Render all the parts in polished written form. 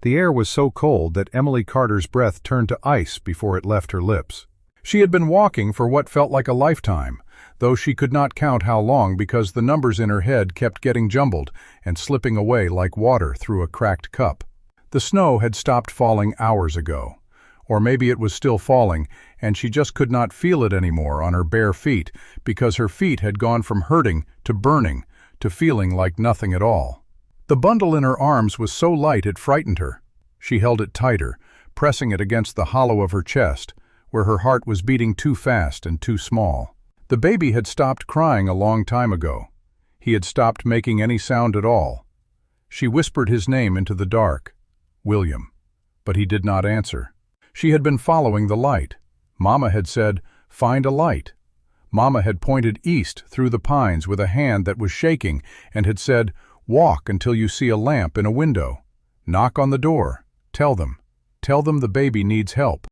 The air was so cold that Emily Carter's breath turned to ice before it left her lips. She had been walking for what felt like a lifetime, though she could not count how long because the numbers in her head kept getting jumbled and slipping away like water through a cracked cup. The snow had stopped falling hours ago. Or maybe it was still falling, and she just could not feel it anymore on her bare feet because her feet had gone from hurting to burning to feeling like nothing at all. The bundle in her arms was so light it frightened her. She held it tighter, pressing it against the hollow of her chest, where her heart was beating too fast and too small. The baby had stopped crying a long time ago. He had stopped making any sound at all. She whispered his name into the dark, William, but he did not answer. She had been following the light. Mama had said, "Find a light." Mama had pointed east through the pines with a hand that was shaking and had said, "Walk until you see a lamp in a window. Knock on the door. Tell them the baby needs help."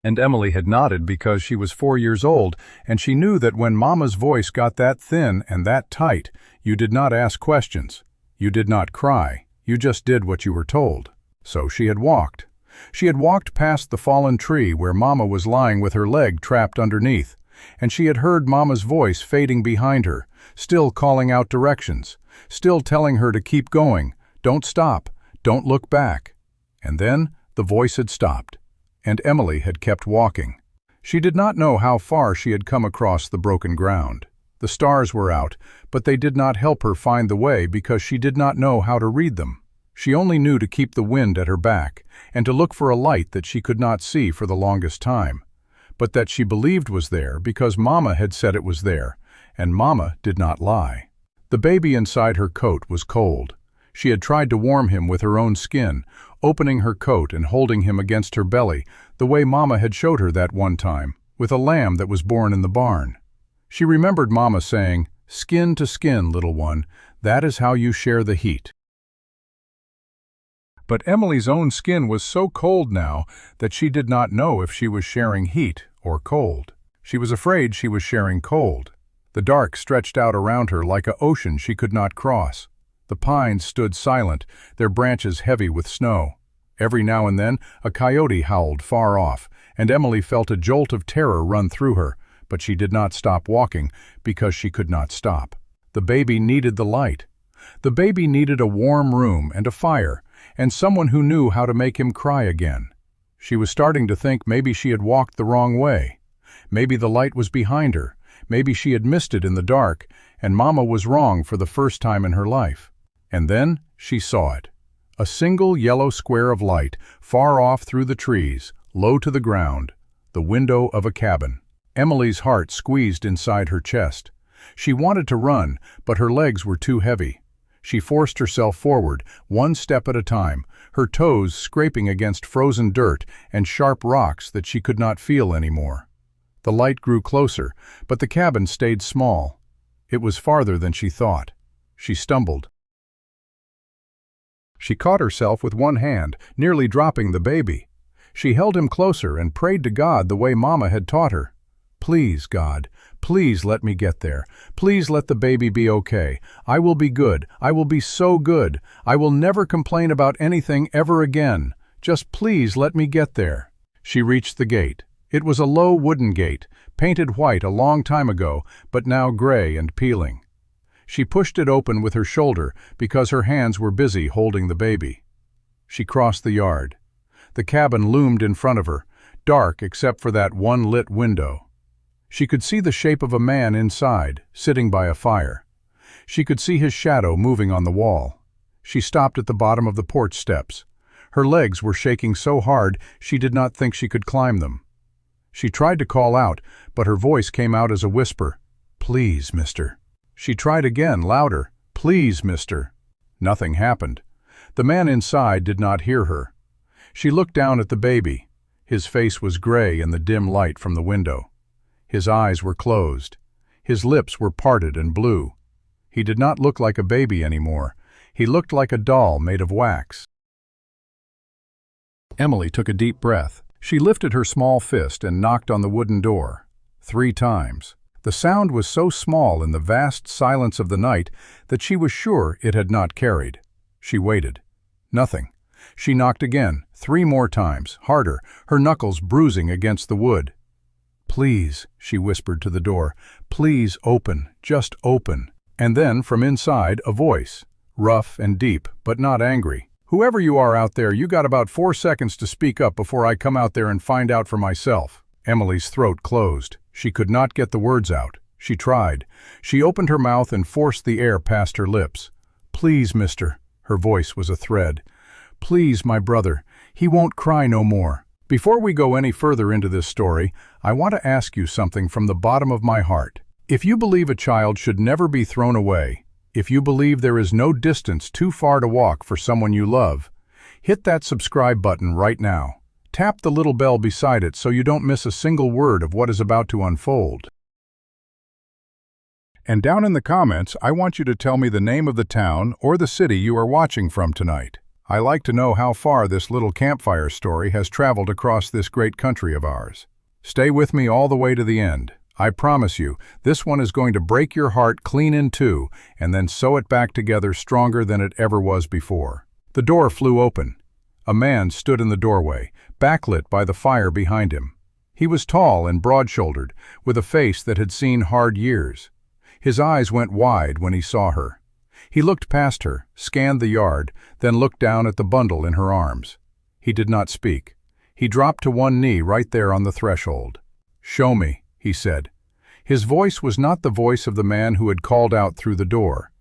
And Emily had nodded because she was 4 years old, and she knew that when Mama's voice got that thin and that tight, you did not ask questions. You did not cry. You just did what you were told. So she had walked. She had walked past the fallen tree where Mama was lying with her leg trapped underneath, and she had heard Mama's voice fading behind her, still calling out directions, still telling her to keep going, don't stop, don't look back. And then the voice had stopped, and Emily had kept walking. She did not know how far she had come across the broken ground. The stars were out, but they did not help her find the way because she did not know how to read them. She only knew to keep the wind at her back and to look for a light that she could not see for the longest time, but that she believed was there because Mama had said it was there, and Mama did not lie. The baby inside her coat was cold. She had tried to warm him with her own skin, opening her coat and holding him against her belly, the way Mama had showed her that one time, with a lamb that was born in the barn. She remembered Mama saying, "Skin to skin, little one, that is how you share the heat." But Emily's own skin was so cold now that she did not know if she was sharing heat or cold. She was afraid she was sharing cold. The dark stretched out around her like an ocean she could not cross. The pines stood silent, their branches heavy with snow. Every now and then a coyote howled far off, and Emily felt a jolt of terror run through her, but she did not stop walking because she could not stop. The baby needed the light. The baby needed a warm room and a fire, and someone who knew how to make him cry again. She was starting to think maybe she had walked the wrong way. Maybe the light was behind her. Maybe she had missed it in the dark, and Mama was wrong for the first time in her life. And then she saw it. A single yellow square of light, far off through the trees, low to the ground, the window of a cabin. Emily's heart squeezed inside her chest. She wanted to run, but her legs were too heavy. She forced herself forward, one step at a time, her toes scraping against frozen dirt and sharp rocks that she could not feel anymore. The light grew closer, but the cabin stayed small. It was farther than she thought. She stumbled. She caught herself with one hand, nearly dropping the baby. She held him closer and prayed to God the way Mama had taught her. "Please, God, please let me get there. Please let the baby be okay. I will be good. I will be so good. I will never complain about anything ever again. Just please let me get there." She reached the gate. It was a low wooden gate, painted white a long time ago, but now gray and peeling. She pushed it open with her shoulder because her hands were busy holding the baby. She crossed the yard. The cabin loomed in front of her, dark except for that one lit window. She could see the shape of a man inside, sitting by a fire. She could see his shadow moving on the wall. She stopped at the bottom of the porch steps. Her legs were shaking so hard she did not think she could climb them. She tried to call out, but her voice came out as a whisper. "Please, mister." She tried again, louder. "Please, mister." Nothing happened. The man inside did not hear her. She looked down at the baby. His face was gray in the dim light from the window. His eyes were closed. His lips were parted and blue. He did not look like a baby anymore. He looked like a doll made of wax. Emily took a deep breath. She lifted her small fist and knocked on the wooden door. 3 times. The sound was so small in the vast silence of the night that she was sure it had not carried. She waited. Nothing. She knocked again, 3 more times, harder, her knuckles bruising against the wood. "Please," she whispered to the door, "please open, just open." And then, from inside, a voice, rough and deep, but not angry. "Whoever you are out there, you got about 4 seconds to speak up before I come out there and find out for myself." Emily's throat closed. She could not get the words out. She tried. She opened her mouth and forced the air past her lips. "Please, mister." Her voice was a thread. "Please, my brother. He won't cry no more." Before we go any further into this story, I want to ask you something from the bottom of my heart. If you believe a child should never be thrown away, if you believe there is no distance too far to walk for someone you love, hit that subscribe button right now. Tap the little bell beside it so you don't miss a single word of what is about to unfold. And down in the comments, I want you to tell me the name of the town or the city you are watching from tonight. I like to know how far this little campfire story has traveled across this great country of ours. Stay with me all the way to the end. I promise you, this one is going to break your heart clean in two and then sew it back together stronger than it ever was before. The door flew open. A man stood in the doorway, backlit by the fire behind him. He was tall and broad-shouldered, with a face that had seen hard years. His eyes went wide when he saw her. He looked past her, scanned the yard, then looked down at the bundle in her arms. He did not speak. He dropped to one knee right there on the threshold. "Show me," he said. His voice was not the voice of the man who had called out through the door.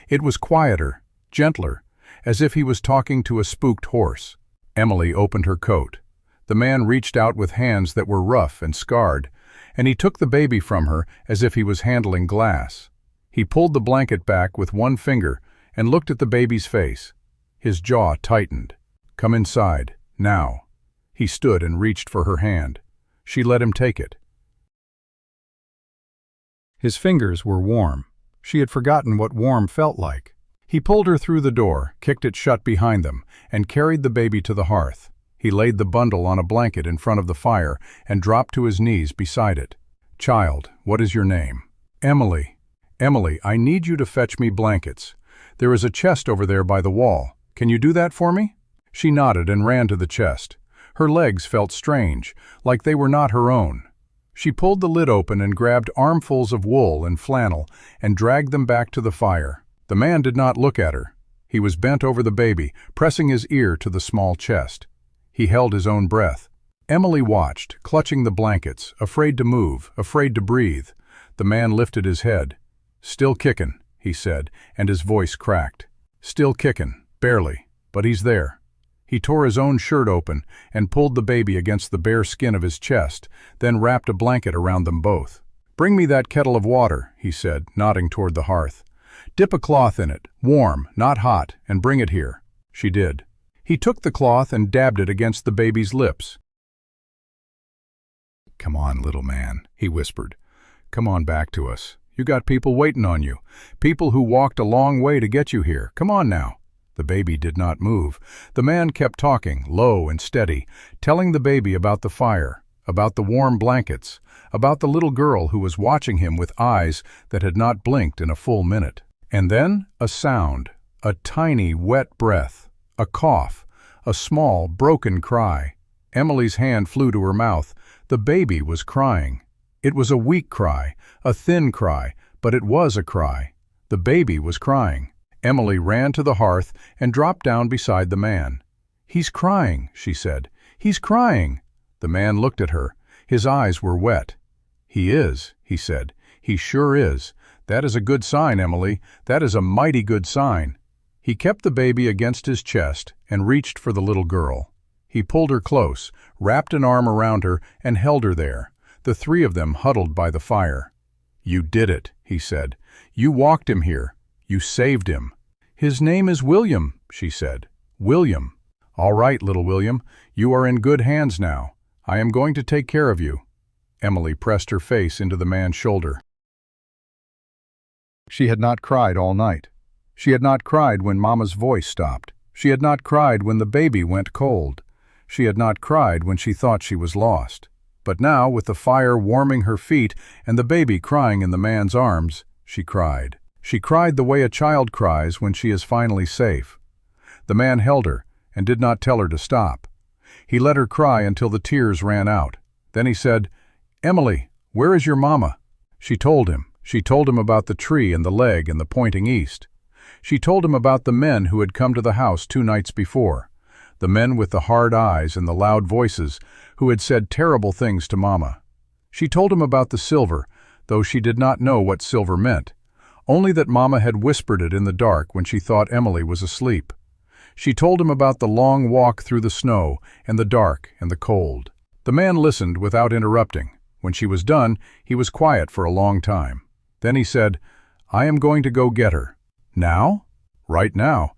It was quieter, gentler, as if he was talking to a spooked horse. Emily opened her coat. The man reached out with hands that were rough and scarred, and he took the baby from her as if he was handling glass. He pulled the blanket back with one finger and looked at the baby's face. His jaw tightened. "Come inside, now." He stood and reached for her hand. She let him take it. His fingers were warm. She had forgotten what warm felt like. He pulled her through the door, kicked it shut behind them, and carried the baby to the hearth. He laid the bundle on a blanket in front of the fire and dropped to his knees beside it. "Child, what is your name?" "Emily." "Emily, I need you to fetch me blankets. There is a chest over there by the wall. Can you do that for me?" She nodded and ran to the chest. Her legs felt strange, like they were not her own. She pulled the lid open and grabbed armfuls of wool and flannel and dragged them back to the fire. The man did not look at her. He was bent over the baby, pressing his ear to the small chest. He held his own breath. Emily watched, clutching the blankets, afraid to move, afraid to breathe. The man lifted his head. "Still kickin'," he said, and his voice cracked. "Still kickin', barely, but he's there." He tore his own shirt open and pulled the baby against the bare skin of his chest, then wrapped a blanket around them both. "Bring me that kettle of water," he said, nodding toward the hearth. "Dip a cloth in it, warm, not hot, and bring it here." She did. He took the cloth and dabbed it against the baby's lips. "Come on, little man," he whispered. "Come on back to us. You got people waiting on you, people who walked a long way to get you here. Come on now." The baby did not move. The man kept talking, low and steady, telling the baby about the fire, about the warm blankets, about the little girl who was watching him with eyes that had not blinked in a full minute. And then a sound, a tiny, wet breath, a cough, a small, broken cry. Emily's hand flew to her mouth. The baby was crying. It was a weak cry, a thin cry, but it was a cry. The baby was crying. Emily ran to the hearth and dropped down beside the man. "He's crying," she said. "He's crying." The man looked at her. His eyes were wet. "He is," he said. "He sure is. That is a good sign, Emily. That is a mighty good sign." He kept the baby against his chest and reached for the little girl. He pulled her close, wrapped an arm around her, and held her there, the three of them huddled by the fire. "You did it," he said. "You walked him here. You saved him." "His name is William," she said. "William." "All right, little William. You are in good hands now. I am going to take care of you." Emily pressed her face into the man's shoulder. She had not cried all night. She had not cried when Mama's voice stopped. She had not cried when the baby went cold. She had not cried when she thought she was lost. But now, with the fire warming her feet and the baby crying in the man's arms, she cried. She cried the way a child cries when she is finally safe. The man held her, and did not tell her to stop. He let her cry until the tears ran out. Then he said, "Emily, where is your mama?" She told him. She told him about the tree and the leg and the pointing east. She told him about the men who had come to the house 2 nights before, the men with the hard eyes and the loud voices who had said terrible things to Mama. She told him about the silver, though she did not know what silver meant, only that Mama had whispered it in the dark when she thought Emily was asleep. She told him about the long walk through the snow and the dark and the cold. The man listened without interrupting. When she was done, he was quiet for a long time. Then he said, "I am going to go get her." "Now?" "Right now.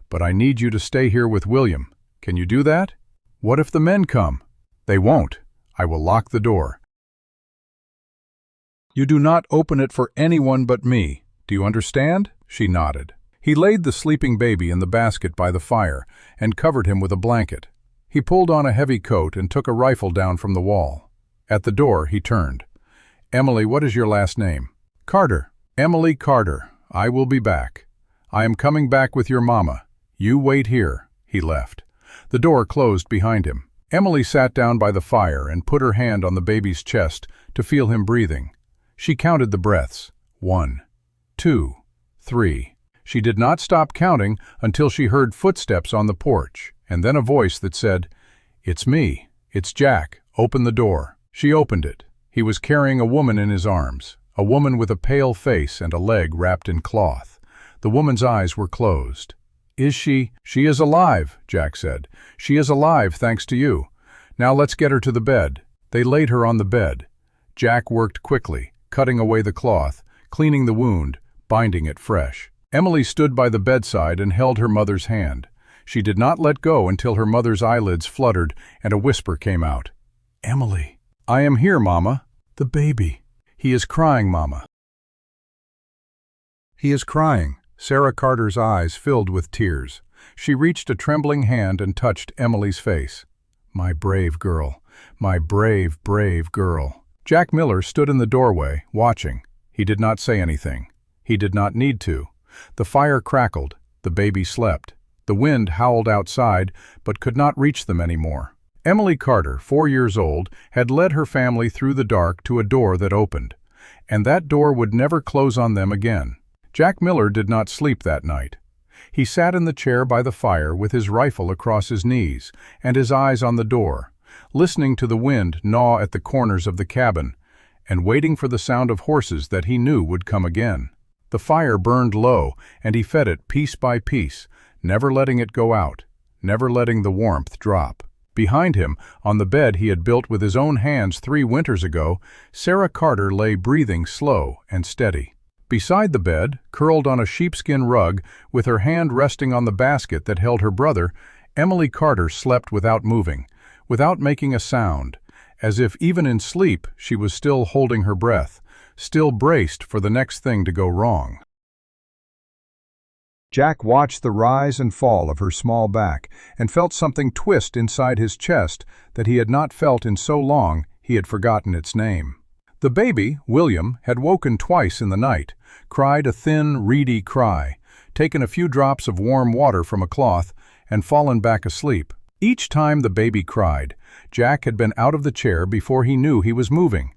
But I need you to stay here with William. Can you do that?" "What if the men come?" "They won't. I will lock the door. You do not open it for anyone but me. Do you understand?" She nodded. He laid the sleeping baby in the basket by the fire and covered him with a blanket. He pulled on a heavy coat and took a rifle down from the wall. At the door, he turned. "Emily, what is your last name?" "Carter. Emily Carter. I will be back. I am coming back with your mama. You wait here." He left. The door closed behind him. Emily sat down by the fire and put her hand on the baby's chest to feel him breathing. She counted the breaths. 1, 2, 3. She did not stop counting until she heard footsteps on the porch, and then a voice that said, "It's me. It's Jack. Open the door." She opened it. He was carrying a woman in his arms, a woman with a pale face and a leg wrapped in cloth. The woman's eyes were closed. "Is she?" "She is alive," Jack said. "She is alive, thanks to you. Now let's get her to the bed." They laid her on the bed. Jack worked quickly, cutting away the cloth, cleaning the wound, binding it fresh. Emily stood by the bedside and held her mother's hand. She did not let go until her mother's eyelids fluttered and a whisper came out. "Emily." "I am here, Mama." "The baby." "He is crying, Mama." "He is crying." Sarah Carter's eyes filled with tears. She reached a trembling hand and touched Emily's face. "My brave girl. My brave, brave girl." Jack Miller stood in the doorway, watching. He did not say anything. He did not need to. The fire crackled. The baby slept. The wind howled outside, but could not reach them anymore. Emily Carter, 4 years old, had led her family through the dark to a door that opened, and that door would never close on them again. Jack Miller did not sleep that night. He sat in the chair by the fire with his rifle across his knees and his eyes on the door, listening to the wind gnaw at the corners of the cabin and waiting for the sound of horses that he knew would come again. The fire burned low, and he fed it piece by piece, never letting it go out, never letting the warmth drop. Behind him, on the bed he had built with his own hands 3 winters ago, Sarah Carter lay breathing slow and steady. Beside the bed, curled on a sheepskin rug, with her hand resting on the basket that held her brother, Emily Carter slept without moving, without making a sound, as if even in sleep she was still holding her breath, still braced for the next thing to go wrong. Jack watched the rise and fall of her small back and felt something twist inside his chest that he had not felt in so long he had forgotten its name. The baby, William, had woken twice in the night, cried a thin, reedy cry, taken a few drops of warm water from a cloth, and fallen back asleep. Each time the baby cried, Jack had been out of the chair before he knew he was moving,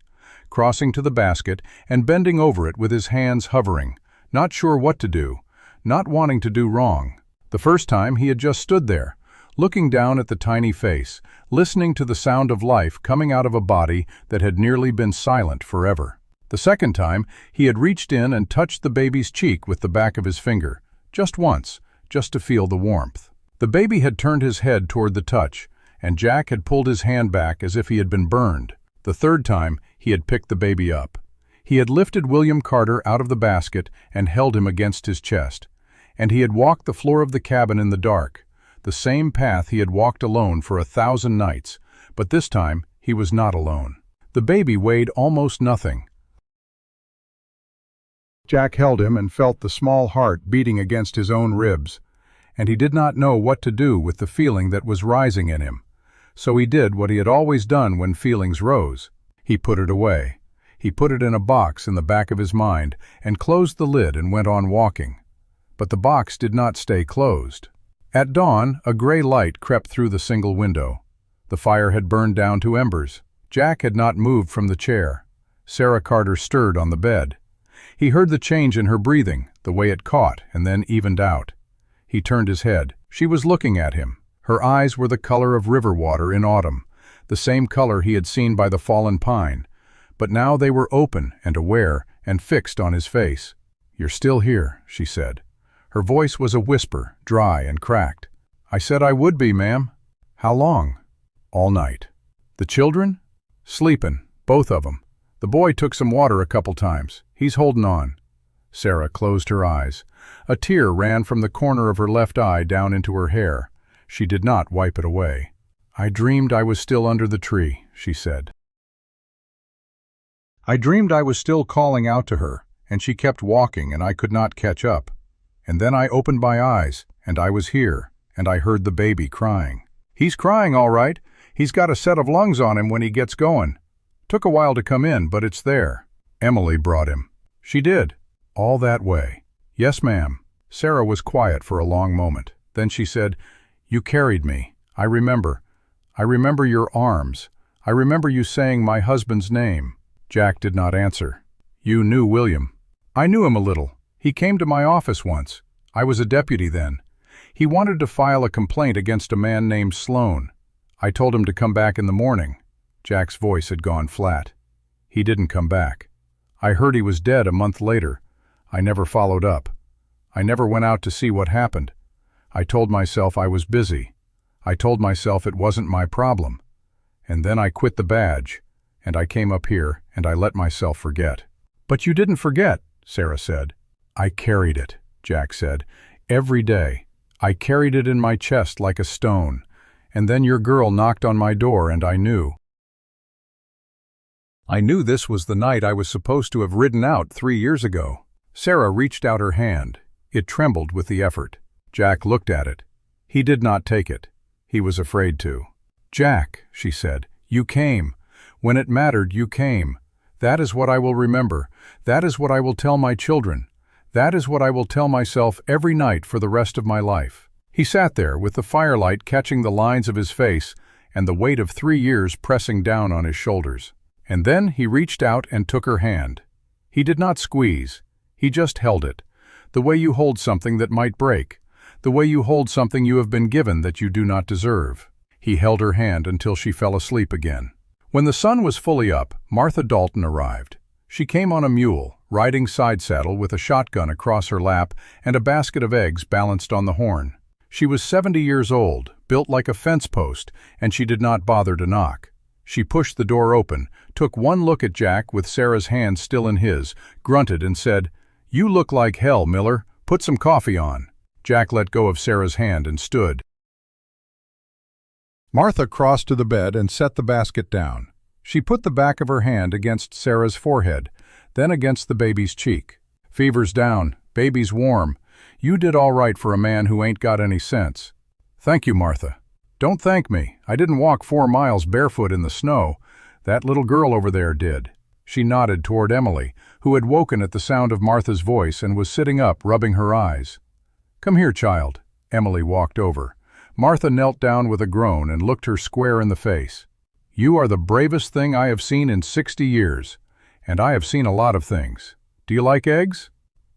crossing to the basket and bending over it with his hands hovering, not sure what to do, not wanting to do wrong. The first time he had just stood there, looking down at the tiny face, listening to the sound of life coming out of a body that had nearly been silent forever. The second time, he had reached in and touched the baby's cheek with the back of his finger, just once, just to feel the warmth. The baby had turned his head toward the touch, and Jack had pulled his hand back as if he had been burned. The third time, he had picked the baby up. He had lifted William Carter out of the basket and held him against his chest. And he had walked the floor of the cabin in the dark, the same path he had walked alone for 1,000 nights, but this time he was not alone. The baby weighed almost nothing. Jack held him and felt the small heart beating against his own ribs, and he did not know what to do with the feeling that was rising in him. So he did what he had always done when feelings rose. He put it away. He put it in a box in the back of his mind and closed the lid and went on walking. But the box did not stay closed. At dawn, a gray light crept through the single window. The fire had burned down to embers. Jack had not moved from the chair. Sarah Carter stirred on the bed. He heard the change in her breathing, the way it caught and then evened out. He turned his head. She was looking at him. Her eyes were the color of river water in autumn, the same color he had seen by the fallen pine. But now they were open and aware and fixed on his face. "You're still here," she said. Her voice was a whisper, dry and cracked. "I said I would be, ma'am." "How long?" "All night." "The children?" "Sleepin', both of 'em. The boy took some water a couple times. He's holding on." Sarah closed her eyes. A tear ran from the corner of her left eye down into her hair. She did not wipe it away. "I dreamed I was still under the tree," she said. "I dreamed I was still calling out to her, and she kept walking and I could not catch up. And then I opened my eyes, and I was here, and I heard the baby crying. He's crying all right. He's got a set of lungs on him when he gets going. Took a while to come in, but it's there. Emily brought him." "She did? All that way?" "Yes, ma'am." Sarah was quiet for a long moment. Then she said, "You carried me. I remember. I remember your arms. I remember you saying my husband's name." Jack did not answer. "You knew William?" "I knew him a little. He came to my office once. I was a deputy then. He wanted to file a complaint against a man named Sloan. I told him to come back in the morning." Jack's voice had gone flat. "He didn't come back. I heard he was dead a month later. I never followed up. I never went out to see what happened. I told myself I was busy. I told myself it wasn't my problem. And then I quit the badge, and I came up here, and I let myself forget." "But you didn't forget," Sarah said. "I carried it," Jack said. "Every day. I carried it in my chest like a stone. And then your girl knocked on my door and I knew. I knew this was the night I was supposed to have ridden out 3 years ago." Sarah reached out her hand. It trembled with the effort. Jack looked at it. He did not take it. He was afraid to. "Jack," she said, "you came. When it mattered, you came. That is what I will remember. That is what I will tell my children. That is what I will tell myself every night for the rest of my life." He sat there with the firelight catching the lines of his face and the weight of 3 years pressing down on his shoulders. And then he reached out and took her hand. He did not squeeze. He just held it, the way you hold something that might break, the way you hold something you have been given that you do not deserve. He held her hand until she fell asleep again. When the sun was fully up, Martha Dalton arrived. She came on a mule, riding side saddle with a shotgun across her lap and a basket of eggs balanced on the horn. She was 70 years old, built like a fence post, and she did not bother to knock. She pushed the door open, took one look at Jack with Sarah's hand still in his, grunted and said, "You look like hell, Miller. Put some coffee on." Jack let go of Sarah's hand and stood. Martha crossed to the bed and set the basket down. She put the back of her hand against Sarah's forehead, then against the baby's cheek. "Fever's down, baby's warm. You did all right for a man who ain't got any sense." "Thank you, Martha." "Don't thank me. I didn't walk 4 miles barefoot in the snow. That little girl over there did." She nodded toward Emily, who had woken at the sound of Martha's voice and was sitting up, rubbing her eyes. "Come here, child." Emily walked over. Martha knelt down with a groan and looked her square in the face. "You are the bravest thing I have seen in 60 years, and I have seen a lot of things. Do you like eggs?"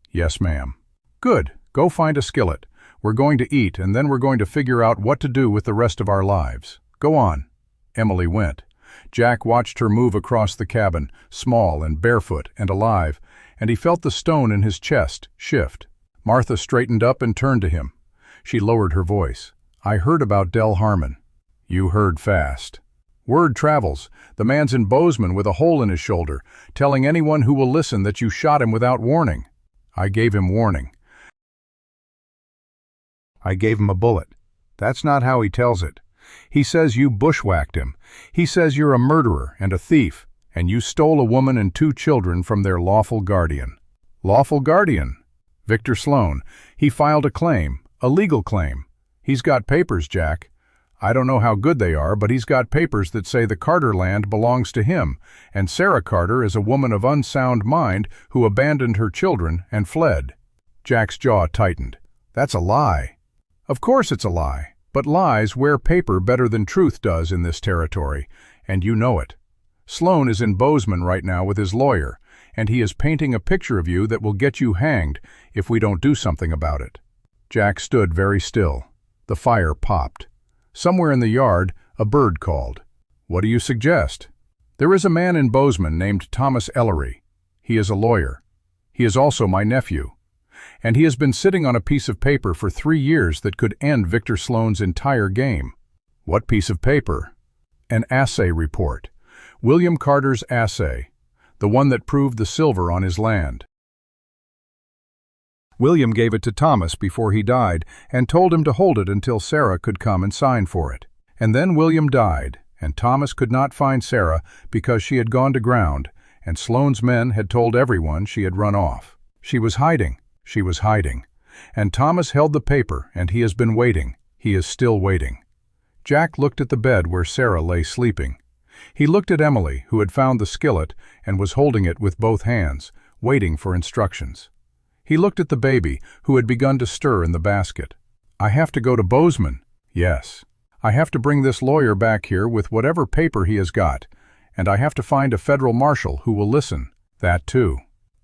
"Yes, ma'am." "Good. Go find a skillet. We're going to eat, and then we're going to figure out what to do with the rest of our lives. Go on." Emily went. Jack watched her move across the cabin, small and barefoot and alive, and he felt the stone in his chest shift. Martha straightened up and turned to him. She lowered her voice. "I heard about Del Harmon." "You heard fast." "Word travels. The man's in Bozeman with a hole in his shoulder, telling anyone who will listen that you shot him without warning." "I gave him warning. I gave him a bullet." "That's not how he tells it. He says you bushwhacked him. He says you're a murderer and a thief, and you stole a woman and 2 children from their lawful guardian." "Lawful guardian?" "Victor Sloan. He filed a claim, a legal claim. He's got papers, Jack. I don't know how good they are, but he's got papers that say the Carter land belongs to him, and Sarah Carter is a woman of unsound mind who abandoned her children and fled." Jack's jaw tightened. "That's a lie." Of course it's a lie, but lies wear paper better than truth does in this territory, and you know it. Sloan is in Bozeman right now with his lawyer, and he is painting a picture of you that will get you hanged if we don't do something about it." Jack stood very still. The fire popped. Somewhere in the yard, a bird called. "What do you suggest?" "There is a man in Bozeman named Thomas Ellery. He is a lawyer. He is also my nephew. And he has been sitting on a piece of paper for 3 years that could end Victor Sloan's entire game." "What piece of paper?" "An assay report. William Carter's assay. The one that proved the silver on his land. William gave it to Thomas before he died and told him to hold it until Sarah could come and sign for it. And then William died, and Thomas could not find Sarah because she had gone to ground, and Sloan's men had told everyone she had run off. She was hiding. She was hiding. And Thomas held the paper, and he has been waiting. He is still waiting." Jack looked at the bed where Sarah lay sleeping. He looked at Emily, who had found the skillet and was holding it with both hands, waiting for instructions. He looked at the baby, who had begun to stir in the basket. "I have to go to Bozeman." "Yes. I have to bring this lawyer back here with whatever paper he has got, and I have to find a federal marshal who will listen." "That too."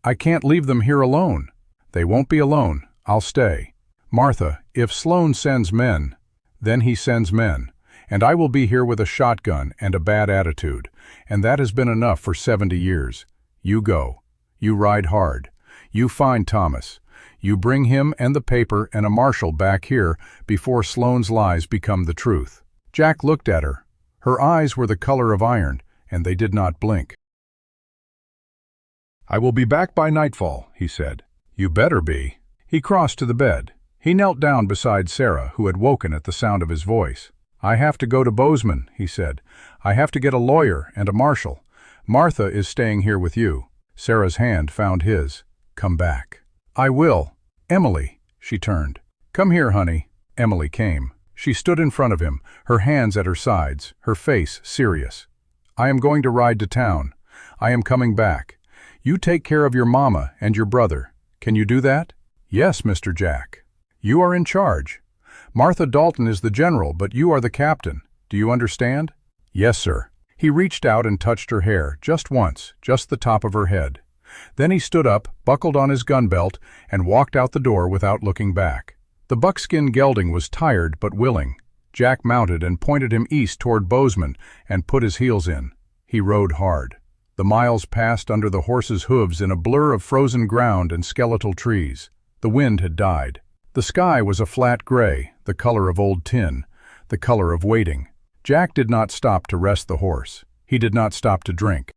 "I can't leave them here alone." "They won't be alone. I'll stay." "Martha, if Sloan sends men, then he sends men, and I will be here with a shotgun and a bad attitude, and that has been enough for 70 years. You go. You ride hard. You find Thomas. You bring him and the paper and a marshal back here before Sloan's lies become the truth." Jack looked at her. Her eyes were the color of iron, and they did not blink. "I will be back by nightfall," he said. "You better be." He crossed to the bed. He knelt down beside Sarah, who had woken at the sound of his voice. "I have to go to Bozeman," he said. "I have to get a lawyer and a marshal. Martha is staying here with you." Sarah's hand found his. "Come back." "I will." "Emily," she turned. "Come here, honey." Emily came. She stood in front of him, her hands at her sides, her face serious. "I am going to ride to town. I am coming back. You take care of your mama and your brother. Can you do that?" "Yes, Mr. Jack." "You are in charge. Martha Dalton is the general, but you are the captain. Do you understand?" "Yes, sir." He reached out and touched her hair, just once, just the top of her head. Then he stood up, buckled on his gun belt, and walked out the door without looking back. The buckskin gelding was tired but willing. Jack mounted and pointed him east toward Bozeman and put his heels in. He rode hard. The miles passed under the horse's hooves in a blur of frozen ground and skeletal trees. The wind had died. The sky was a flat gray, the color of old tin, the color of waiting. Jack did not stop to rest the horse. He did not stop to drink.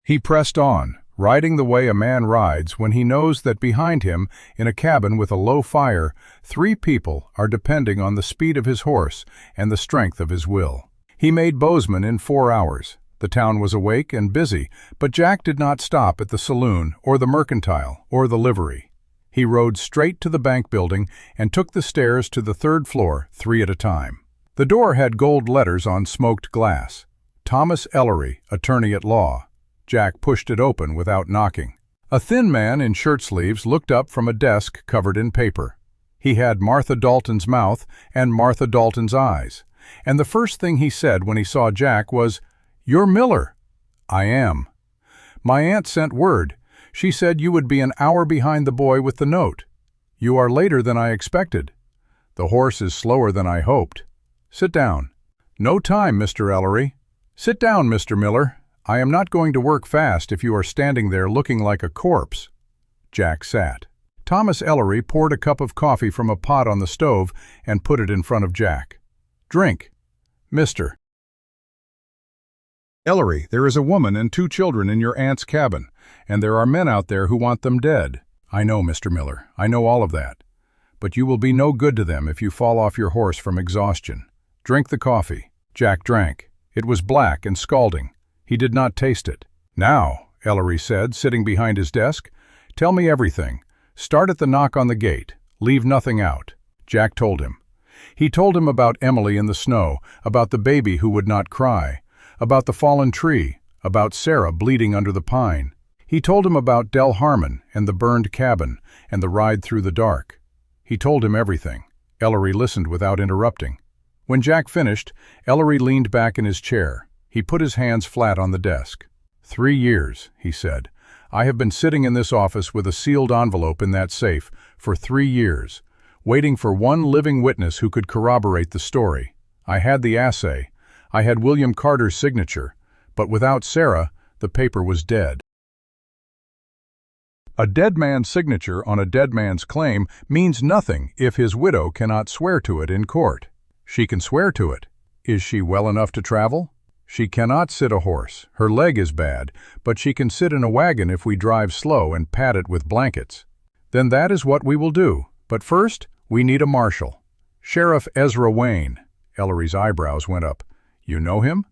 He pressed on, riding the way a man rides when he knows that behind him, in a cabin with a low fire, 3 people are depending on the speed of his horse and the strength of his will. He made Bozeman in 4 hours. The town was awake and busy, but Jack did not stop at the saloon or the mercantile or the livery. He rode straight to the bank building and took the stairs to the 3rd floor, 3 at a time. The door had gold letters on smoked glass. Thomas Ellery, attorney at law. Jack pushed it open without knocking. A thin man in shirt sleeves looked up from a desk covered in paper. He had Martha Dalton's mouth and Martha Dalton's eyes, and the first thing he said when he saw Jack was, "You're Miller." "I am." "My aunt sent word. She said you would be an hour behind the boy with the note. You are later than I expected. The horse is slower than I hoped. Sit down." "No time, Mr. Ellery." "Sit down, Mr. Miller. I am not going to work fast if you are standing there looking like a corpse." Jack sat. Thomas Ellery poured a cup of coffee from a pot on the stove and put it in front of Jack. "Drink." "Mr. Ellery, there is a woman and 2 children in your aunt's cabin, and there are men out there who want them dead." "I know, Mr. Miller. I know all of that. But you will be no good to them if you fall off your horse from exhaustion. Drink the coffee." Jack drank. It was black and scalding. He did not taste it. "Now," Ellery said, sitting behind his desk, "tell me everything. Start at the knock on the gate. Leave nothing out." Jack told him. He told him about Emily in the snow, about the baby who would not cry, about the fallen tree, about Sarah bleeding under the pine. He told him about Del Harmon and the burned cabin and the ride through the dark. He told him everything. Ellery listened without interrupting. When Jack finished, Ellery leaned back in his chair. He put his hands flat on the desk. 3 years, he said. I have been sitting in this office with a sealed envelope in that safe for 3 years, waiting for one living witness who could corroborate the story. I had the assay. I had William Carter's signature, but without Sarah, the paper was dead. A dead man's signature on a dead man's claim means nothing if his widow cannot swear to it in court. She can swear to it. Is she well enough to travel? She cannot sit a horse. Her leg is bad, but she can sit in a wagon if we drive slow and pad it with blankets. Then that is what we will do. But first, we need a marshal. Sheriff Ezra Wayne. Ellery's eyebrows went up. You know him?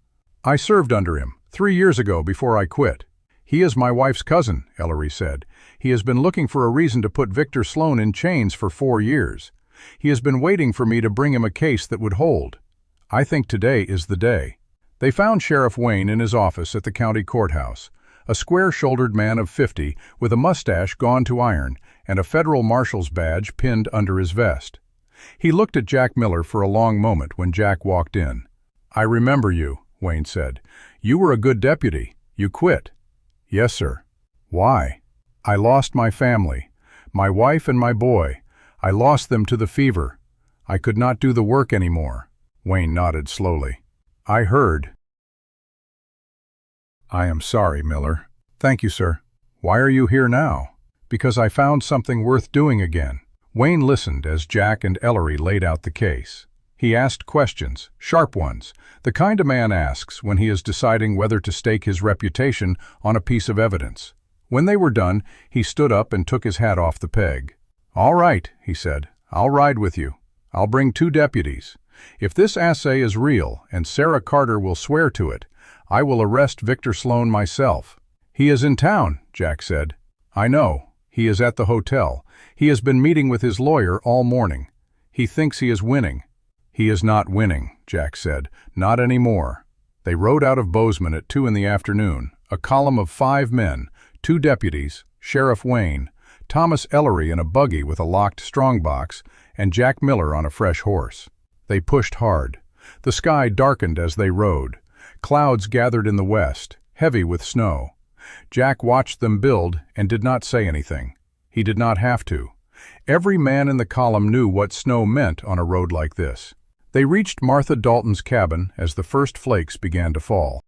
I served under him 3 years ago before I quit. He is my wife's cousin, Ellery said. He has been looking for a reason to put Victor Sloan in chains for 4 years. He has been waiting for me to bring him a case that would hold. I think today is the day. They found Sheriff Wayne in his office at the county courthouse, a square-shouldered man of 50 with a mustache gone to iron and a federal marshal's badge pinned under his vest. He looked at Jack Miller for a long moment when Jack walked in. I remember you, Wayne said. You were a good deputy. You quit. Yes, sir. Why? I lost my family, my wife and my boy. I lost them to the fever. I could not do the work anymore. Wayne nodded slowly. I heard. I am sorry, Miller. Thank you, sir. Why are you here now? Because I found something worth doing again. Wayne listened as Jack and Ellery laid out the case. He asked questions, sharp ones, the kind a man asks when he is deciding whether to stake his reputation on a piece of evidence. When they were done, he stood up and took his hat off the peg. All right, he said. I'll ride with you. I'll bring 2 deputies. If this assay is real and Sarah Carter will swear to it, I will arrest Victor Sloan myself. He is in town, Jack said. I know. He is at the hotel. He has been meeting with his lawyer all morning. He thinks he is winning. He is not winning, Jack said. Not anymore. They rode out of Bozeman at 2 in the afternoon, a column of 5 men, 2 deputies, Sheriff Wayne, Thomas Ellery in a buggy with a locked strongbox, and Jack Miller on a fresh horse. They pushed hard. The sky darkened as they rode. Clouds gathered in the west, heavy with snow. Jack watched them build and did not say anything. He did not have to. Every man in the column knew what snow meant on a road like this. They reached Martha Dalton's cabin as the first flakes began to fall.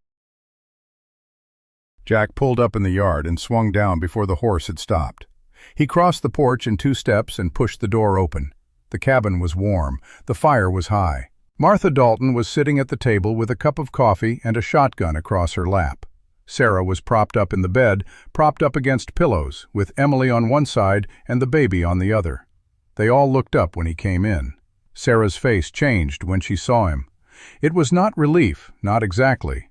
Jack pulled up in the yard and swung down before the horse had stopped. He crossed the porch in 2 steps and pushed the door open. The cabin was warm. The fire was high. Martha Dalton was sitting at the table with a cup of coffee and a shotgun across her lap. Sarah was propped up in the bed, propped up against pillows, with Emily on one side and the baby on the other. They all looked up when he came in. Sarah's face changed when she saw him. It was not relief, not exactly.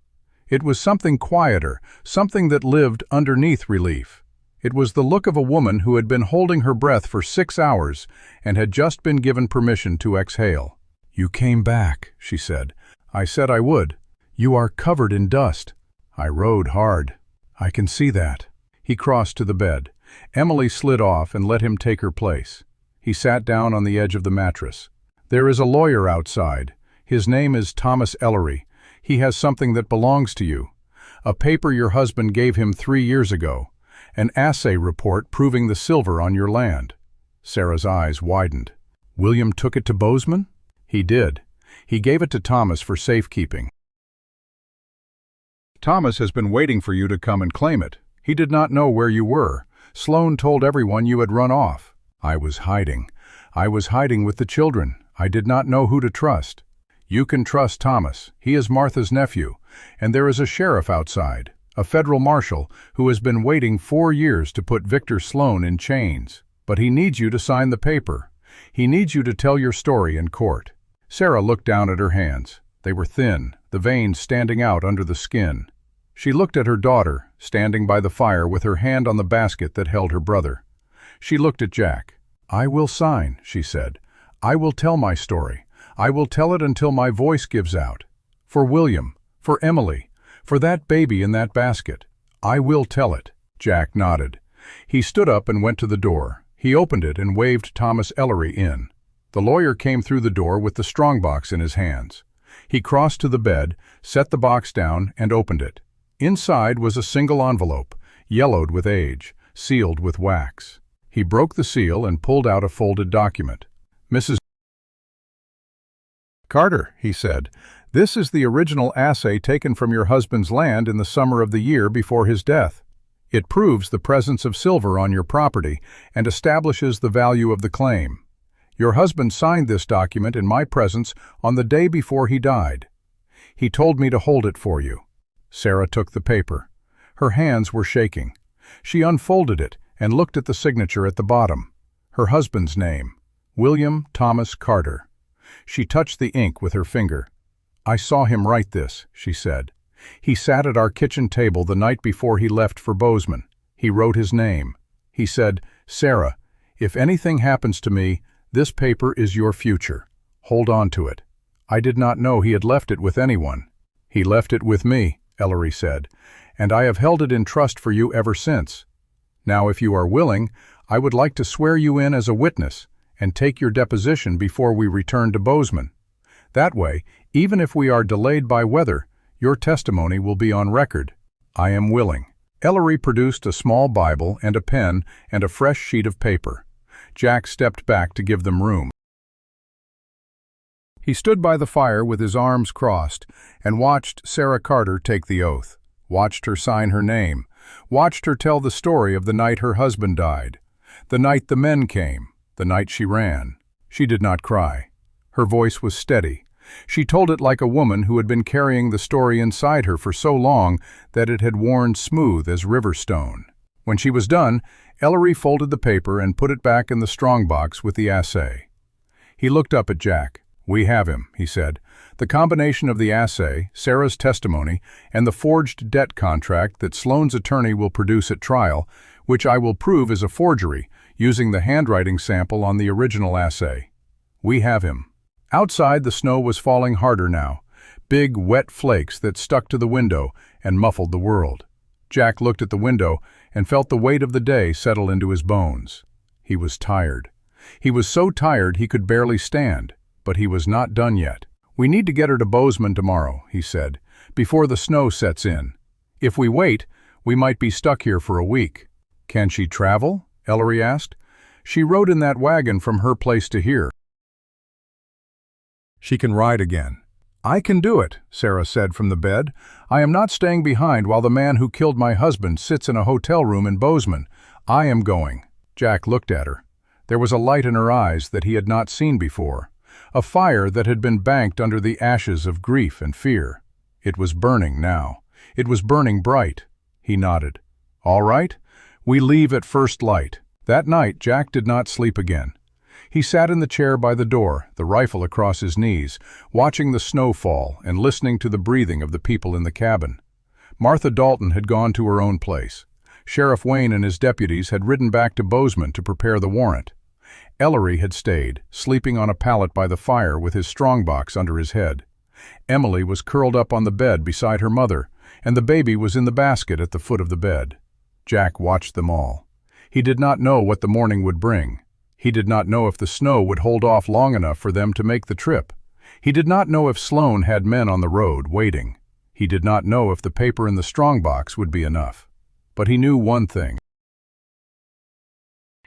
It was something quieter, something that lived underneath relief. It was the look of a woman who had been holding her breath for 6 hours and had just been given permission to exhale. You came back, she said. I said I would. You are covered in dust. I rode hard. I can see that. He crossed to the bed. Emily slid off and let him take her place. He sat down on the edge of the mattress. There is a lawyer outside. His name is Thomas Ellery. He has something that belongs to you. A paper your husband gave him 3 years ago. An assay report proving the silver on your land. Sarah's eyes widened. William took it to Bozeman? He did. He gave it to Thomas for safekeeping. Thomas has been waiting for you to come and claim it. He did not know where you were. Sloan told everyone you had run off. I was hiding. I was hiding with the children. I did not know who to trust. You can trust Thomas. He is Martha's nephew. And there is a sheriff outside, a federal marshal, who has been waiting 4 years to put Victor Sloan in chains. But he needs you to sign the paper. He needs you to tell your story in court. Sarah looked down at her hands. They were thin, the veins standing out under the skin. She looked at her daughter, standing by the fire with her hand on the basket that held her brother. She looked at Jack. I will sign, she said. I will tell my story. I will tell it until my voice gives out. For William, for Emily, for that baby in that basket. I will tell it. Jack nodded. He stood up and went to the door. He opened it and waved Thomas Ellery in. The lawyer came through the door with the strongbox in his hands. He crossed to the bed, set the box down, and opened it. Inside was a single envelope, yellowed with age, sealed with wax. He broke the seal and pulled out a folded document. "Mrs. Carter," he said, "this is the original assay taken from your husband's land in the summer of the year before his death. It proves the presence of silver on your property and establishes the value of the claim. Your husband signed this document in my presence on the day before he died. He told me to hold it for you." Sarah took the paper. Her hands were shaking. She unfolded it and looked at the signature at the bottom. Her husband's name, William Thomas Carter. She touched the ink with her finger. "I saw him write this," she said. "He sat at our kitchen table the night before he left for Bozeman. He wrote his name. He said, 'Sarah, if anything happens to me, this paper is your future. Hold on to it.' I did not know he had left it with anyone." "He left it with me," Ellery said, "and I have held it in trust for you ever since. Now, if you are willing, I would like to swear you in as a witness and take your deposition before we return to Bozeman. That way, even if we are delayed by weather, your testimony will be on record." "I am willing." Ellery produced a small Bible and a pen and a fresh sheet of paper. Jack stepped back to give them room. He stood by the fire with his arms crossed and watched Sarah Carter take the oath, watched her sign her name, watched her tell the story of the night her husband died, the night the men came, the night she ran. She did not cry. Her voice was steady. She told it like a woman who had been carrying the story inside her for so long that it had worn smooth as river stone. When she was done, Ellery folded the paper and put it back in the strongbox with the assay. He looked up at Jack. "We have him," he said. "The combination of the assay, Sarah's testimony, and the forged debt contract that Sloane's attorney will produce at trial, which I will prove is a forgery, using the handwriting sample on the original assay. We have him." Outside, the snow was falling harder now, big, wet flakes that stuck to the window and muffled the world. Jack looked at the window and felt the weight of the day settle into his bones. He was tired. He was so tired he could barely stand, but he was not done yet. "We need to get her to Bozeman tomorrow," he said, "before the snow sets in. If we wait, we might be stuck here for a week." "Can she travel?" Ellery asked. "She rode in that wagon from her place to here. She can ride again." "I can do it," Sarah said from the bed. "I am not staying behind while the man who killed my husband sits in a hotel room in Bozeman. I am going." Jack looked at her. There was a light in her eyes that he had not seen before, a fire that had been banked under the ashes of grief and fear. It was burning now. It was burning bright. He nodded. "All right. We leave at first light." That night, Jack did not sleep again. He sat in the chair by the door, the rifle across his knees, watching the snow fall and listening to the breathing of the people in the cabin. Martha Dalton had gone to her own place. Sheriff Wayne and his deputies had ridden back to Bozeman to prepare the warrant. Ellery had stayed, sleeping on a pallet by the fire with his strongbox under his head. Emily was curled up on the bed beside her mother, and the baby was in the basket at the foot of the bed. Jack watched them all. He did not know what the morning would bring. He did not know if the snow would hold off long enough for them to make the trip. He did not know if Sloane had men on the road waiting. He did not know if the paper in the strongbox would be enough. But he knew one thing.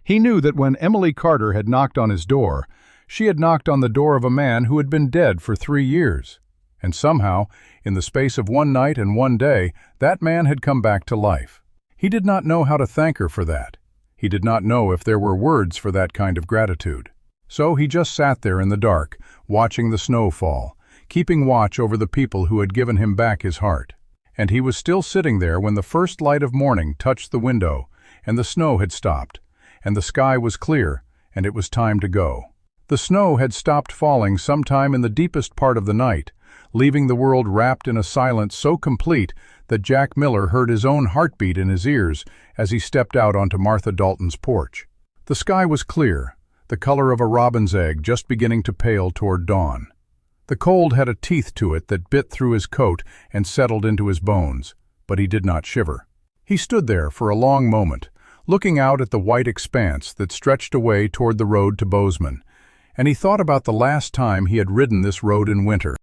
He knew that when Emily Carter had knocked on his door, she had knocked on the door of a man who had been dead for 3 years. And somehow, in the space of one night and one day, that man had come back to life. He did not know how to thank her for that. He did not know if there were words for that kind of gratitude. So he just sat there in the dark, watching the snow fall, keeping watch over the people who had given him back his heart. And he was still sitting there when the first light of morning touched the window, and the snow had stopped, and the sky was clear, and it was time to go. The snow had stopped falling sometime in the deepest part of the night, leaving the world wrapped in a silence so complete that Jack Miller heard his own heartbeat in his ears as he stepped out onto Martha Dalton's porch. The sky was clear, the color of a robin's egg just beginning to pale toward dawn. The cold had a teeth to it that bit through his coat and settled into his bones, but he did not shiver. He stood there for a long moment, looking out at the white expanse that stretched away toward the road to Bozeman, and he thought about the last time he had ridden this road in winter.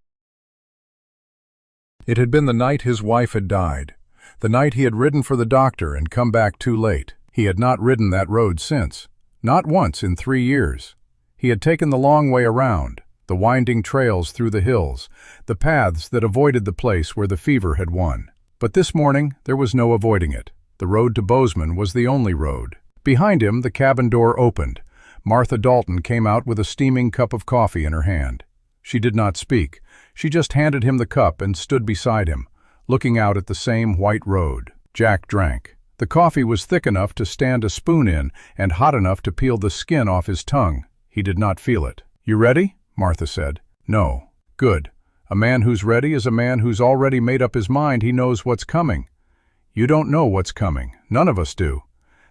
It had been the night his wife had died, the night he had ridden for the doctor and come back too late. He had not ridden that road since, not once in 3 years. He had taken the long way around, the winding trails through the hills, the paths that avoided the place where the fever had won. But this morning there was no avoiding it. The road to Bozeman was the only road. Behind him, the cabin door opened. Martha Dalton came out with a steaming cup of coffee in her hand. She did not speak. She just handed him the cup and stood beside him, looking out at the same white road. Jack drank. The coffee was thick enough to stand a spoon in and hot enough to peel the skin off his tongue. He did not feel it. "You ready?" Martha said. "No." "Good. A man who's ready is a man who's already made up his mind he knows what's coming. You don't know what's coming. None of us do.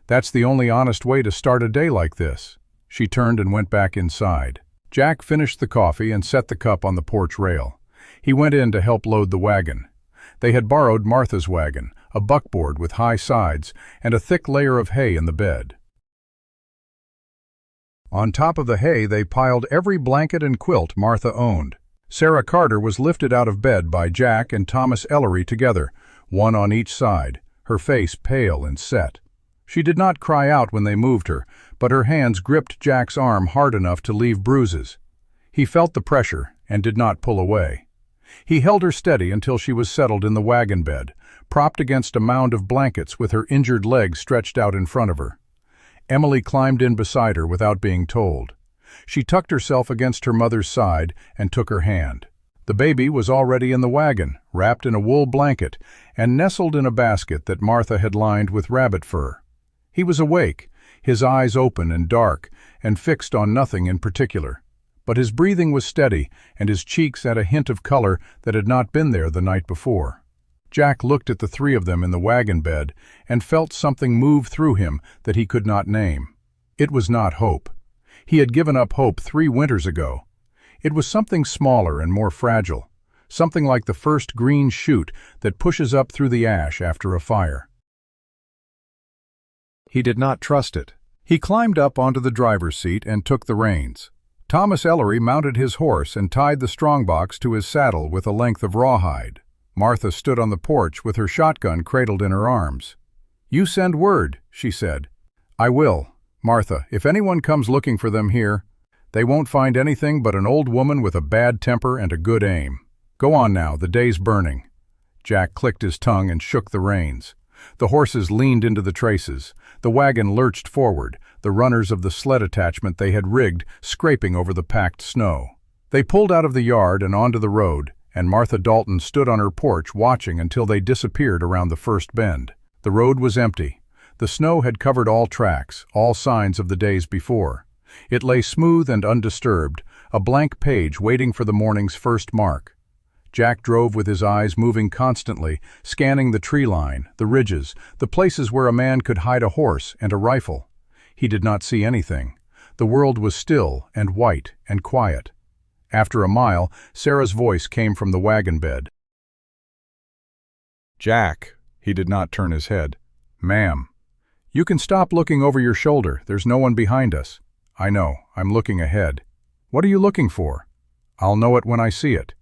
That's the only honest way to start a day like this." She turned and went back inside. Jack finished the coffee and set the cup on the porch rail. He went in to help load the wagon. They had borrowed Martha's wagon, a buckboard with high sides, and a thick layer of hay in the bed. On top of the hay they piled every blanket and quilt Martha owned. Sarah Carter was lifted out of bed by Jack and Thomas Ellery together, one on each side, her face pale and set. She did not cry out when they moved her, but her hands gripped Jack's arm hard enough to leave bruises. He felt the pressure and did not pull away. He held her steady until she was settled in the wagon bed, propped against a mound of blankets with her injured legs stretched out in front of her. Emily climbed in beside her without being told. She tucked herself against her mother's side and took her hand. The baby was already in the wagon, wrapped in a wool blanket, and nestled in a basket that Martha had lined with rabbit fur. He was awake, his eyes open and dark, and fixed on nothing in particular. But his breathing was steady, and his cheeks had a hint of color that had not been there the night before. Jack looked at the three of them in the wagon bed and felt something move through him that he could not name. It was not hope. He had given up hope 3 winters ago. It was something smaller and more fragile, something like the first green shoot that pushes up through the ash after a fire. He did not trust it. He climbed up onto the driver's seat and took the reins. Thomas Ellery mounted his horse and tied the strongbox to his saddle with a length of rawhide. Martha stood on the porch with her shotgun cradled in her arms. "You send word," she said. "I will. Martha, if anyone comes looking for them here, they won't find anything but an old woman with a bad temper and a good aim. Go on now, the day's burning." Jack clicked his tongue and shook the reins. The horses leaned into the traces. The wagon lurched forward, the runners of the sled attachment they had rigged scraping over the packed snow. They pulled out of the yard and onto the road, and Martha Dalton stood on her porch watching until they disappeared around the first bend. The road was empty. The snow had covered all tracks, all signs of the days before. It lay smooth and undisturbed, a blank page waiting for the morning's first mark. Jack drove with his eyes moving constantly, scanning the tree line, the ridges, the places where a man could hide a horse and a rifle. He did not see anything. The world was still and white and quiet. After a mile, Sarah's voice came from the wagon bed. "Jack." He did not turn his head. "Ma'am." "You can stop looking over your shoulder. There's no one behind us." "I know. I'm looking ahead." "What are you looking for?" "I'll know it when I see it."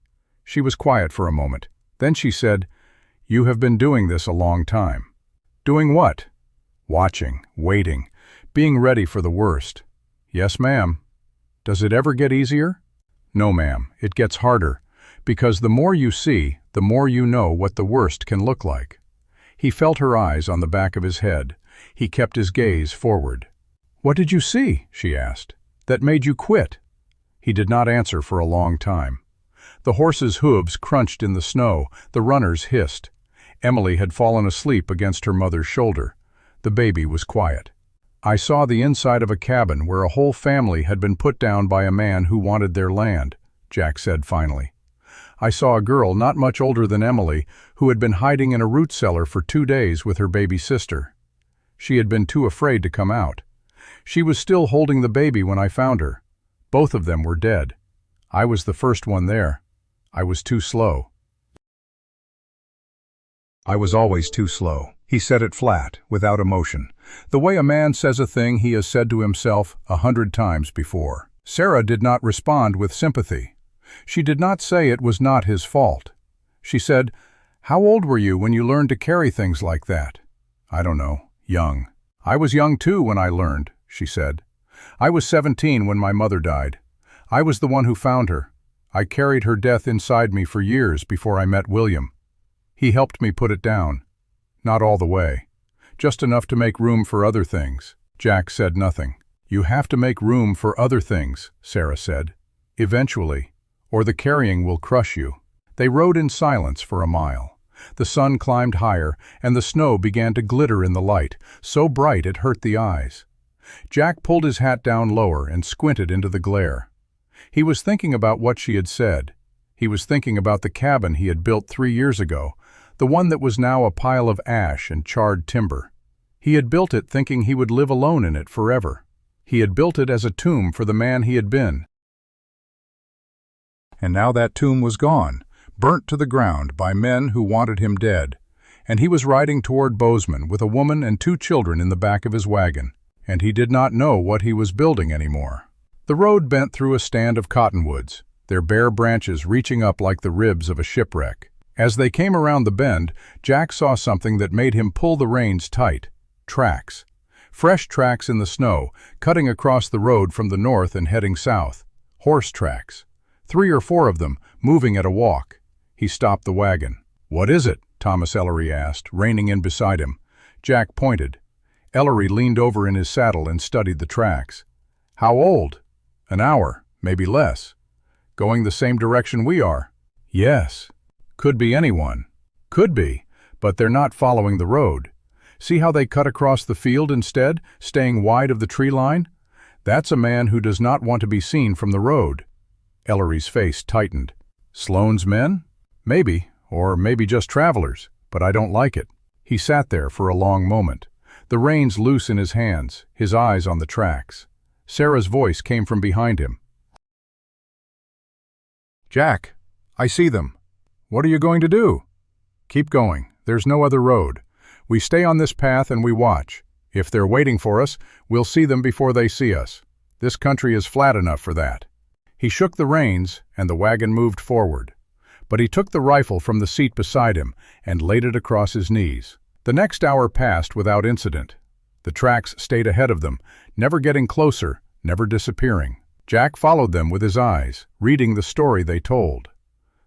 She was quiet for a moment. Then she said, "You have been doing this a long time." "Doing what?" "Watching, waiting, being ready for the worst." "Yes, ma'am." "Does it ever get easier?" "No, ma'am, it gets harder, because the more you see, the more you know what the worst can look like." He felt her eyes on the back of his head. He kept his gaze forward. "What did you see?" she asked. "That made you quit?" He did not answer for a long time. The horses' hooves crunched in the snow, the runners hissed. Emily had fallen asleep against her mother's shoulder. The baby was quiet. "I saw the inside of a cabin where a whole family had been put down by a man who wanted their land," Jack said finally. "I saw a girl not much older than Emily who had been hiding in a root cellar for 2 days with her baby sister. She had been too afraid to come out. She was still holding the baby when I found her. Both of them were dead. I was the first one there. I was too slow. I was always too slow." He said it flat, without emotion, the way a man says a thing he has said to himself 100 times before. Sarah did not respond with sympathy. She did not say it was not his fault. She said, "How old were you when you learned to carry things like that?" "I don't know. Young." "I was young too when I learned," she said. "I was 17 when my mother died. I was the one who found her. I carried her death inside me for years before I met William. He helped me put it down. Not all the way. Just enough to make room for other things." Jack said nothing. "You have to make room for other things," Sarah said. "Eventually, or the carrying will crush you." They rode in silence for a mile. The sun climbed higher, and the snow began to glitter in the light, so bright it hurt the eyes. Jack pulled his hat down lower and squinted into the glare. He was thinking about what she had said. He was thinking about the cabin he had built 3 years ago, the one that was now a pile of ash and charred timber. He had built it thinking he would live alone in it forever. He had built it as a tomb for the man he had been. And now that tomb was gone, burnt to the ground by men who wanted him dead. And he was riding toward Bozeman with a woman and 2 children in the back of his wagon. And he did not know what he was building anymore. The road bent through a stand of cottonwoods, their bare branches reaching up like the ribs of a shipwreck. As they came around the bend, Jack saw something that made him pull the reins tight. Tracks. Fresh tracks in the snow, cutting across the road from the north and heading south. Horse tracks. 3 or 4 of them, moving at a walk. He stopped the wagon. "What is it?" Thomas Ellery asked, reining in beside him. Jack pointed. Ellery leaned over in his saddle and studied the tracks. "How old?" "An hour, maybe less." "Going the same direction we are?" "Yes." "Could be anyone." "Could be, but they're not following the road. See how they cut across the field instead, staying wide of the tree line? That's a man who does not want to be seen from the road." Ellery's face tightened. "Sloane's men? Maybe, or maybe just travelers, but I don't like it." He sat there for a long moment, the reins loose in his hands, his eyes on the tracks. Sarah's voice came from behind him. "Jack, I see them. What are you going to do?" "Keep going. There's no other road. We stay on this path and we watch. If they're waiting for us, we'll see them before they see us. This country is flat enough for that." He shook the reins, and the wagon moved forward. But he took the rifle from the seat beside him and laid it across his knees. The next hour passed without incident. The tracks stayed ahead of them, never getting closer, never disappearing. Jack followed them with his eyes, reading the story they told.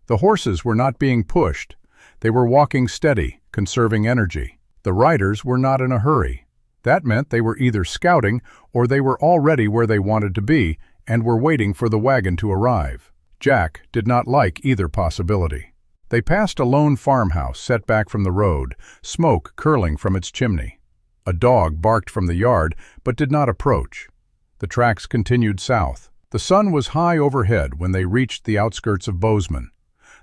The horses were not being pushed. They were walking steady, conserving energy. The riders were not in a hurry. That meant they were either scouting or they were already where they wanted to be and were waiting for the wagon to arrive. Jack did not like either possibility. They passed a lone farmhouse set back from the road, smoke curling from its chimney. A dog barked from the yard, but did not approach. The tracks continued south. The sun was high overhead when they reached the outskirts of Bozeman.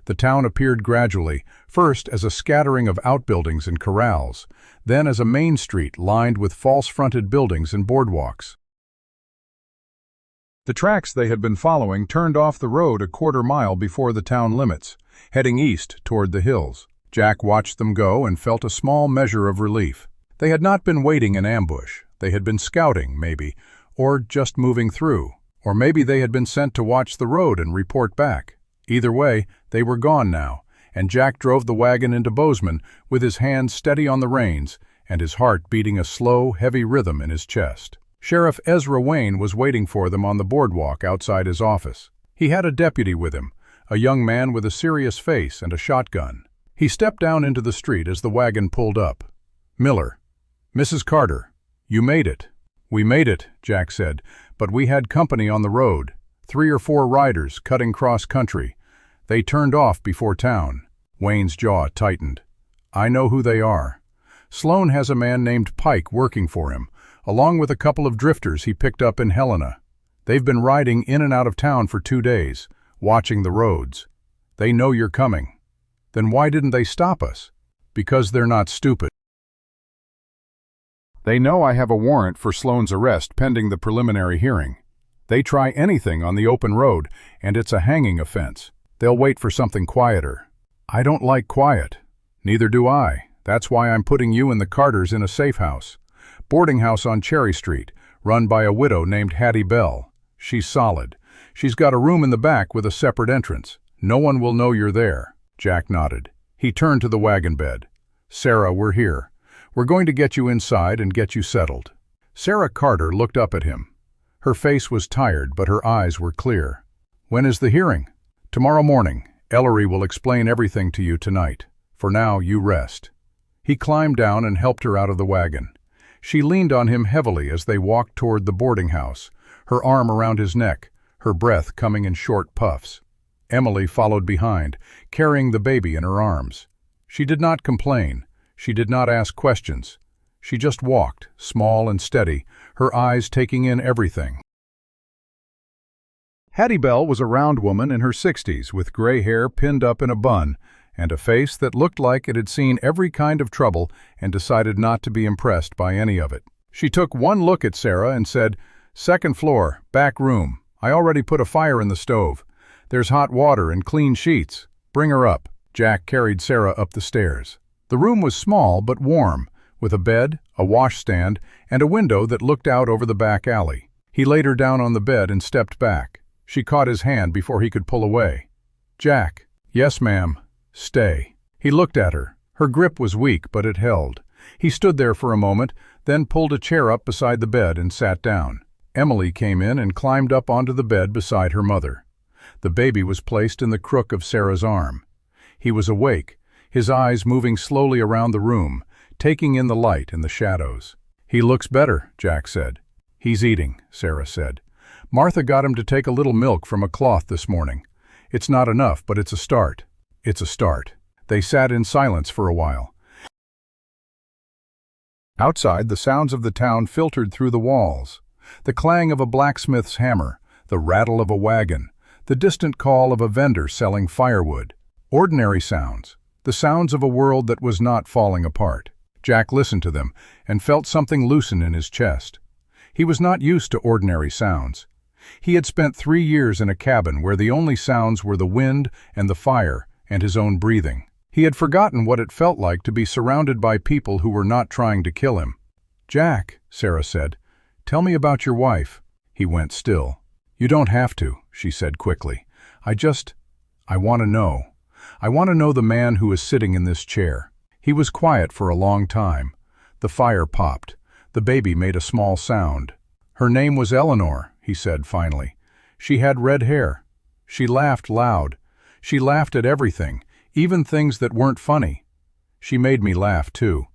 The town appeared gradually, first as a scattering of outbuildings and corrals, then as a main street lined with false-fronted buildings and boardwalks. The tracks they had been following turned off the road a quarter-mile before the town limits, heading east toward the hills. Jack watched them go and felt a small measure of relief. They had not been waiting in ambush. They had been scouting, maybe, or just moving through. Or maybe they had been sent to watch the road and report back. Either way, they were gone now, and Jack drove the wagon into Bozeman with his hands steady on the reins and his heart beating a slow, heavy rhythm in his chest. Sheriff Ezra Wayne was waiting for them on the boardwalk outside his office. He had a deputy with him, a young man with a serious face and a shotgun. He stepped down into the street as the wagon pulled up. "Miller, Mrs. Carter, you made it." "We made it," Jack said, "but we had company on the road. 3 or 4 riders cutting cross-country. They turned off before town." Wayne's jaw tightened. "I know who they are. Sloane has a man named Pike working for him, along with a couple of drifters he picked up in Helena. They've been riding in and out of town for 2 days, watching the roads. They know you're coming. Then why didn't they stop us?" "Because they're not stupid. They know I have a warrant for Sloane's arrest pending the preliminary hearing. They try anything on the open road, and it's a hanging offense. They'll wait for something quieter." "I don't like quiet." "Neither do I. That's why I'm putting you and the Carters in a safe house. Boarding house on Cherry Street, run by a widow named Hattie Bell. She's solid. She's got a room in the back with a separate entrance. No one will know you're there." Jack nodded. He turned to the wagon bed. "Sarah, we're here. We're going to get you inside and get you settled." Sarah Carter looked up at him. Her face was tired, but her eyes were clear. "When is the hearing?" "Tomorrow morning. Ellery will explain everything to you tonight. For now, you rest." He climbed down and helped her out of the wagon. She leaned on him heavily as they walked toward the boarding house, her arm around his neck, her breath coming in short puffs. Emily followed behind, carrying the baby in her arms. She did not complain. She did not ask questions. She just walked, small and steady, her eyes taking in everything. Hattie Bell was a round woman in her 60s with gray hair pinned up in a bun and a face that looked like it had seen every kind of trouble and decided not to be impressed by any of it. She took one look at Sarah and said, "Second floor, back room. I already put a fire in the stove. There's hot water and clean sheets. Bring her up." Jack carried Sarah up the stairs. The room was small but warm, with a bed, a washstand, and a window that looked out over the back alley. He laid her down on the bed and stepped back. She caught his hand before he could pull away. "Jack." "Yes, ma'am. Stay." He looked at her. Her grip was weak, but it held. He stood there for a moment, then pulled a chair up beside the bed and sat down. Emily came in and climbed up onto the bed beside her mother. The baby was placed in the crook of Sarah's arm. He was awake, his eyes moving slowly around the room, taking in the light and the shadows. "He looks better," Jack said. "He's eating," Sarah said. "Martha got him to take a little milk from a cloth this morning. It's not enough, but it's a start. It's a start." They sat in silence for a while. Outside, the sounds of the town filtered through the walls. The clang of a blacksmith's hammer, the rattle of a wagon, the distant call of a vendor selling firewood. Ordinary sounds, the sounds of a world that was not falling apart. Jack listened to them and felt something loosen in his chest. He was not used to ordinary sounds. He had spent 3 years in a cabin where the only sounds were the wind and the fire and his own breathing. He had forgotten what it felt like to be surrounded by people who were not trying to kill him. "Jack," Sarah said, "tell me about your wife." He went still. "You don't have to," she said quickly. I want to know. I want to know the man who is sitting in this chair." He was quiet for a long time. The fire popped. The baby made a small sound. "Her name was Eleanor," he said finally. "She had red hair. She laughed loud. She laughed at everything, even things that weren't funny. She made me laugh, too.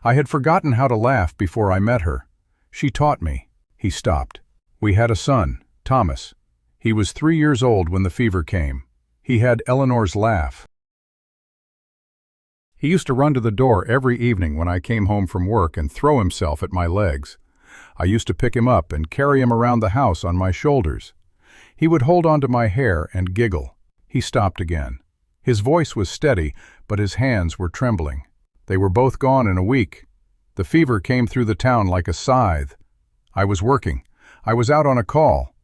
I had forgotten how to laugh before I met her. She taught me." He stopped. "We had a son, Thomas. He was 3 years old when the fever came. He had Eleanor's laugh. He used to run to the door every evening when I came home from work and throw himself at my legs. I used to pick him up and carry him around the house on my shoulders. He would hold onto my hair and giggle." He stopped again. His voice was steady, but his hands were trembling. "They were both gone in a week. The fever came through the town like a scythe. I was working. I was out on a call.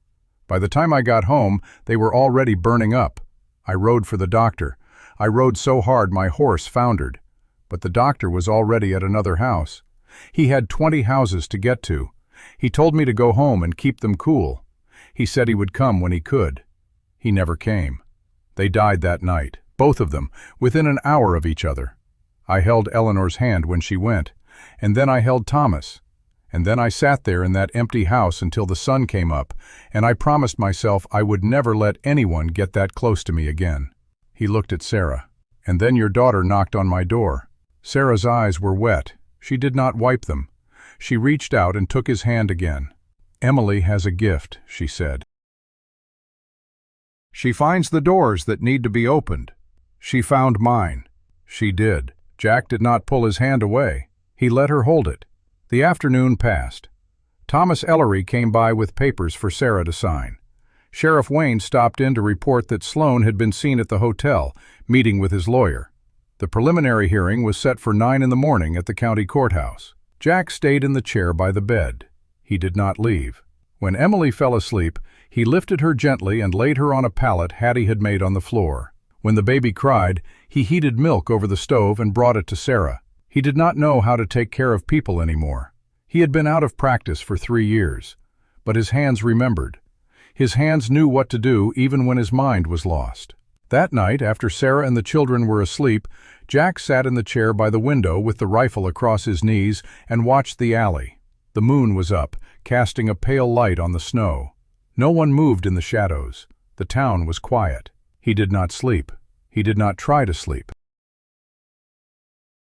By the time I got home, they were already burning up. I rode for the doctor. I rode so hard my horse foundered. But the doctor was already at another house. He had 20 houses to get to. He told me to go home and keep them cool. He said he would come when he could. He never came. They died that night, both of them, within an hour of each other. I held Eleanor's hand when she went, and then I held Thomas. And then I sat there in that empty house until the sun came up, and I promised myself I would never let anyone get that close to me again." He looked at Sarah. "And then your daughter knocked on my door." Sarah's eyes were wet. She did not wipe them. She reached out and took his hand again. "Emily has a gift," she said. "She finds the doors that need to be opened. She found mine." She did. Jack did not pull his hand away. He let her hold it. The afternoon passed. Thomas Ellery came by with papers for Sarah to sign. Sheriff Wayne stopped in to report that Sloan had been seen at the hotel, meeting with his lawyer. The preliminary hearing was set for 9 in the morning at the county courthouse. Jack stayed in the chair by the bed. He did not leave. When Emily fell asleep, he lifted her gently and laid her on a pallet Hattie had made on the floor. When the baby cried, he heated milk over the stove and brought it to Sarah. He did not know how to take care of people anymore. He had been out of practice for 3 years. But his hands remembered. His hands knew what to do even when his mind was lost. That night, after Sarah and the children were asleep, Jack sat in the chair by the window with the rifle across his knees and watched the alley. The moon was up, casting a pale light on the snow. No one moved in the shadows. The town was quiet. He did not sleep. He did not try to sleep.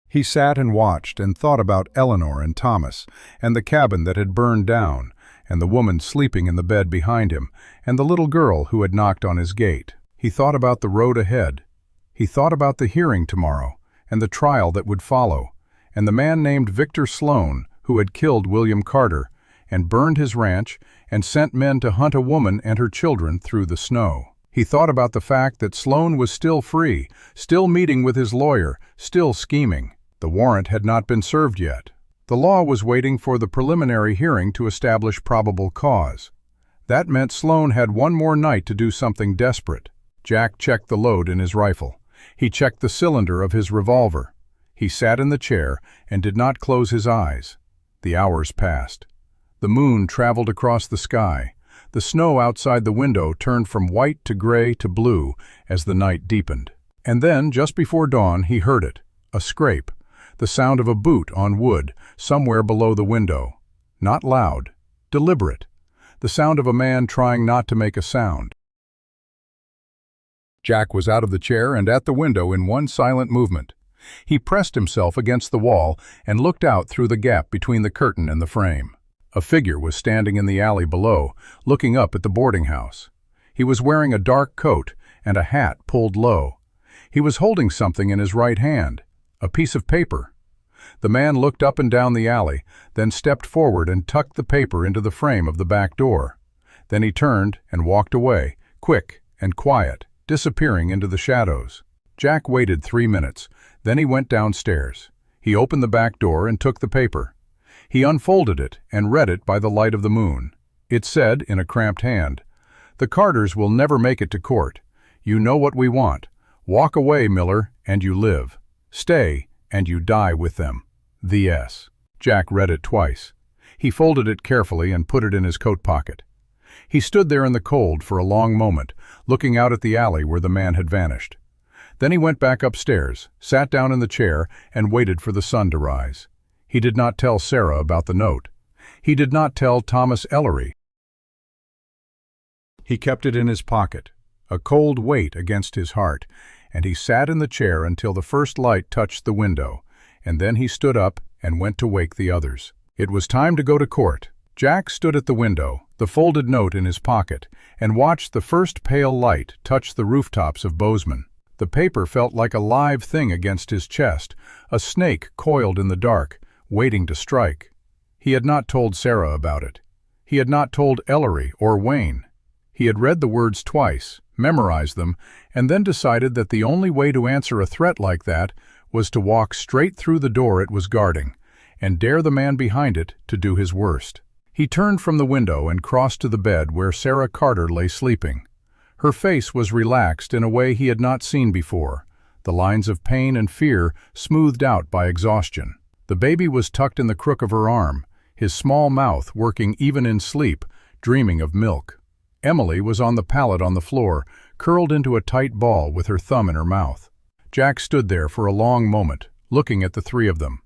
He sat and watched and thought about Eleanor and Thomas, and the cabin that had burned down, and the woman sleeping in the bed behind him, and the little girl who had knocked on his gate. He thought about the road ahead. He thought about the hearing tomorrow, and the trial that would follow, and the man named Victor Sloan who had killed William Carter, and burned his ranch, and sent men to hunt a woman and her children through the snow. He thought about the fact that Sloan was still free, still meeting with his lawyer, still scheming. The warrant had not been served yet. The law was waiting for the preliminary hearing to establish probable cause. That meant Sloan had one more night to do something desperate. Jack checked the load in his rifle. He checked the cylinder of his revolver. He sat in the chair and did not close his eyes. The hours passed. The moon traveled across the sky. The snow outside the window turned from white to gray to blue as the night deepened. And then, just before dawn, he heard it, a scrape, the sound of a boot on wood somewhere below the window. Not loud, deliberate, the sound of a man trying not to make a sound. Jack was out of the chair and at the window in one silent movement. He pressed himself against the wall and looked out through the gap between the curtain and the frame. A figure was standing in the alley below, looking up at the boarding house. He was wearing a dark coat and a hat pulled low. He was holding something in his right hand, a piece of paper. The man looked up and down the alley, then stepped forward and tucked the paper into the frame of the back door. Then he turned and walked away, quick and quiet, disappearing into the shadows. Jack waited 3 minutes. Then he went downstairs. He opened the back door and took the paper. He unfolded it and read it by the light of the moon. It said, in a cramped hand, "The Carters will never make it to court. You know what we want. Walk away, Miller, and you live. Stay, and you die with them. The S." Jack read it twice. He folded it carefully and put it in his coat pocket. He stood there in the cold for a long moment, looking out at the alley where the man had vanished. Then he went back upstairs, sat down in the chair, and waited for the sun to rise. He did not tell Sarah about the note. He did not tell Thomas Ellery. He kept it in his pocket, a cold weight against his heart, and he sat in the chair until the first light touched the window, and then he stood up and went to wake the others. It was time to go to court. Jack stood at the window, the folded note in his pocket, and watched the first pale light touch the rooftops of Bozeman. The paper felt like a live thing against his chest, a snake coiled in the dark, waiting to strike. He had not told Sarah about it. He had not told Ellery or Wayne. He had read the words twice, memorized them, and then decided that the only way to answer a threat like that was to walk straight through the door it was guarding, and dare the man behind it to do his worst. He turned from the window and crossed to the bed where Sarah Carter lay sleeping. Her face was relaxed in a way he had not seen before, the lines of pain and fear smoothed out by exhaustion. The baby was tucked in the crook of her arm, his small mouth working even in sleep, dreaming of milk. Emily was on the pallet on the floor, curled into a tight ball with her thumb in her mouth. Jack stood there for a long moment, looking at the three of them,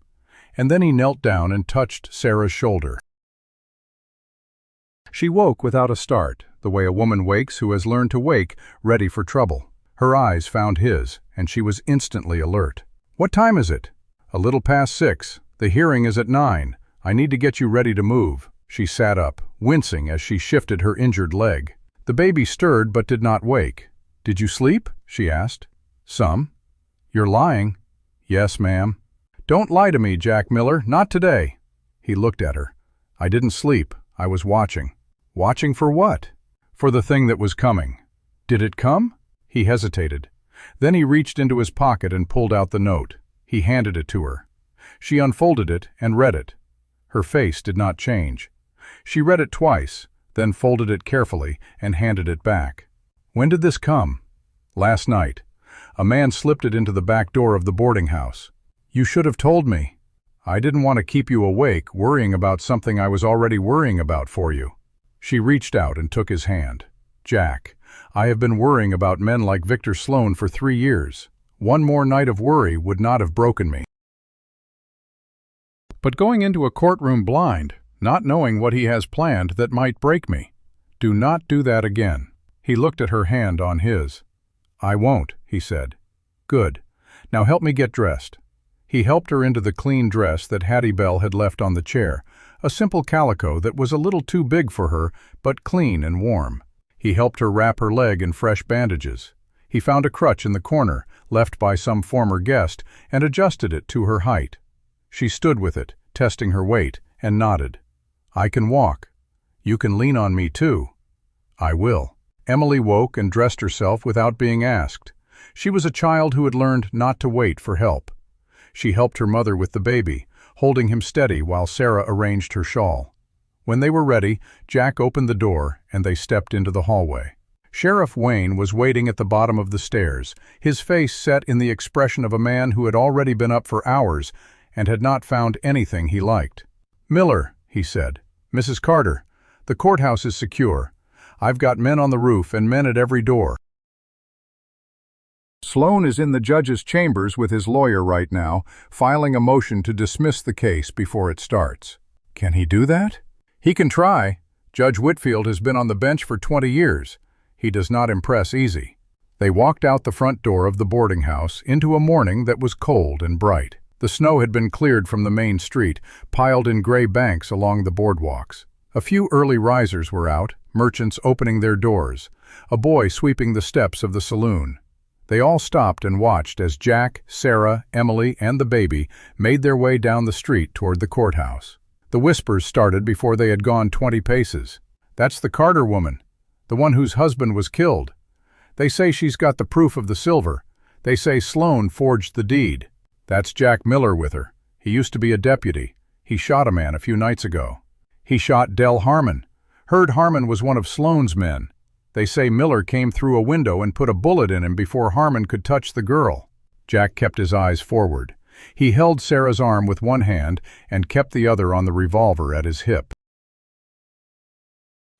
and then he knelt down and touched Sarah's shoulder. She woke without a start, the way a woman wakes who has learned to wake, ready for trouble. Her eyes found his, and she was instantly alert. "What time is it?" "A little past 6. The hearing is at 9. I need to get you ready to move." She sat up, wincing as she shifted her injured leg. The baby stirred but did not wake. "Did you sleep?" she asked. "Some." "You're lying." "Yes, ma'am." "Don't lie to me, Jack Miller, not today." He looked at her. "I didn't sleep. I was watching." "Watching for what?" "For the thing that was coming." "Did it come?" He hesitated. Then he reached into his pocket and pulled out the note. He handed it to her. She unfolded it and read it. Her face did not change. She read it twice, then folded it carefully and handed it back. "When did this come?" "Last night. A man slipped it into the back door of the boarding house." You should have told me. I didn't want to keep you awake, worrying about something I was already worrying about for you." She reached out and took his hand. "Jack, I have been worrying about men like Victor Sloan for 3 years. One more night of worry would not have broken me. But going into a courtroom blind, not knowing what he has planned that might break me. Do not do that again." He looked at her hand on his. "I won't," he said. "Good. Now help me get dressed." He helped her into the clean dress that Hattie Bell had left on the chair, a simple calico that was a little too big for her, but clean and warm. He helped her wrap her leg in fresh bandages. He found a crutch in the corner, left by some former guest, and adjusted it to her height. She stood with it, testing her weight, and nodded. "I can walk. You can lean on me too." "I will." Emily woke and dressed herself without being asked. She was a child who had learned not to wait for help. She helped her mother with the baby, holding him steady while Sarah arranged her shawl. When they were ready, Jack opened the door and they stepped into the hallway. Sheriff Wayne was waiting at the bottom of the stairs, his face set in the expression of a man who had already been up for hours and had not found anything he liked. "Miller," he said. "Mrs. Carter, the courthouse is secure. I've got men on the roof and men at every door. Sloan is in the judge's chambers with his lawyer right now, filing a motion to dismiss the case before it starts." "Can he do that?" "He can try. Judge Whitfield has been on the bench for 20 years. He does not impress easy." They walked out the front door of the boarding house into a morning that was cold and bright. The snow had been cleared from the main street, piled in gray banks along the boardwalks. A few early risers were out, merchants opening their doors, a boy sweeping the steps of the saloon. They all stopped and watched as Jack, Sarah, Emily, and the baby made their way down the street toward the courthouse. The whispers started before they had gone 20 paces. "That's the Carter woman, the one whose husband was killed. They say she's got the proof of the silver. They say Sloan forged the deed. That's Jack Miller with her. He used to be a deputy. He shot a man a few nights ago. He shot Del Harmon. Heard Harmon was one of Sloan's men. They say Miller came through a window and put a bullet in him before Harmon could touch the girl." Jack kept his eyes forward. He held Sarah's arm with one hand and kept the other on the revolver at his hip.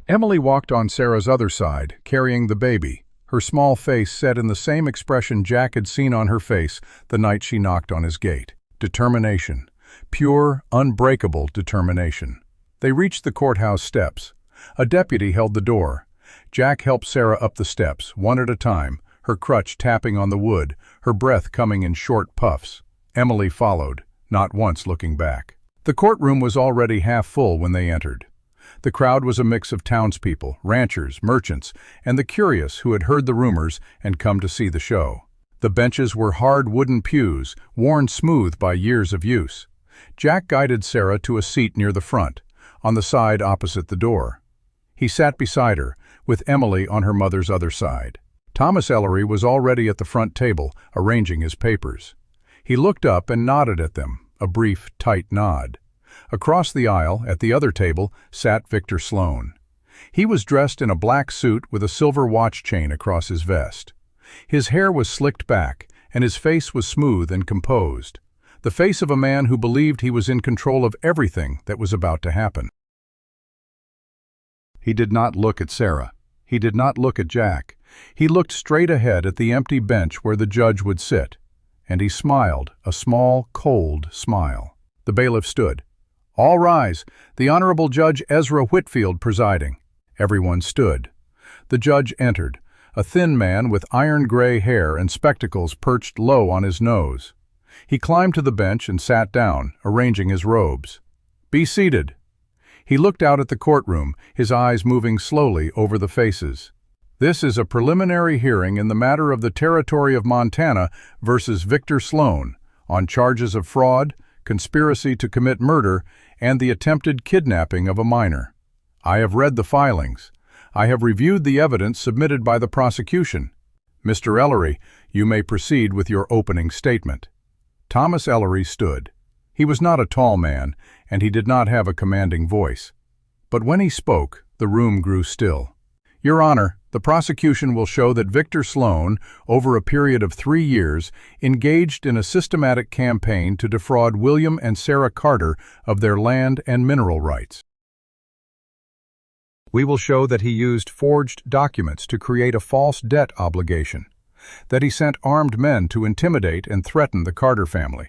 Emily walked on Sarah's other side, carrying the baby, her small face set in the same expression Jack had seen on her face the night she knocked on his gate. Determination. Pure, unbreakable determination. They reached the courthouse steps. A deputy held the door. Jack helped Sarah up the steps, one at a time, her crutch tapping on the wood, her breath coming in short puffs. Emily followed, not once looking back. The courtroom was already half full when they entered. The crowd was a mix of townspeople, ranchers, merchants, and the curious who had heard the rumors and come to see the show. The benches were hard wooden pews, worn smooth by years of use. Jack guided Sarah to a seat near the front, on the side opposite the door. He sat beside her, with Emily on her mother's other side. Thomas Ellery was already at the front table, arranging his papers. He looked up and nodded at them, a brief, tight nod. Across the aisle, at the other table, sat Victor Sloan. He was dressed in a black suit with a silver watch chain across his vest. His hair was slicked back, and his face was smooth and composed, the face of a man who believed he was in control of everything that was about to happen. He did not look at Sarah. He did not look at Jack. He looked straight ahead at the empty bench where the judge would sit, and he smiled, a small, cold smile. The bailiff stood. "All rise. The Honorable Judge Ezra Whitfield presiding." Everyone stood. The judge entered, a thin man with iron-gray hair and spectacles perched low on his nose. He climbed to the bench and sat down, arranging his robes. "Be seated." He looked out at the courtroom, his eyes moving slowly over the faces. "This is a preliminary hearing in the matter of the Territory of Montana versus Victor Sloan on charges of fraud, conspiracy to commit murder, and the attempted kidnapping of a minor. I have read the filings. I have reviewed the evidence submitted by the prosecution. Mr. Ellery, you may proceed with your opening statement." Thomas Ellery stood. He was not a tall man, and he did not have a commanding voice. But when he spoke, the room grew still. Your Honor, the prosecution will show that Victor Sloan, over a period of 3 years, engaged in a systematic campaign to defraud William and Sarah Carter of their land and mineral rights. We will show that he used forged documents to create a false debt obligation, that he sent armed men to intimidate and threaten the Carter family,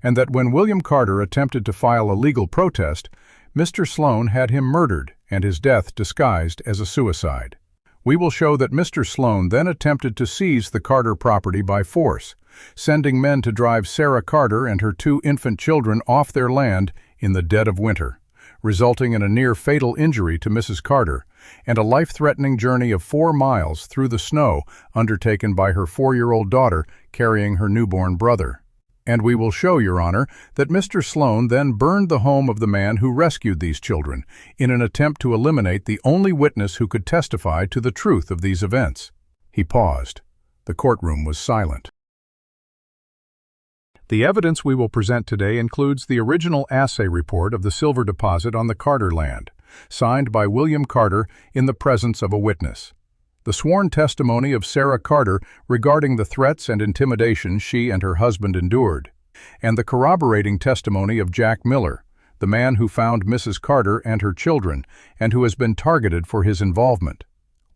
and that when William Carter attempted to file a legal protest, Mr. Sloan had him murdered and his death disguised as a suicide. We will show that Mr. Sloan then attempted to seize the Carter property by force, sending men to drive Sarah Carter and her 2 infant children off their land in the dead of winter, resulting in a near-fatal injury to Mrs. Carter and a life-threatening journey of 4 miles through the snow undertaken by her 4-year-old daughter carrying her newborn brother. And we will show, Your Honor, that Mr. Sloan then burned the home of the man who rescued these children in an attempt to eliminate the only witness who could testify to the truth of these events. He paused. The courtroom was silent. The evidence we will present today includes the original assay report of the silver deposit on the Carter land, signed by William Carter in the presence of a witness, the sworn testimony of Sarah Carter regarding the threats and intimidation she and her husband endured, and the corroborating testimony of Jack Miller, the man who found Mrs. Carter and her children and who has been targeted for his involvement.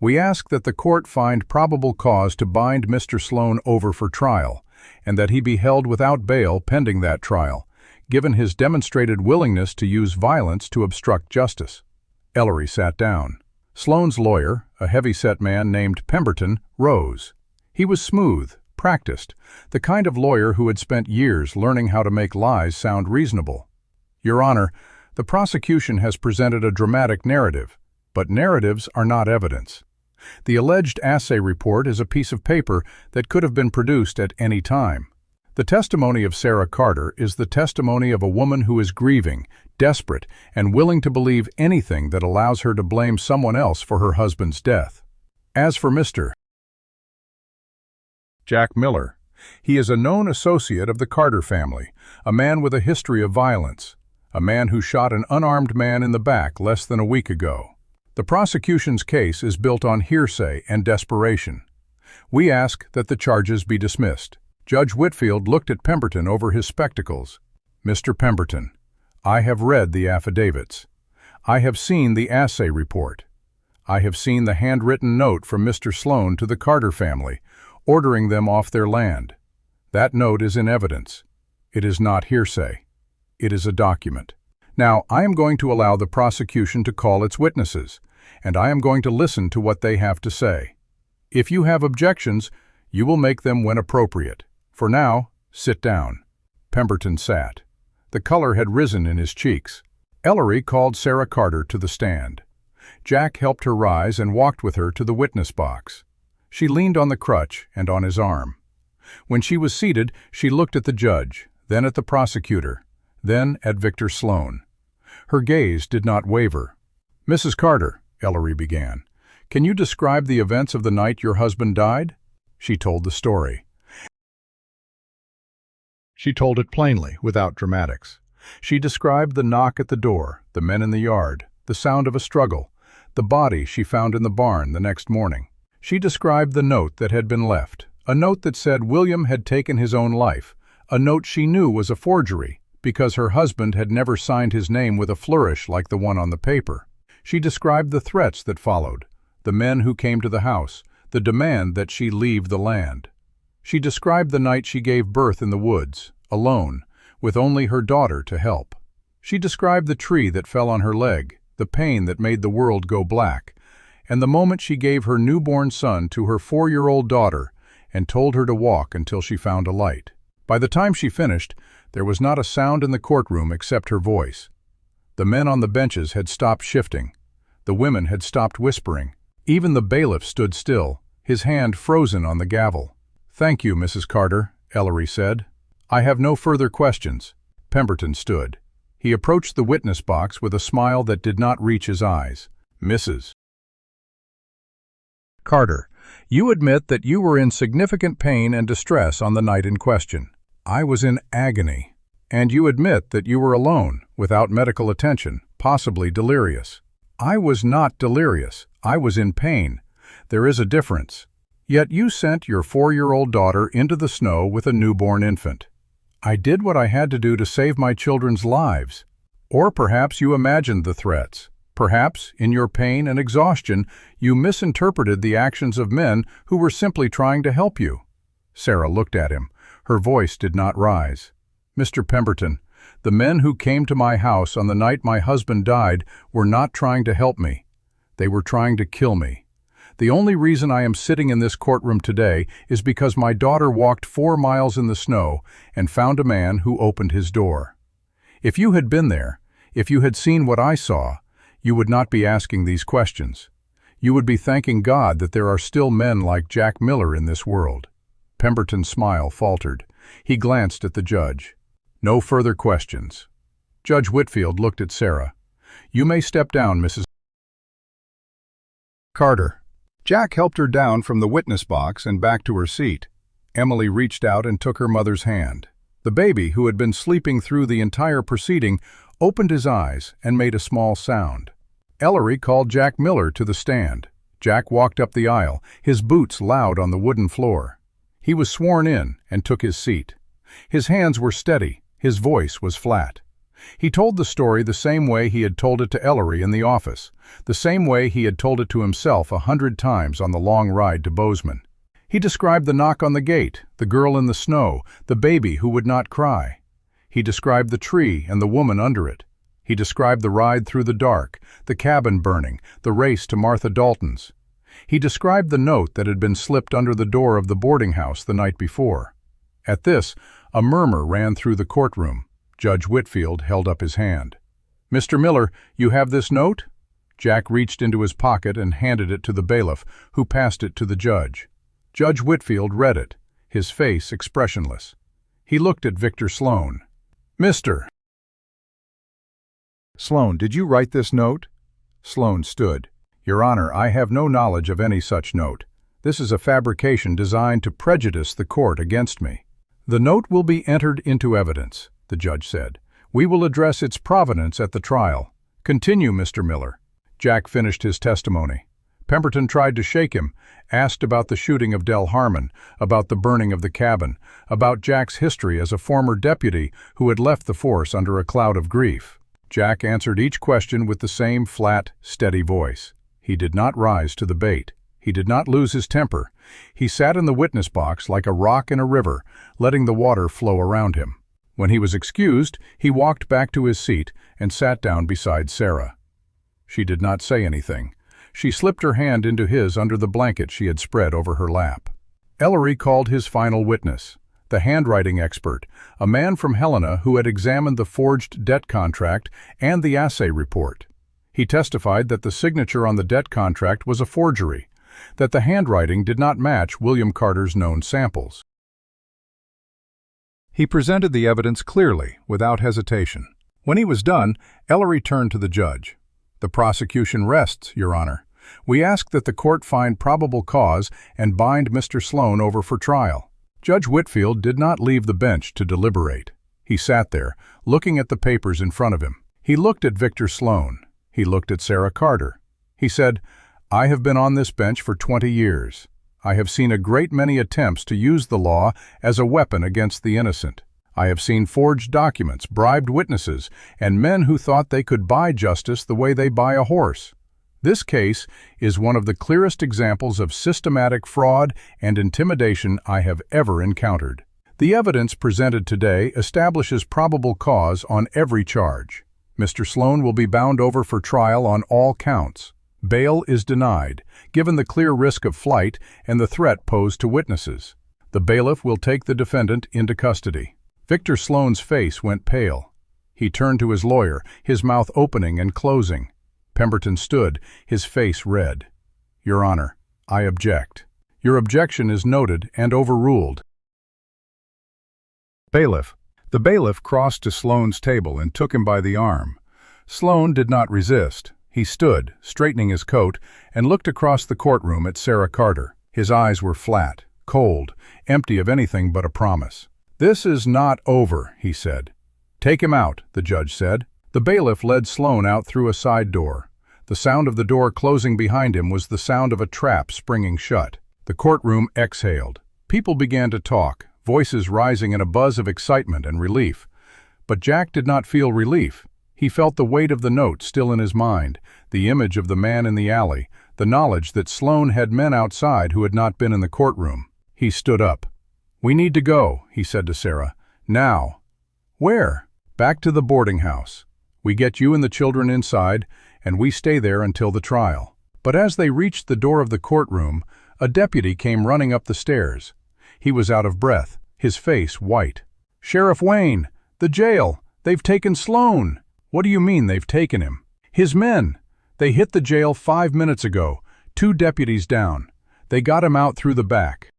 We ask that the court find probable cause to bind Mr. Sloan over for trial, and that he be held without bail pending that trial, given his demonstrated willingness to use violence to obstruct justice. Ellery sat down. Sloan's lawyer, a heavy-set man named Pemberton, rose. He was smooth, practiced, the kind of lawyer who had spent years learning how to make lies sound reasonable. Your Honor, the prosecution has presented a dramatic narrative, but narratives are not evidence. The alleged assay report is a piece of paper that could have been produced at any time. The testimony of Sarah Carter is the testimony of a woman who is grieving, desperate, and willing to believe anything that allows her to blame someone else for her husband's death. As for Mr. Jack Miller, he is a known associate of the Carter family, a man with a history of violence, a man who shot an unarmed man in the back less than a week ago. The prosecution's case is built on hearsay and desperation. We ask that the charges be dismissed. Judge Whitfield looked at Pemberton over his spectacles. Mr. Pemberton, I have read the affidavits. I have seen the assay report. I have seen the handwritten note from Mr. Sloan to the Carter family, ordering them off their land. That note is in evidence. It is not hearsay. It is a document. Now, I am going to allow the prosecution to call its witnesses, and I am going to listen to what they have to say. If you have objections, you will make them when appropriate. For now, sit down. Pemberton sat. The color had risen in his cheeks. Ellery called Sarah Carter to the stand. Jack helped her rise and walked with her to the witness box. She leaned on the crutch and on his arm. When she was seated, she looked at the judge, then at the prosecutor, then at Victor Sloan. Her gaze did not waver. Mrs. Carter, Ellery began, can you describe the events of the night your husband died? She told the story. She told it plainly, without dramatics. She described the knock at the door, the men in the yard, the sound of a struggle, the body she found in the barn the next morning. She described the note that had been left, a note that said William had taken his own life, a note she knew was a forgery because her husband had never signed his name with a flourish like the one on the paper. She described the threats that followed, the men who came to the house, the demand that she leave the land. She described the night she gave birth in the woods, alone, with only her daughter to help. She described the tree that fell on her leg, the pain that made the world go black, and the moment she gave her newborn son to her 4-year-old daughter and told her to walk until she found a light. By the time she finished, there was not a sound in the courtroom except her voice. The men on the benches had stopped shifting. The women had stopped whispering. Even the bailiff stood still, his hand frozen on the gavel. "Thank you, Mrs. Carter," Ellery said. "I have no further questions." Pemberton stood. He approached the witness box with a smile that did not reach his eyes. "Mrs. Carter, you admit that you were in significant pain and distress on the night in question. I was in agony. And you admit that you were alone, without medical attention, possibly delirious. I was not delirious. I was in pain. There is a difference. Yet you sent your 4-year-old daughter into the snow with a newborn infant. I did what I had to do to save my children's lives. Or perhaps you imagined the threats. Perhaps, in your pain and exhaustion, you misinterpreted the actions of men who were simply trying to help you. Sarah looked at him. Her voice did not rise. Mr. Pemberton, the men who came to my house on the night my husband died were not trying to help me. They were trying to kill me. The only reason I am sitting in this courtroom today is because my daughter walked 4 miles in the snow and found a man who opened his door. If you had been there, if you had seen what I saw, you would not be asking these questions. You would be thanking God that there are still men like Jack Miller in this world. Pemberton's smile faltered. He glanced at the judge. No further questions. Judge Whitfield looked at Sarah. You may step down, Mrs. Carter. Jack helped her down from the witness box and back to her seat. Emily reached out and took her mother's hand. The baby, who had been sleeping through the entire proceeding, opened his eyes and made a small sound. Ellery called Jack Miller to the stand. Jack walked up the aisle, his boots loud on the wooden floor. He was sworn in and took his seat. His hands were steady, his voice was flat. He told the story the same way he had told it to Ellery in the office, the same way he had told it to himself 100 times on the long ride to Bozeman. He described the knock on the gate, the girl in the snow, the baby who would not cry. He described the tree and the woman under it. He described the ride through the dark, the cabin burning, the race to Martha Dalton's. He described the note that had been slipped under the door of the boarding house the night before. At this, a murmur ran through the courtroom. Judge Whitfield held up his hand. Mr. Miller, you have this note? Jack reached into his pocket and handed it to the bailiff, who passed it to the judge. Judge Whitfield read it, his face expressionless. He looked at Victor Sloan. Mr. Sloan, did you write this note? Sloan stood. Your Honor, I have no knowledge of any such note. This is a fabrication designed to prejudice the court against me. The note will be entered into evidence, the judge said. We will address its provenance at the trial. Continue, Mr. Miller. Jack finished his testimony. Pemberton tried to shake him, asked about the shooting of Del Harmon, about the burning of the cabin, about Jack's history as a former deputy who had left the force under a cloud of grief. Jack answered each question with the same flat, steady voice. He did not rise to the bait. He did not lose his temper. He sat in the witness box like a rock in a river, letting the water flow around him. When he was excused, he walked back to his seat and sat down beside Sarah. She did not say anything. She slipped her hand into his under the blanket she had spread over her lap. Ellery called his final witness, the handwriting expert, a man from Helena who had examined the forged debt contract and the assay report. He testified that the signature on the debt contract was a forgery, that the handwriting did not match William Carter's known samples. He presented the evidence clearly, without hesitation. When he was done, Ellery turned to the judge. The prosecution rests, Your Honor. We ask that the court find probable cause and bind Mr. Sloan over for trial. Judge Whitfield did not leave the bench to deliberate. He sat there, looking at the papers in front of him. He looked at Victor Sloan. He looked at Sarah Carter. He said, I have been on this bench for 20 years. I have seen a great many attempts to use the law as a weapon against the innocent. I have seen forged documents, bribed witnesses, and men who thought they could buy justice the way they buy a horse. This case is one of the clearest examples of systematic fraud and intimidation I have ever encountered. The evidence presented today establishes probable cause on every charge. Mr. Sloan will be bound over for trial on all counts. Bail is denied, given the clear risk of flight and the threat posed to witnesses. The bailiff will take the defendant into custody. Victor Sloan's face went pale. He turned to his lawyer, his mouth opening and closing. Pemberton stood, his face red. Your Honor, I object. Your objection is noted and overruled. Bailiff. The bailiff crossed to Sloan's table and took him by the arm. Sloan did not resist. He stood, straightening his coat, and looked across the courtroom at Sarah Carter. His eyes were flat, cold, empty of anything but a promise. This is not over, he said. Take him out, the judge said. The bailiff led Sloan out through a side door. The sound of the door closing behind him was the sound of a trap springing shut. The courtroom exhaled. People began to talk, voices rising in a buzz of excitement and relief. But Jack did not feel relief. He felt the weight of the note still in his mind, the image of the man in the alley, the knowledge that Sloan had men outside who had not been in the courtroom. He stood up. "We need to go," he said to Sarah. "Now." "Where?" "Back to the boarding house. We get you and the children inside, and we stay there until the trial." But as they reached the door of the courtroom, a deputy came running up the stairs. He was out of breath, his face white. "Sheriff Wayne, the jail! They've taken Sloan!" "What do you mean they've taken him?" "His men! They hit the jail 5 minutes ago, 2 deputies down. They got him out through the back."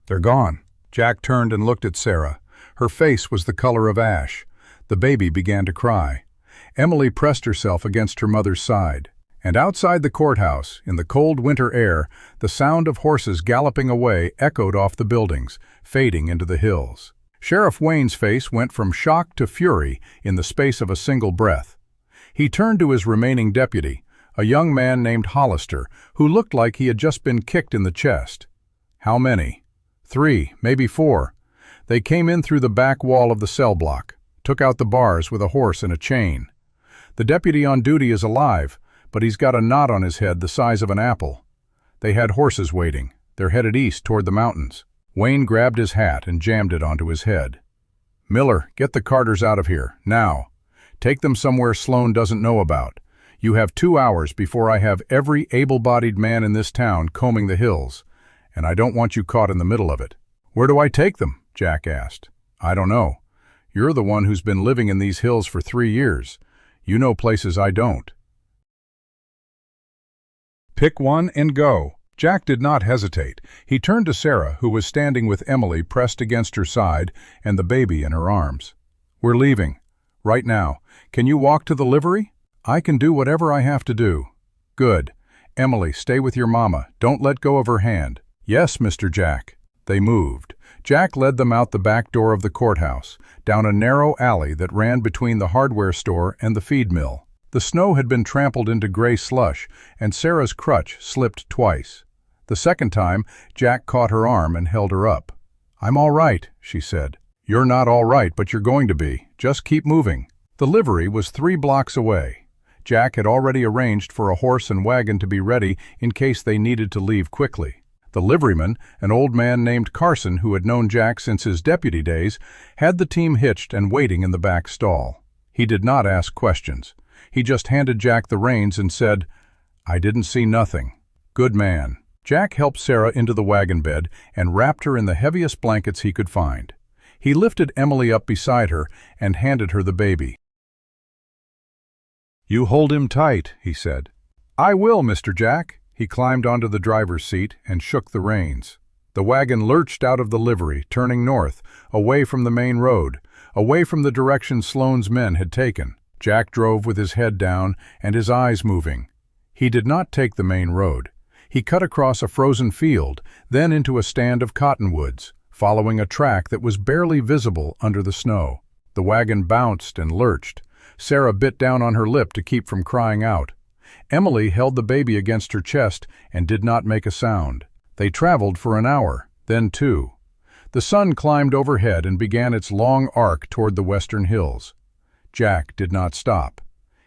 "They're gone." Jack turned and looked at Sarah. Her face was the color of ash. The baby began to cry. Emily pressed herself against her mother's side. And outside the courthouse, in the cold winter air, the sound of horses galloping away echoed off the buildings, fading into the hills. Sheriff Wayne's face went from shock to fury in the space of a single breath. He turned to his remaining deputy, a young man named Hollister, who looked like he had just been kicked in the chest. "How many?" "3, maybe 4. They came in through the back wall of the cell block, took out the bars with a horse and a chain. The deputy on duty is alive, but he's got a knot on his head the size of an apple. They had horses waiting. They're headed east toward the mountains." Wayne grabbed his hat and jammed it onto his head. "Miller, get the Carters out of here, now. Take them somewhere Sloan doesn't know about. You have 2 hours before I have every able-bodied man in this town combing the hills, and I don't want you caught in the middle of it." "Where do I take them?" Jack asked. "I don't know. You're the one who's been living in these hills for 3 years. You know places I don't." "Pick one and go." Jack did not hesitate. He turned to Sarah, who was standing with Emily pressed against her side and the baby in her arms. "We're leaving. Right now. Can you walk to the livery?" "I can do whatever I have to do." "Good. Emily, stay with your mama. Don't let go of her hand." "Yes, Mr. Jack." They moved. Jack led them out the back door of the courthouse, down a narrow alley that ran between the hardware store and the feed mill. The snow had been trampled into gray slush, and Sarah's crutch slipped twice. The second time, Jack caught her arm and held her up. "I'm all right," she said. "You're not all right, but you're going to be. Just keep moving." The livery was 3 blocks away. Jack had already arranged for a horse and wagon to be ready in case they needed to leave quickly. The liveryman, an old man named Carson who had known Jack since his deputy days, had the team hitched and waiting in the back stall. He did not ask questions. He just handed Jack the reins and said, "I didn't see nothing. Good man." Jack helped Sarah into the wagon bed and wrapped her in the heaviest blankets he could find. He lifted Emily up beside her and handed her the baby. "You hold him tight," he said. "I will, Mr. Jack." He climbed onto the driver's seat and shook the reins. The wagon lurched out of the livery, turning north, away from the main road, away from the direction Sloan's men had taken. Jack drove with his head down and his eyes moving. He did not take the main road. He cut across a frozen field, then into a stand of cottonwoods, following a track that was barely visible under the snow. The wagon bounced and lurched. Sarah bit down on her lip to keep from crying out. Emily held the baby against her chest and did not make a sound. They traveled for an hour, then 2. The sun climbed overhead and began its long arc toward the western hills. Jack did not stop.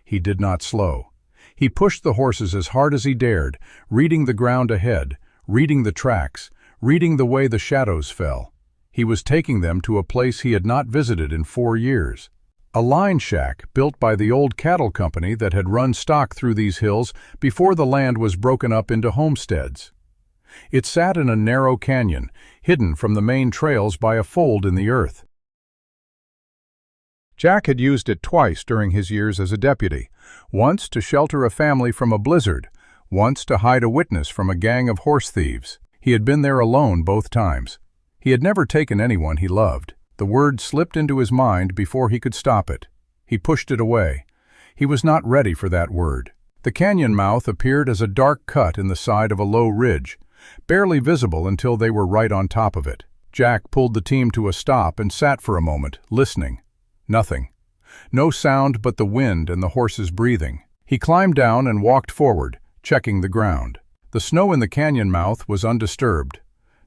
He did not slow. He pushed the horses as hard as he dared, reading the ground ahead, reading the tracks, reading the way the shadows fell. He was taking them to a place he had not visited in 4 years. A line shack built by the old cattle company that had run stock through these hills before the land was broken up into homesteads. It sat in a narrow canyon, hidden from the main trails by a fold in the earth. Jack had used it twice during his years as a deputy, once to shelter a family from a blizzard, once to hide a witness from a gang of horse thieves. He had been there alone both times. He had never taken anyone he loved. The word slipped into his mind before he could stop it. He pushed it away. He was not ready for that word. The canyon mouth appeared as a dark cut in the side of a low ridge, barely visible until they were right on top of it. Jack pulled the team to a stop and sat for a moment, listening. Nothing. No sound but the wind and the horses breathing. He climbed down and walked forward, checking the ground. The snow in the canyon mouth was undisturbed.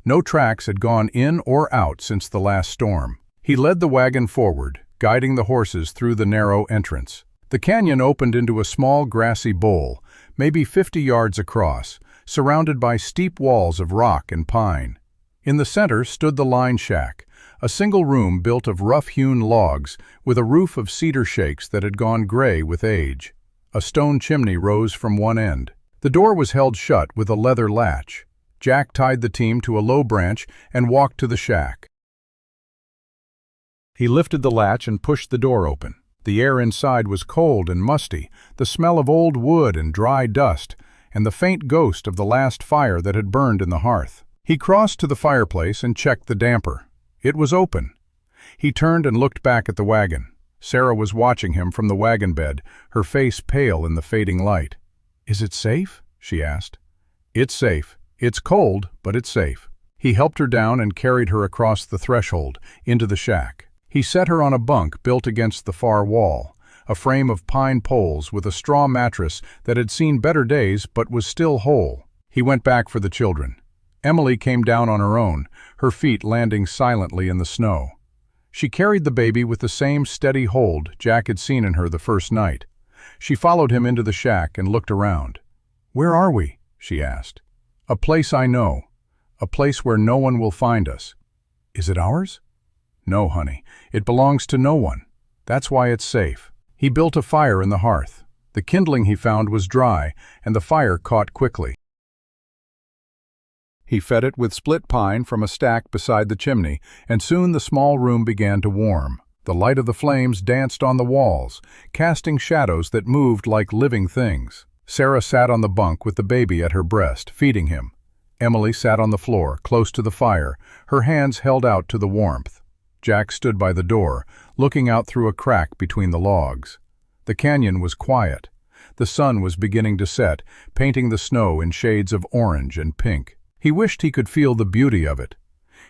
No tracks had gone in or out since the last storm. He led the wagon forward, guiding the horses through the narrow entrance. The canyon opened into a small grassy bowl, maybe 50 yards across, surrounded by steep walls of rock and pine. In the center stood the line shack, a single room built of rough-hewn logs with a roof of cedar shakes that had gone gray with age. A stone chimney rose from one end. The door was held shut with a leather latch. Jack tied the team to a low branch and walked to the shack. He lifted the latch and pushed the door open. The air inside was cold and musty, the smell of old wood and dry dust, and the faint ghost of the last fire that had burned in the hearth. He crossed to the fireplace and checked the damper. It was open. He turned and looked back at the wagon. Sarah was watching him from the wagon bed, her face pale in the fading light. "Is it safe?" she asked. "It's safe. It's cold, but it's safe." He helped her down and carried her across the threshold, into the shack. He set her on a bunk built against the far wall, a frame of pine poles with a straw mattress that had seen better days but was still whole. He went back for the children. Emily came down on her own, her feet landing silently in the snow. She carried the baby with the same steady hold Jack had seen in her the first night. She followed him into the shack and looked around. "Where are we?" she asked. "A place I know. A place where no one will find us." "Is it ours?" "No, honey. It belongs to no one. That's why it's safe." He built a fire in the hearth. The kindling he found was dry, and the fire caught quickly. He fed it with split pine from a stack beside the chimney, and soon the small room began to warm. The light of the flames danced on the walls, casting shadows that moved like living things. Sarah sat on the bunk with the baby at her breast, feeding him. Emily sat on the floor, close to the fire, her hands held out to the warmth. Jack stood by the door, looking out through a crack between the logs. The canyon was quiet. The sun was beginning to set, painting the snow in shades of orange and pink. He wished he could feel the beauty of it.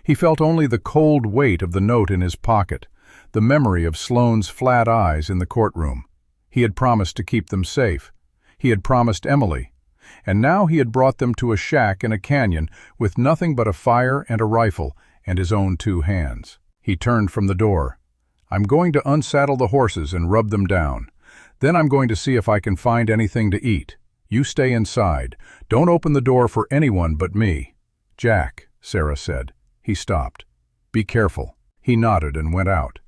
He felt only the cold weight of the note in his pocket, the memory of Sloane's flat eyes in the courtroom. He had promised to keep them safe. He had promised Emily. And now he had brought them to a shack in a canyon with nothing but a fire and a rifle and his own 2 hands. He turned from the door. "I'm going to unsaddle the horses and rub them down. Then I'm going to see if I can find anything to eat. You stay inside. Don't open the door for anyone but me." "Jack," Sarah said. He stopped. "Be careful." He nodded and went out.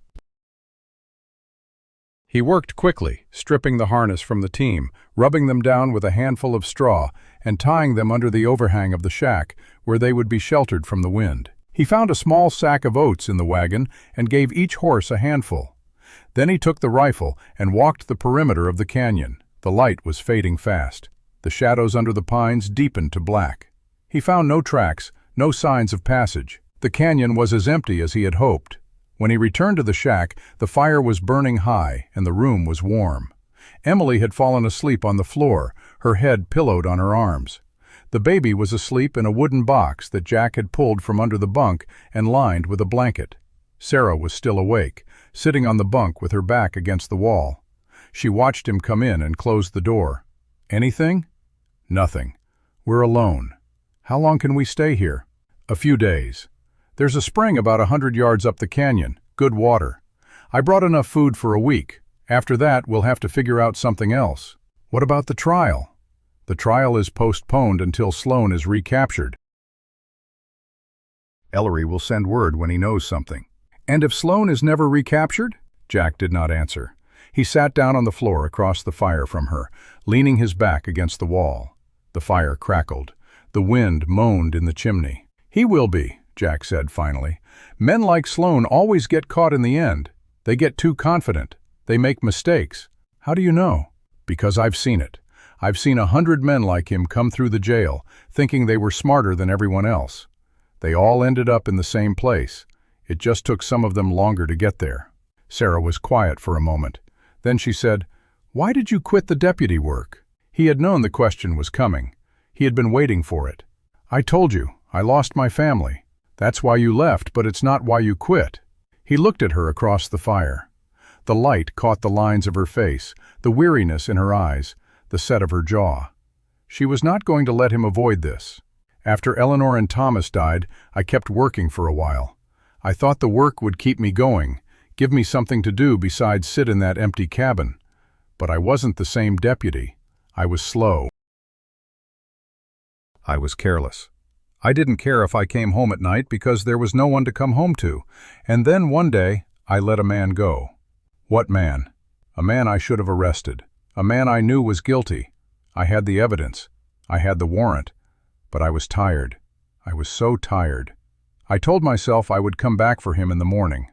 He worked quickly, stripping the harness from the team, rubbing them down with a handful of straw, and tying them under the overhang of the shack, where they would be sheltered from the wind. He found a small sack of oats in the wagon and gave each horse a handful. Then he took the rifle and walked the perimeter of the canyon. The light was fading fast. The shadows under the pines deepened to black. He found no tracks, no signs of passage. The canyon was as empty as he had hoped. When he returned to the shack, the fire was burning high and the room was warm. Emily had fallen asleep on the floor, her head pillowed on her arms. The baby was asleep in a wooden box that Jack had pulled from under the bunk and lined with a blanket. Sarah was still awake, sitting on the bunk with her back against the wall. She watched him come in and close the door. "Anything?" "Nothing. We're alone. How long can we stay here?" "A few days. There's a spring about 100 yards up the canyon, good water. I brought enough food for a week. After that, we'll have to figure out something else." "What about the trial?" "The trial is postponed until Sloane is recaptured. Ellery will send word when he knows something." "And if Sloane is never recaptured?" Jack did not answer. He sat down on the floor across the fire from her, leaning his back against the wall. The fire crackled. The wind moaned in the chimney. "He will be," Jack said finally. "Men like Sloane always get caught in the end. They get too confident. They make mistakes." "How do you know?" "Because I've seen it. I've seen 100 men like him come through the jail, thinking they were smarter than everyone else. They all ended up in the same place. It just took some of them longer to get there." Sarah was quiet for a moment. Then she said, "Why did you quit the deputy work?" He had known the question was coming. He had been waiting for it. "I told you, I lost my family. That's why you left, but it's not why you quit." He looked at her across the fire. The light caught the lines of her face, the weariness in her eyes, the set of her jaw. She was not going to let him avoid this. After Eleanor and Thomas died, I kept working for a while. I thought the work would keep me going, give me something to do besides sit in that empty cabin. But I wasn't the same deputy. I was slow. I was careless. I didn't care if I came home at night because there was no one to come home to. And then one day, I let a man go. What man? A man I should have arrested. A man I knew was guilty. I had the evidence. I had the warrant. But I was tired. I was so tired. I told myself I would come back for him in the morning.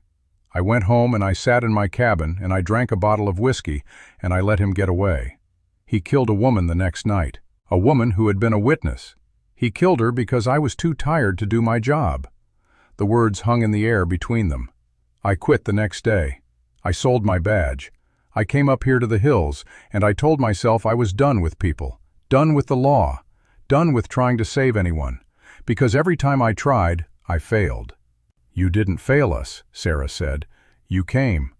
I went home and I sat in my cabin and I drank a bottle of whiskey and I let him get away. He killed a woman the next night, a woman who had been a witness. He killed her because I was too tired to do my job. The words hung in the air between them. I quit the next day. I sold my badge. I came up here to the hills and I told myself I was done with people, done with the law, done with trying to save anyone, because every time I tried, I failed. You didn't fail us, Sarah said. You came.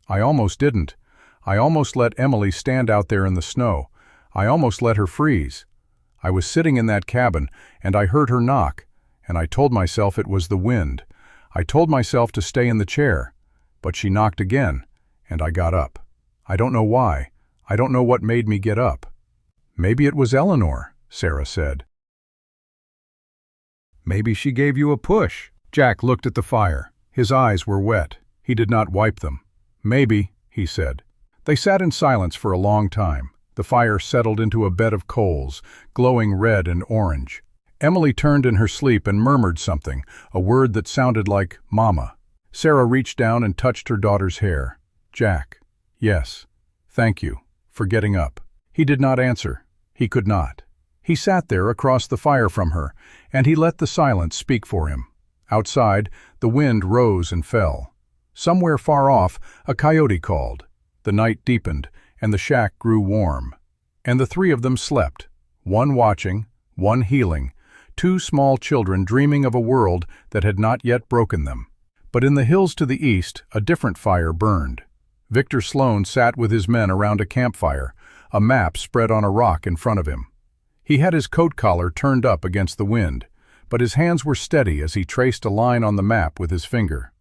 I almost didn't. I almost let Emily stand out there in the snow. I almost let her freeze. I was sitting in that cabin, and I heard her knock, and I told myself it was the wind. I told myself to stay in the chair, but she knocked again, and I got up. I don't know why. I don't know what made me get up. Maybe it was Eleanor, Sarah said. Maybe she gave you a push. Jack looked at the fire. His eyes were wet. He did not wipe them. Maybe, he said. They sat in silence for a long time. The fire settled into a bed of coals, glowing red and orange. Emily turned in her sleep and murmured something, a word that sounded like "Mama." Sarah reached down and touched her daughter's hair. Jack. Yes. Thank you. For getting up. He did not answer. He could not. He sat there across the fire from her, and he let the silence speak for him. Outside, the wind rose and fell. Somewhere far off, a coyote called. The night deepened, and the shack grew warm. And the three of them slept, one watching, one healing, two small children dreaming of a world that had not yet broken them. But in the hills to the east, a different fire burned. Victor Sloan sat with his men around a campfire, a map spread on a rock in front of him. He had his coat collar turned up against the wind, but his hands were steady as he traced a line on the map with his finger.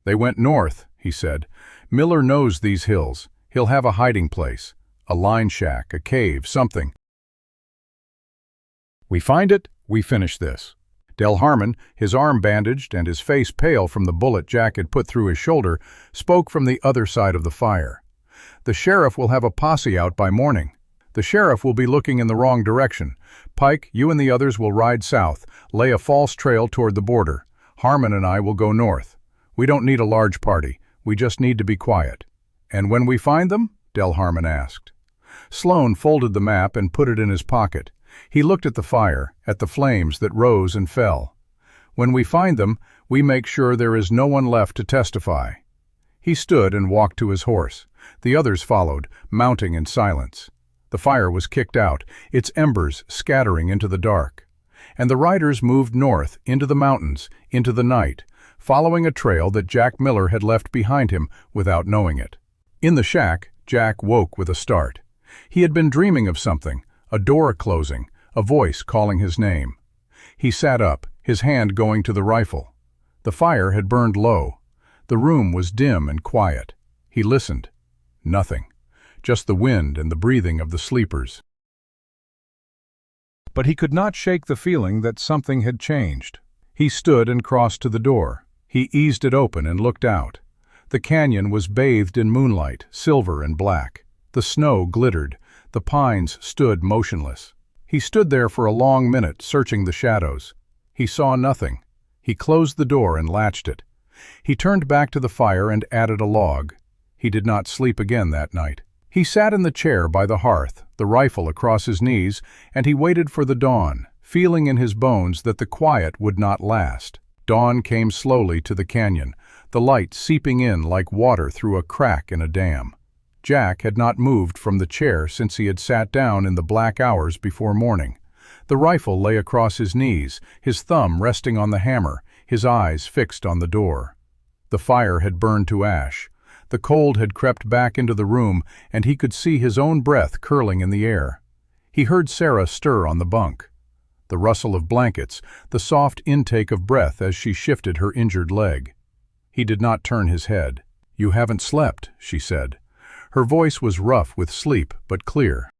They went north, he said. Miller knows these hills. He'll have a hiding place, a line shack, a cave, something. We find it, we finish this. Del Harmon, his arm bandaged and his face pale from the bullet Jack had put through his shoulder, spoke from the other side of the fire. The sheriff will have a posse out by morning. The sheriff will be looking in the wrong direction. Pike, you and the others will ride south, lay a false trail toward the border. Harmon and I will go north. We don't need a large party. We just need to be quiet. And when we find them? Del Harmon asked. Sloan folded the map and put it in his pocket. He looked at the fire, at the flames that rose and fell. When we find them, we make sure there is no one left to testify. He stood and walked to his horse. The others followed, mounting in silence. The fire was kicked out, its embers scattering into the dark. And the riders moved north, into the mountains, into the night, following a trail that Jack Miller had left behind him without knowing it. In the shack, Jack woke with a start. He had been dreaming of something, a door closing, a voice calling his name. He sat up, his hand going to the rifle. The fire had burned low. The room was dim and quiet. He listened. Nothing. Just the wind and the breathing of the sleepers. But he could not shake the feeling that something had changed. He stood and crossed to the door. He eased it open and looked out. The canyon was bathed in moonlight, silver and black. The snow glittered. The pines stood motionless. He stood there for a long minute, searching the shadows. He saw nothing. He closed the door and latched it. He turned back to the fire and added a log. He did not sleep again that night. He sat in the chair by the hearth, the rifle across his knees, and he waited for the dawn, feeling in his bones that the quiet would not last. Dawn came slowly to the canyon, the light seeping in like water through a crack in a dam. Jack had not moved from the chair since he had sat down in the black hours before morning. The rifle lay across his knees, his thumb resting on the hammer, his eyes fixed on the door. The fire had burned to ash. The cold had crept back into the room, and he could see his own breath curling in the air. He heard Sarah stir on the bunk. The rustle of blankets, the soft intake of breath as she shifted her injured leg. He did not turn his head. "You haven't slept," she said. Her voice was rough with sleep, but clear.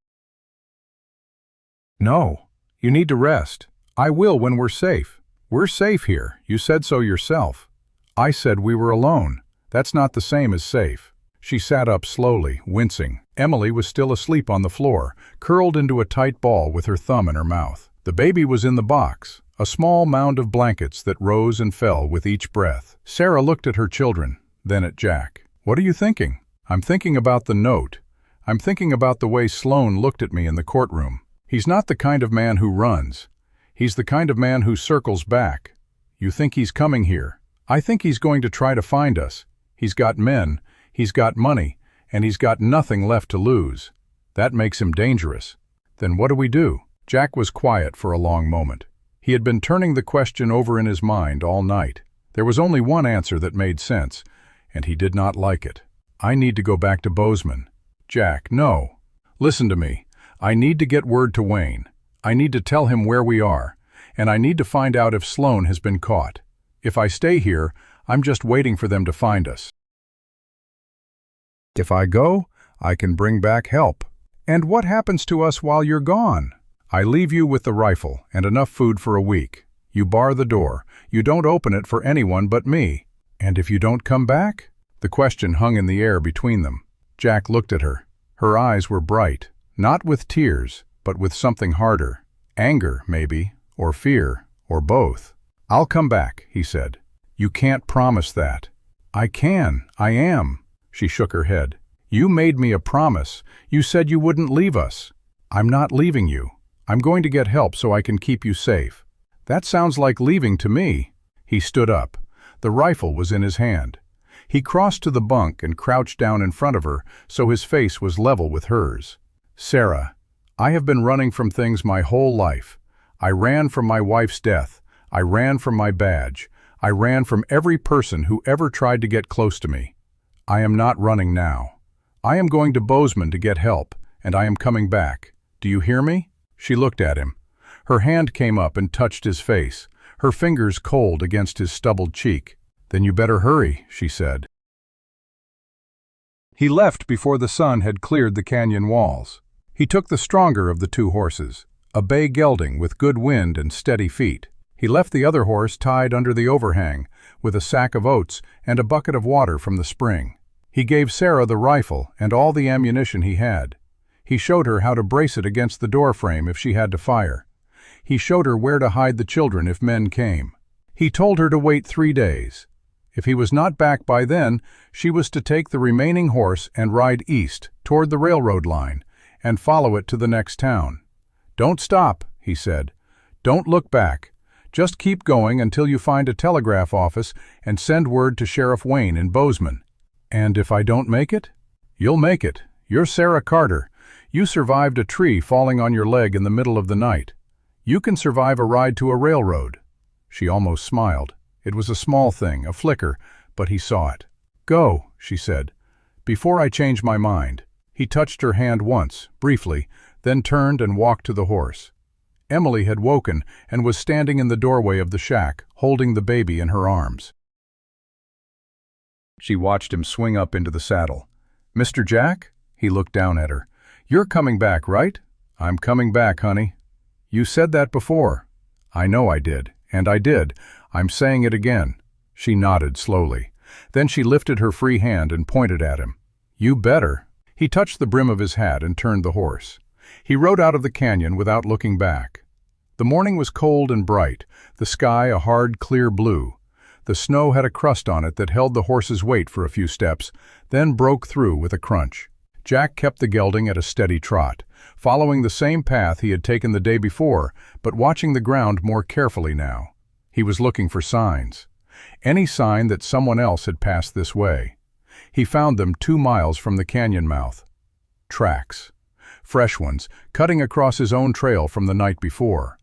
"No, you need to rest. I will when we're safe. We're safe here. You said so yourself." "I said we were alone. That's not the same as safe." She sat up slowly, wincing. Emily was still asleep on the floor, curled into a tight ball with her thumb in her mouth. The baby was in the box, a small mound of blankets that rose and fell with each breath. Sarah looked at her children, then at Jack. "What are you thinking?" "I'm thinking about the note. I'm thinking about the way Sloan looked at me in the courtroom. He's not the kind of man who runs. He's the kind of man who circles back. You think he's coming here? I think he's going to try to find us. He's got men, he's got money, and he's got nothing left to lose. That makes him dangerous. Then what do we do?" Jack was quiet for a long moment. He had been turning the question over in his mind all night. There was only one answer that made sense, and he did not like it. "I need to go back to Bozeman." "Jack, no. Listen to me. I need to get word to Wayne. I need to tell him where we are, and I need to find out if Sloan has been caught. If I stay here, I'm just waiting for them to find us. If I go, I can bring back help. And what happens to us while you're gone? I leave you with the rifle and enough food for a week. You bar the door. You don't open it for anyone but me. And if you don't come back?" The question hung in the air between them. Jack looked at her. Her eyes were bright, not with tears, but with something harder. Anger, maybe, or fear, or both. "I'll come back," he said. "You can't promise that." "I can. I am." She shook her head. "You made me a promise. You said you wouldn't leave us." "I'm not leaving you. I'm going to get help so I can keep you safe." "That sounds like leaving to me." He stood up. The rifle was in his hand. He crossed to the bunk and crouched down in front of her so his face was level with hers. "Sarah, I have been running from things my whole life. I ran from my wife's death. I ran from my badge. I ran from every person who ever tried to get close to me. I am not running now. I am going to Bozeman to get help, and I am coming back. Do you hear me?" She looked at him. Her hand came up and touched his face, her fingers cold against his stubbled cheek. "Then you better hurry," she said. He left before the sun had cleared the canyon walls. He took the stronger of the two horses, a bay gelding with good wind and steady feet. He left the other horse tied under the overhang, with a sack of oats and a bucket of water from the spring. He gave Sarah the rifle and all the ammunition he had. He showed her how to brace it against the door frame if she had to fire. He showed her where to hide the children if men came. He told her to wait 3 days. If he was not back by then, she was to take the remaining horse and ride east, toward the railroad line, and follow it to the next town. "Don't stop," he said. "Don't look back. Just keep going until you find a telegraph office and send word to Sheriff Wayne in Bozeman. And if I don't make it?" "You'll make it. You're Sarah Carter. You survived a tree falling on your leg in the middle of the night. You can survive a ride to a railroad." She almost smiled. It was a small thing, a flicker, but he saw it. "Go," she said, "before I change my mind." He touched her hand once, briefly, then turned and walked to the horse. Emily had woken and was standing in the doorway of the shack, holding the baby in her arms. She watched him swing up into the saddle. "Mr. Jack?" He looked down at her. "You're coming back, right?" "I'm coming back, honey." "You said that before." "I know I did, and I did. I'm saying it again." She nodded slowly. Then she lifted her free hand and pointed at him. "You better." He touched the brim of his hat and turned the horse. He rode out of the canyon without looking back. The morning was cold and bright, the sky a hard, clear blue. The snow had a crust on it that held the horse's weight for a few steps, then broke through with a crunch. Jack kept the gelding at a steady trot, following the same path he had taken the day before, but watching the ground more carefully now. He was looking for signs. Any sign that someone else had passed this way. He found them 2 miles from the canyon mouth. Tracks. Fresh ones, cutting across his own trail from the night before.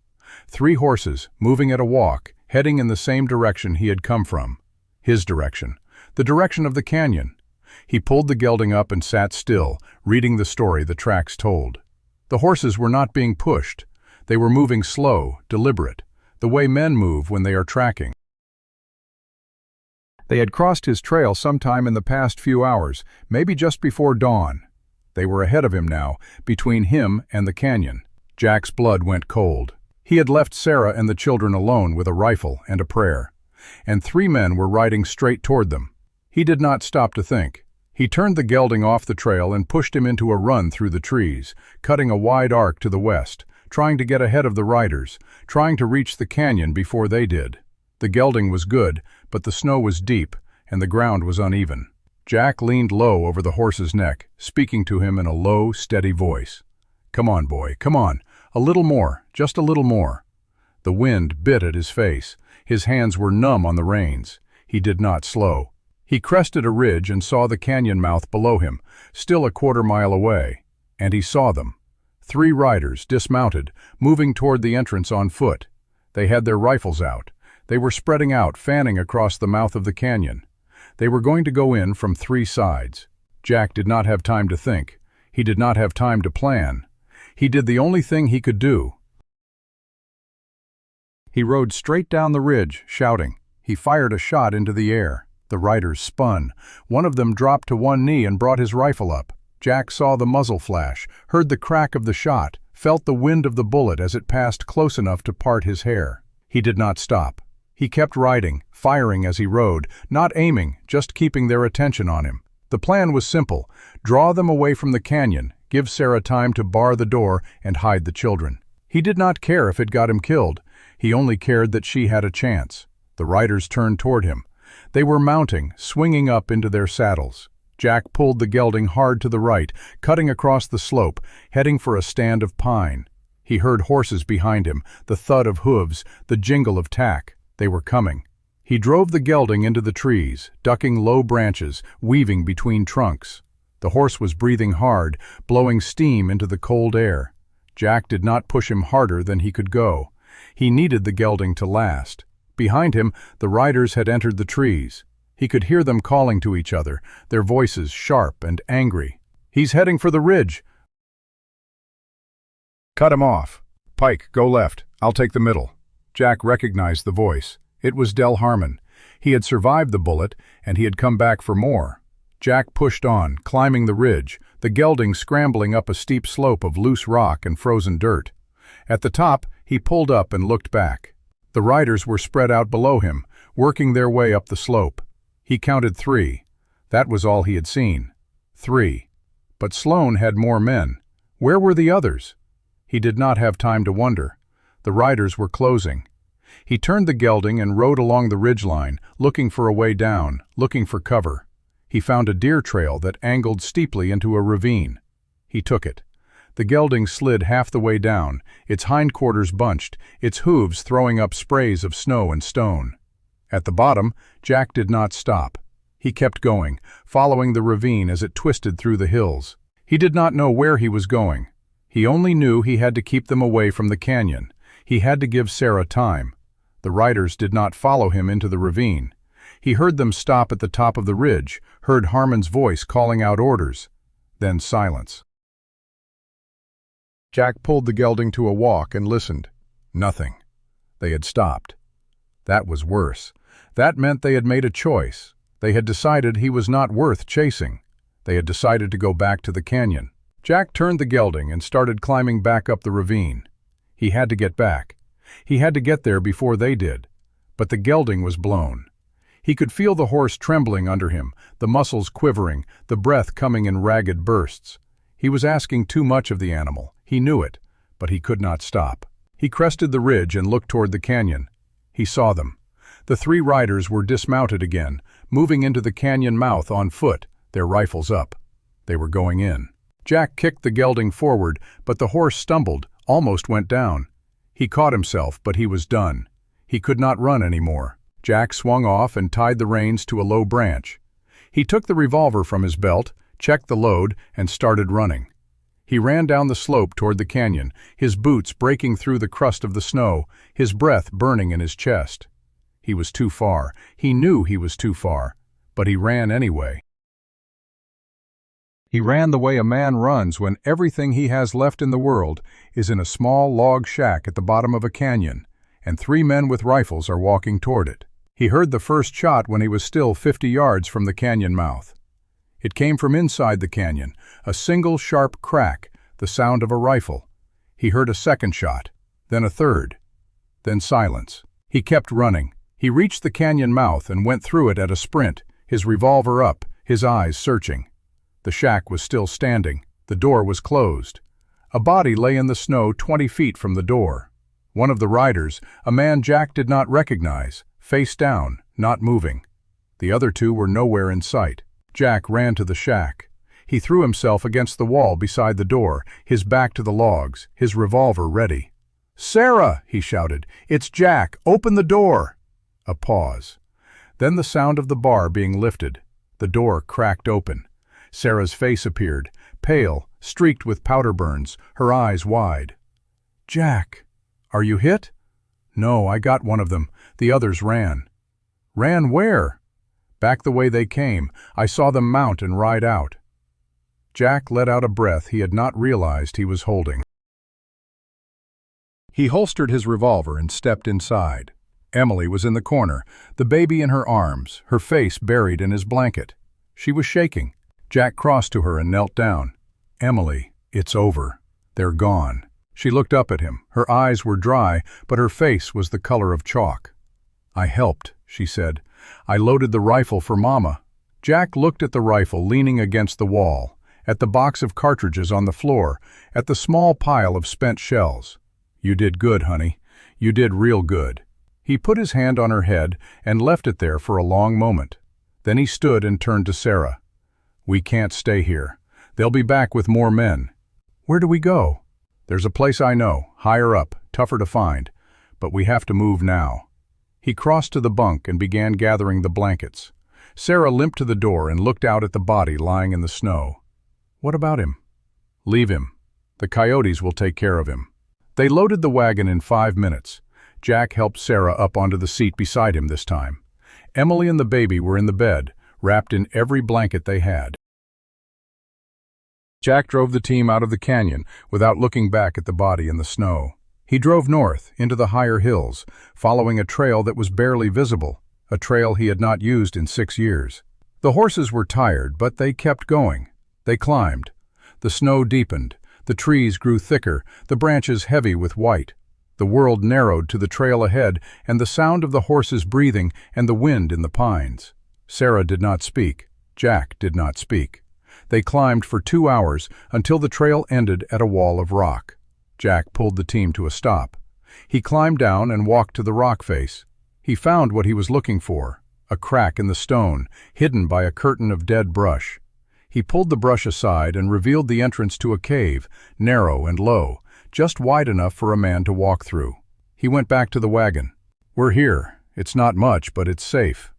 3 horses, moving at a walk, heading in the same direction he had come from. His direction. The direction of the canyon. He pulled the gelding up and sat still, reading the story the tracks told. The horses were not being pushed. They were moving slow, deliberate, the way men move when they are tracking. They had crossed his trail sometime in the past few hours, maybe just before dawn. They were ahead of him now, between him and the canyon. Jack's blood went cold. He had left Sarah and the children alone with a rifle and a prayer, and 3 men were riding straight toward them. He did not stop to think. He turned the gelding off the trail and pushed him into a run through the trees, cutting a wide arc to the west, trying to get ahead of the riders, trying to reach the canyon before they did. The gelding was good, but the snow was deep, and the ground was uneven. Jack leaned low over the horse's neck, speaking to him in a low, steady voice. "Come on, boy, come on. A little more, just a little more." The wind bit at his face. His hands were numb on the reins. He did not slow. He crested a ridge and saw the canyon mouth below him, still a quarter-mile away. And he saw them. 3 riders, dismounted, moving toward the entrance on foot. They had their rifles out. They were spreading out, fanning across the mouth of the canyon. They were going to go in from 3 sides. Jack did not have time to think. He did not have time to plan. He did the only thing he could do. He rode straight down the ridge, shouting. He fired a shot into the air. The riders spun. One of them dropped to one knee and brought his rifle up. Jack saw the muzzle flash, heard the crack of the shot, felt the wind of the bullet as it passed close enough to part his hair. He did not stop. He kept riding, firing as he rode, not aiming, just keeping their attention on him. The plan was simple: draw them away from the canyon, give Sarah time to bar the door, and hide the children. He did not care if it got him killed. He only cared that she had a chance. The riders turned toward him. They were mounting, swinging up into their saddles. Jack pulled the gelding hard to the right, cutting across the slope, heading for a stand of pine. He heard horses behind him, the thud of hooves, the jingle of tack. They were coming. He drove the gelding into the trees, ducking low branches, weaving between trunks. The horse was breathing hard, blowing steam into the cold air. Jack did not push him harder than he could go. He needed the gelding to last. Behind him, the riders had entered the trees. He could hear them calling to each other, their voices sharp and angry. "He's heading for the ridge." "Cut him off. Pike, go left. I'll take the middle." Jack recognized the voice. It was Del Harmon. He had survived the bullet, and he had come back for more. Jack pushed on, climbing the ridge, the gelding scrambling up a steep slope of loose rock and frozen dirt. At the top, he pulled up and looked back. The riders were spread out below him, working their way up the slope. He counted 3. That was all he had seen. 3. But Sloan had more men. Where were the others? He did not have time to wonder. The riders were closing. He turned the gelding and rode along the ridgeline, looking for a way down, looking for cover. He found a deer trail that angled steeply into a ravine. He took it. The gelding slid half the way down, its hindquarters bunched, its hooves throwing up sprays of snow and stone. At the bottom, Jack did not stop. He kept going, following the ravine as it twisted through the hills. He did not know where he was going. He only knew he had to keep them away from the canyon. He had to give Sarah time. The riders did not follow him into the ravine. He heard them stop at the top of the ridge, heard Harmon's voice calling out orders. Then silence. Jack pulled the gelding to a walk and listened. Nothing. They had stopped. That was worse. That meant they had made a choice. They had decided he was not worth chasing. They had decided to go back to the canyon. Jack turned the gelding and started climbing back up the ravine. He had to get back. He had to get there before they did. But the gelding was blown. He could feel the horse trembling under him, the muscles quivering, the breath coming in ragged bursts. He was asking too much of the animal. He knew it, but he could not stop. He crested the ridge and looked toward the canyon. He saw them. The 3 riders were dismounted again, moving into the canyon mouth on foot, their rifles up. They were going in. Jack kicked the gelding forward, but the horse stumbled, almost went down. He caught himself, but he was done. He could not run anymore. Jack swung off and tied the reins to a low branch. He took the revolver from his belt, checked the load, and started running. He ran down the slope toward the canyon, his boots breaking through the crust of the snow, his breath burning in his chest. He was too far. He knew he was too far, but he ran anyway. He ran the way a man runs when everything he has left in the world is in a small log shack at the bottom of a canyon, and 3 men with rifles are walking toward it. He heard the first shot when he was still 50 yards from the canyon mouth. It came from inside the canyon, a single sharp crack, the sound of a rifle. He heard a second shot, then a third, then silence. He kept running. He reached the canyon mouth and went through it at a sprint, his revolver up, his eyes searching. The shack was still standing. The door was closed. A body lay in the snow 20 feet from the door. One of the riders, a man Jack did not recognize, face down, not moving. The other 2 were nowhere in sight. Jack ran to the shack. He threw himself against the wall beside the door, his back to the logs, his revolver ready. "Sarah!" he shouted. "It's Jack! Open the door!" A pause. Then the sound of the bar being lifted. The door cracked open. Sarah's face appeared, pale, streaked with powder burns, her eyes wide. "Jack, are you hit?" "No, I got one of them. The others ran." "Ran where?" "Back the way they came. I saw them mount and ride out." Jack let out a breath he had not realized he was holding. He holstered his revolver and stepped inside. Emily was in the corner, the baby in her arms, her face buried in his blanket. She was shaking. Jack crossed to her and knelt down. "Emily, it's over. They're gone." She looked up at him. Her eyes were dry, but her face was the color of chalk. "I helped," she said. "I loaded the rifle for Mama." Jack looked at the rifle leaning against the wall, at the box of cartridges on the floor, at the small pile of spent shells. "You did good, honey. You did real good." He put his hand on her head and left it there for a long moment. Then he stood and turned to Sarah. "We can't stay here. They'll be back with more men." "Where do we go?" "There's a place I know, higher up, tougher to find, but we have to move now." He crossed to the bunk and began gathering the blankets. Sarah limped to the door and looked out at the body lying in the snow. "What about him?" "Leave him. The coyotes will take care of him." They loaded the wagon in 5 minutes. Jack helped Sarah up onto the seat beside him this time. Emily and the baby were in the bed, wrapped in every blanket they had. Jack drove the team out of the canyon without looking back at the body in the snow. He drove north, into the higher hills, following a trail that was barely visible, a trail he had not used in 6 years. The horses were tired, but they kept going. They climbed. The snow deepened. The trees grew thicker, the branches heavy with white. The world narrowed to the trail ahead and the sound of the horses breathing and the wind in the pines. Sarah did not speak. Jack did not speak. They climbed for 2 hours until the trail ended at a wall of rock. Jack pulled the team to a stop. He climbed down and walked to the rock face. He found what he was looking for, a crack in the stone, hidden by a curtain of dead brush. He pulled the brush aside and revealed the entrance to a cave, narrow and low, just wide enough for a man to walk through. He went back to the wagon. "We're here. It's not much, but it's safe."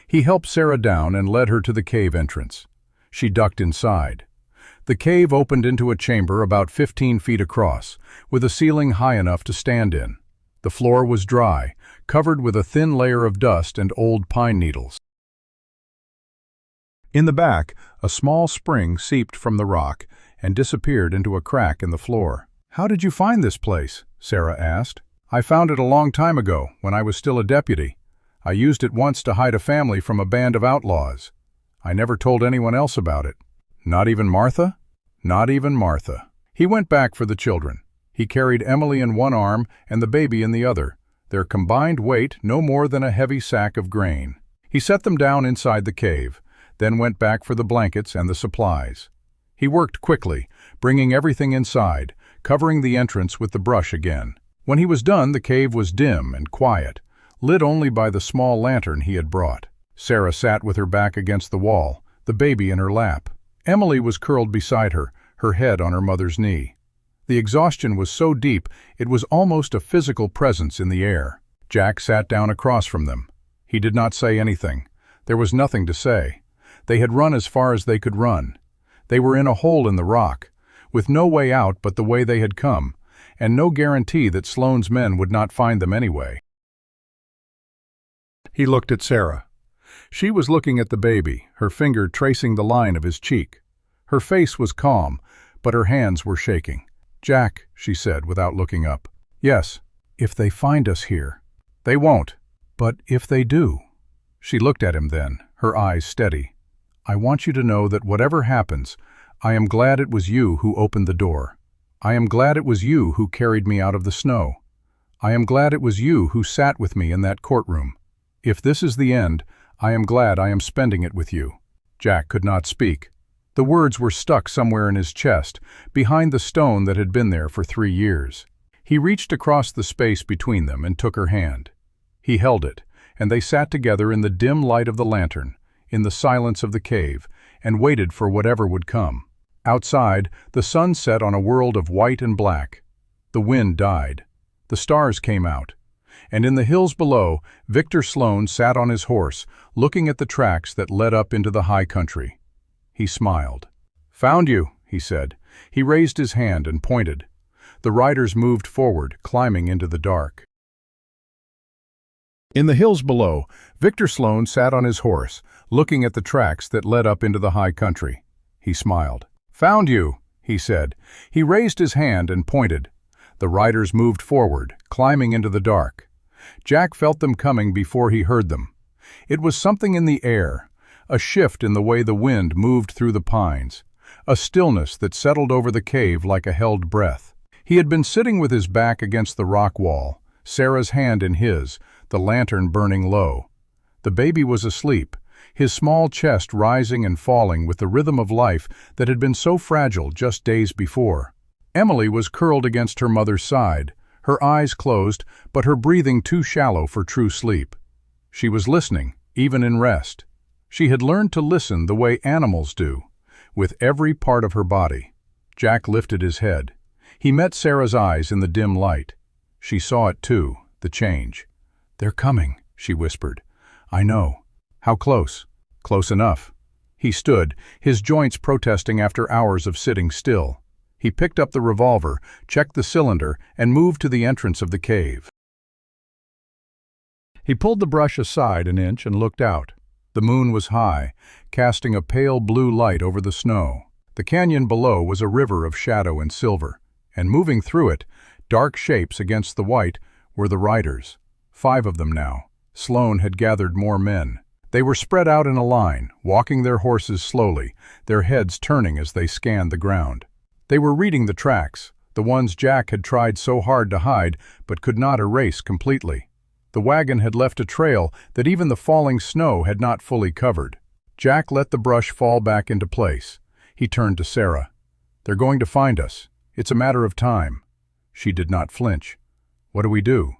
He helped Sarah down and led her to the cave entrance. She ducked inside. The cave opened into a chamber about 15 feet across, with a ceiling high enough to stand in. The floor was dry, covered with a thin layer of dust and old pine needles. In the back, a small spring seeped from the rock and disappeared into a crack in the floor. "How did you find this place?" Sarah asked. "I found it a long time ago, when I was still a deputy. I used it once to hide a family from a band of outlaws. I never told anyone else about it." "Not even Martha?" "Not even Martha." He went back for the children. He carried Emily in one arm and the baby in the other, their combined weight no more than a heavy sack of grain. He set them down inside the cave, then went back for the blankets and the supplies. He worked quickly, bringing everything inside, covering the entrance with the brush again. When he was done, the cave was dim and quiet, lit only by the small lantern he had brought. Sarah sat with her back against the wall, the baby in her lap. Emily was curled beside her, her head on her mother's knee. The exhaustion was so deep it was almost a physical presence in the air. Jack sat down across from them. He did not say anything. There was nothing to say. They had run as far as they could run. They were in a hole in the rock, with no way out but the way they had come, and no guarantee that Sloane's men would not find them anyway. He looked at Sarah. She was looking at the baby, her finger tracing the line of his cheek. Her face was calm, but her hands were shaking. "Jack," she said without looking up. "Yes, if they find us here." "They won't." "But if they do?" She looked at him then, her eyes steady. "I want you to know that whatever happens, I am glad it was you who opened the door. I am glad it was you who carried me out of the snow. I am glad it was you who sat with me in that courtroom. If this is the end, I am glad I am spending it with you." Jack could not speak. The words were stuck somewhere in his chest, behind the stone that had been there for 3 years. He reached across the space between them and took her hand. He held it, and they sat together in the dim light of the lantern, in the silence of the cave, and waited for whatever would come. Outside, the sun set on a world of white and black. The wind died. The stars came out. And in the hills below, Victor Sloane sat on his horse, looking at the tracks that led up into the high country. He smiled. "Found you," he said. He raised his hand and pointed. The riders moved forward, climbing into the dark. In the hills below, Victor Sloane sat on his horse, looking at the tracks that led up into the high country. He smiled. "Found you," he said. He raised his hand and pointed. The riders moved forward, climbing into the dark. Jack felt them coming before he heard them. It was something in the air, a shift in the way the wind moved through the pines, a stillness that settled over the cave like a held breath. He had been sitting with his back against the rock wall, Sarah's hand in his, the lantern burning low. The baby was asleep, his small chest rising and falling with the rhythm of life that had been so fragile just days before. Emily was curled against her mother's side, her eyes closed, but her breathing too shallow for true sleep. She was listening, even in rest. She had learned to listen the way animals do, with every part of her body. Jack lifted his head. He met Sarah's eyes in the dim light. She saw it too, the change. "They're coming," she whispered. "I know." "How close?" "Close enough." He stood, his joints protesting after hours of sitting still. He picked up the revolver, checked the cylinder, and moved to the entrance of the cave. He pulled the brush aside an inch and looked out. The moon was high, casting a pale blue light over the snow. The canyon below was a river of shadow and silver, and moving through it, dark shapes against the white, were the riders. 5 of them now. Sloane had gathered more men. They were spread out in a line, walking their horses slowly, their heads turning as they scanned the ground. They were reading the tracks, the ones Jack had tried so hard to hide but could not erase completely. The wagon had left a trail that even the falling snow had not fully covered. Jack let the brush fall back into place. He turned to Sarah. "They're going to find us. It's a matter of time." She did not flinch. "What do we do?"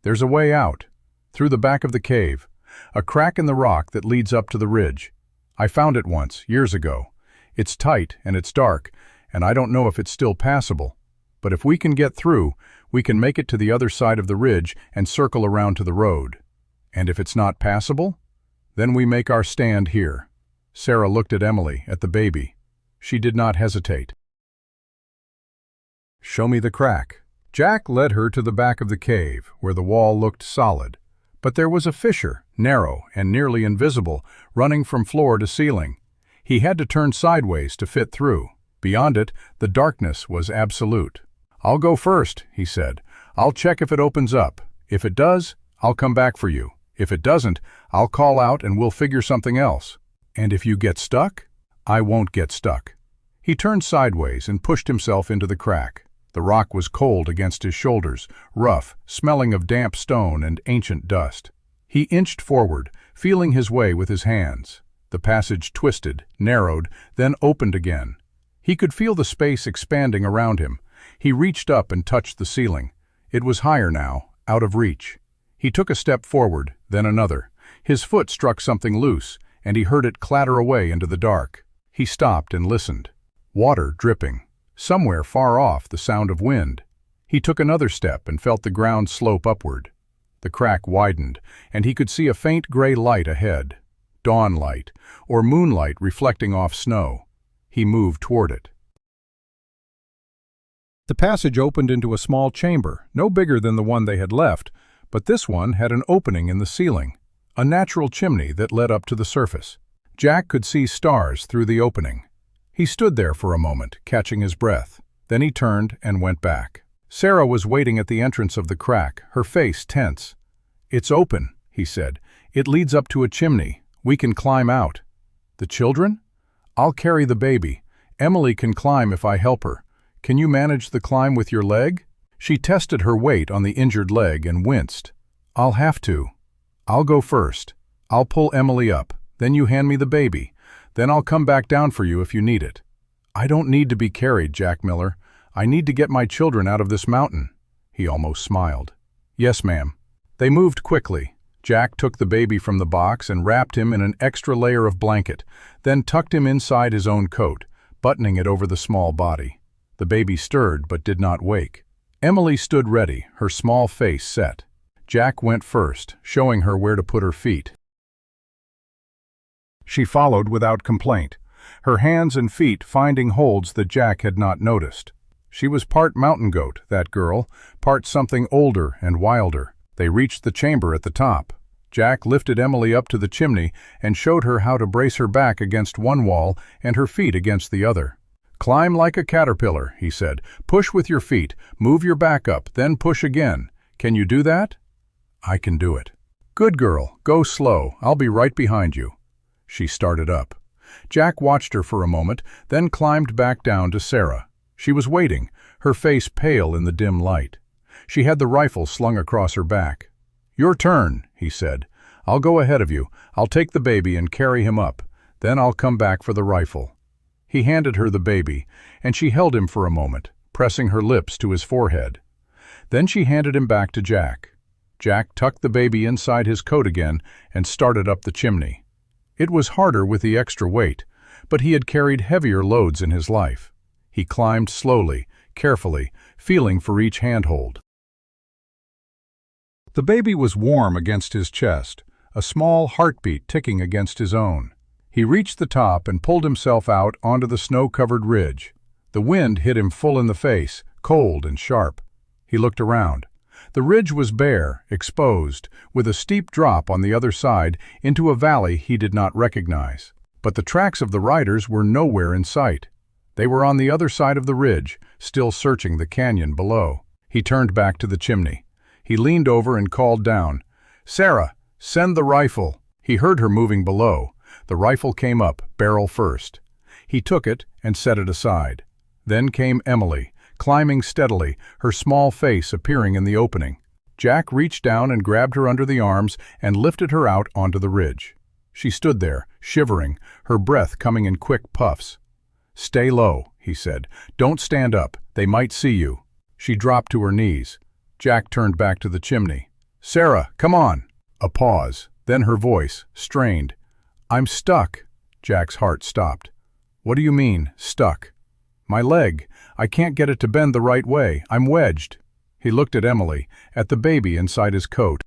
"There's a way out. Through the back of the cave. A crack in the rock that leads up to the ridge. I found it once, years ago. It's tight and it's dark, and I don't know if it's still passable. But if we can get through, we can make it to the other side of the ridge and circle around to the road. And if it's not passable, then we make our stand here." Sarah looked at Emily, at the baby. She did not hesitate. "Show me the crack." Jack led her to the back of the cave, where the wall looked solid. But there was a fissure, narrow and nearly invisible, running from floor to ceiling. He had to turn sideways to fit through. Beyond it, the darkness was absolute. "I'll go first," he said. "I'll check if it opens up. If it does, I'll come back for you. If it doesn't, I'll call out and we'll figure something else. And if you get stuck, I won't get stuck." He turned sideways and pushed himself into the crack. The rock was cold against his shoulders, rough, smelling of damp stone and ancient dust. He inched forward, feeling his way with his hands. The passage twisted, narrowed, then opened again. He could feel the space expanding around him. He reached up and touched the ceiling. It was higher now, out of reach. He took a step forward, then another. His foot struck something loose, and he heard it clatter away into the dark. He stopped and listened. Water dripping. Somewhere far off, the sound of wind. He took another step and felt the ground slope upward. The crack widened, and he could see a faint gray light ahead. Dawn light, or moonlight reflecting off snow. He moved toward it. The passage opened into a small chamber, no bigger than the one they had left, but this one had an opening in the ceiling, a natural chimney that led up to the surface. Jack could see stars through the opening. He stood there for a moment, catching his breath. Then he turned and went back. Sarah was waiting at the entrance of the crack, her face tense. "It's open," he said. "It leads up to a chimney. We can climb out." "The children?" "I'll carry the baby. Emily can climb if I help her. Can you manage the climb with your leg?" She tested her weight on the injured leg and winced. "I'll have to. I'll go first. I'll pull Emily up. Then you hand me the baby. Then I'll come back down for you if you need it." "I don't need to be carried, Jack Miller. I need to get my children out of this mountain." He almost smiled. "Yes, ma'am." They moved quickly. Jack took the baby from the box and wrapped him in an extra layer of blanket, then tucked him inside his own coat, buttoning it over the small body. The baby stirred but did not wake. Emily stood ready, her small face set. Jack went first, showing her where to put her feet. She followed without complaint, her hands and feet finding holds that Jack had not noticed. She was part mountain goat, that girl, part something older and wilder. They reached the chamber at the top. Jack lifted Emily up to the chimney and showed her how to brace her back against one wall and her feet against the other. "Climb like a caterpillar," he said. "Push with your feet, move your back up, then push again. Can you do that?" "I can do it." "Good girl, go slow. I'll be right behind you." She started up. Jack watched her for a moment, then climbed back down to Sarah. She was waiting, her face pale in the dim light. She had the rifle slung across her back. "Your turn," he said. "I'll go ahead of you. I'll take the baby and carry him up. Then I'll come back for the rifle." He handed her the baby, and she held him for a moment, pressing her lips to his forehead. Then she handed him back to Jack. Jack tucked the baby inside his coat again and started up the chimney. It was harder with the extra weight, but he had carried heavier loads in his life. He climbed slowly, carefully, feeling for each handhold. The baby was warm against his chest, a small heartbeat ticking against his own. He reached the top and pulled himself out onto the snow-covered ridge. The wind hit him full in the face, cold and sharp. He looked around. The ridge was bare, exposed, with a steep drop on the other side into a valley he did not recognize. But the tracks of the riders were nowhere in sight. They were on the other side of the ridge, still searching the canyon below. He turned back to the chimney. He leaned over and called down, "Sarah, send the rifle." He heard her moving below. The rifle came up, barrel first. He took it and set it aside. Then came Emily, climbing steadily, her small face appearing in the opening. Jack reached down and grabbed her under the arms and lifted her out onto the ridge. She stood there, shivering, her breath coming in quick puffs. "Stay low," he said. "Don't stand up. They might see you." She dropped to her knees. Jack turned back to the chimney. "Sarah, come on." A pause, then her voice, strained. "I'm stuck." Jack's heart stopped. "What do you mean, stuck?" "My leg. I can't get it to bend the right way. I'm wedged." He looked at Emily, at the baby inside his coat.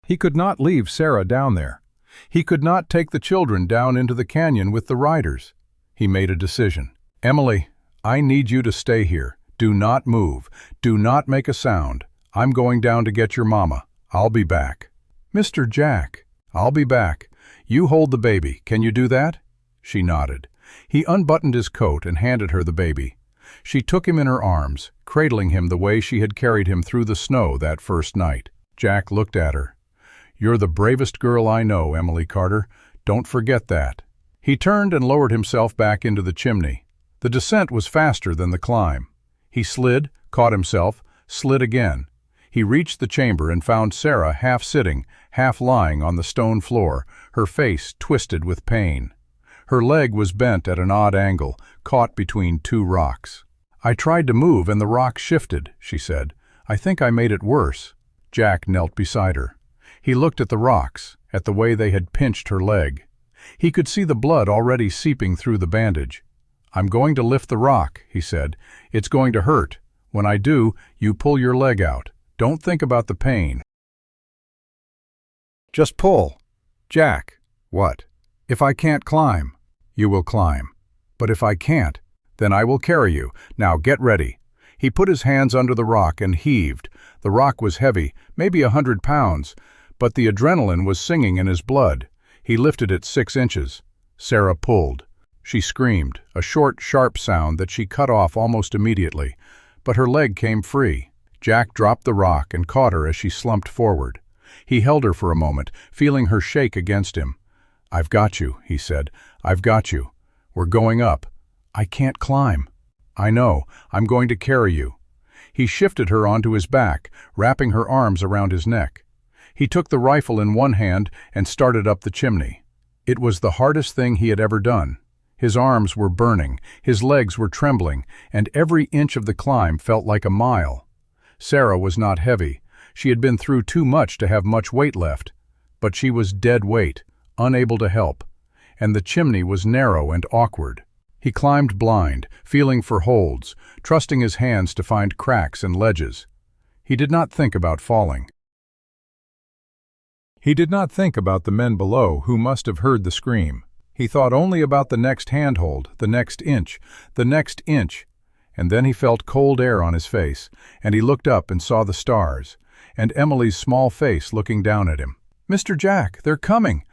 He could not leave Sarah down there. He could not take the children down into the canyon with the riders. He made a decision. "Emily, I need you to stay here. Do not move. Do not make a sound. I'm going down to get your mama. I'll be back." "Mr. Jack." "I'll be back. You hold the baby. Can you do that?" She nodded. He unbuttoned his coat and handed her the baby. She took him in her arms, cradling him the way she had carried him through the snow that first night. Jack looked at her. "You're the bravest girl I know, Emily Carter. Don't forget that." He turned and lowered himself back into the chimney. The descent was faster than the climb. He slid, caught himself, slid again. He reached the chamber and found Sarah half sitting, half lying on the stone floor, her face twisted with pain. Her leg was bent at an odd angle, caught between two rocks. "I tried to move and the rock shifted," she said. "I think I made it worse." Jack knelt beside her. He looked at the rocks, at the way they had pinched her leg. He could see the blood already seeping through the bandage. "I'm going to lift the rock," he said. "It's going to hurt. When I do, you pull your leg out. Don't think about the pain. Just pull." "Jack." "What?" "If I can't climb." "You will climb. But if I can't, then I will carry you. Now get ready." He put his hands under the rock and heaved. The rock was heavy, maybe 100 pounds, but the adrenaline was singing in his blood. He lifted it 6 inches. Sarah pulled. She screamed, a short, sharp sound that she cut off almost immediately, but her leg came free. Jack dropped the rock and caught her as she slumped forward. He held her for a moment, feeling her shake against him. "I've got you," he said. "I've got you. We're going up. I can't climb." "I know. I'm going to carry you." He shifted her onto his back, wrapping her arms around his neck. He took the rifle in one hand and started up the chimney. It was the hardest thing he had ever done. His arms were burning, his legs were trembling, and every inch of the climb felt like a mile. Sarah was not heavy. She had been through too much to have much weight left. But she was dead weight, unable to help. And the chimney was narrow and awkward. He climbed blind, feeling for holds, trusting his hands to find cracks and ledges. He did not think about falling. He did not think about the men below who must have heard the scream. He thought only about the next handhold, the next inch, and then he felt cold air on his face, and he looked up and saw the stars, and Emily's small face looking down at him. "Mr. Jack, they're coming!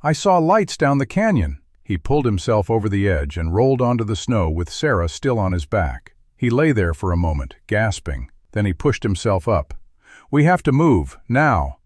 I saw lights down the canyon." He pulled himself over the edge and rolled onto the snow with Sarah still on his back. He lay there for a moment, gasping. Then he pushed himself up. "We have to move, now."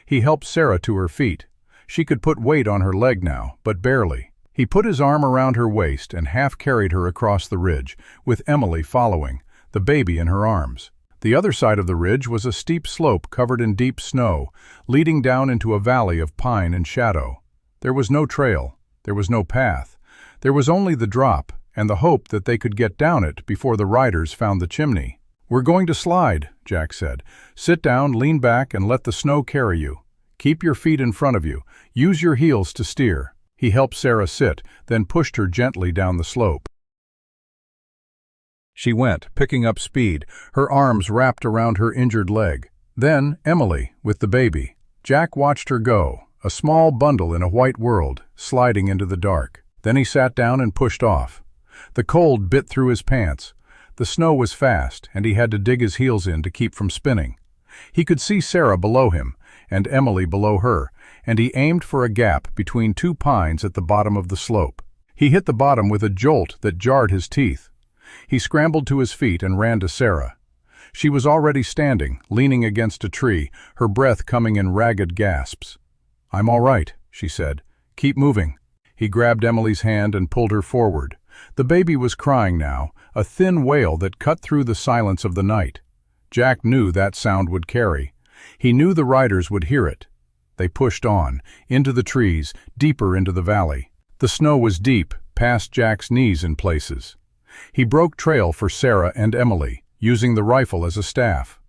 He helped Sarah to her feet. She could put weight on her leg now, but barely. He put his arm around her waist and half carried her across the ridge, with Emily following, the baby in her arms. The other side of the ridge was a steep slope covered in deep snow, leading down into a valley of pine and shadow. There was no trail. There was no path. There was only the drop, and the hope that they could get down it before the riders found the chimney. "We're going to slide," Jack said. "Sit down, lean back, and let the snow carry you. Keep your feet in front of you. Use your heels to steer." He helped Sarah sit, then pushed her gently down the slope. She went, picking up speed, her arms wrapped around her injured leg. Then Emily, with the baby. Jack watched her go, a small bundle in a white world, sliding into the dark. Then he sat down and pushed off. The cold bit through his pants. The snow was fast, and he had to dig his heels in to keep from spinning. He could see Sarah below him, and Emily below her, and he aimed for a gap between two pines at the bottom of the slope. He hit the bottom with a jolt that jarred his teeth. He scrambled to his feet and ran to Sarah. She was already standing, leaning against a tree, her breath coming in ragged gasps. "I'm all right," she said. "Keep moving." He grabbed Emily's hand and pulled her forward. The baby was crying now, a thin wail that cut through the silence of the night. Jack knew that sound would carry. He knew the riders would hear it. They pushed on, into the trees, deeper into the valley. The snow was deep, past Jack's knees in places. He broke trail for Sarah and Emily, using the rifle as a staff.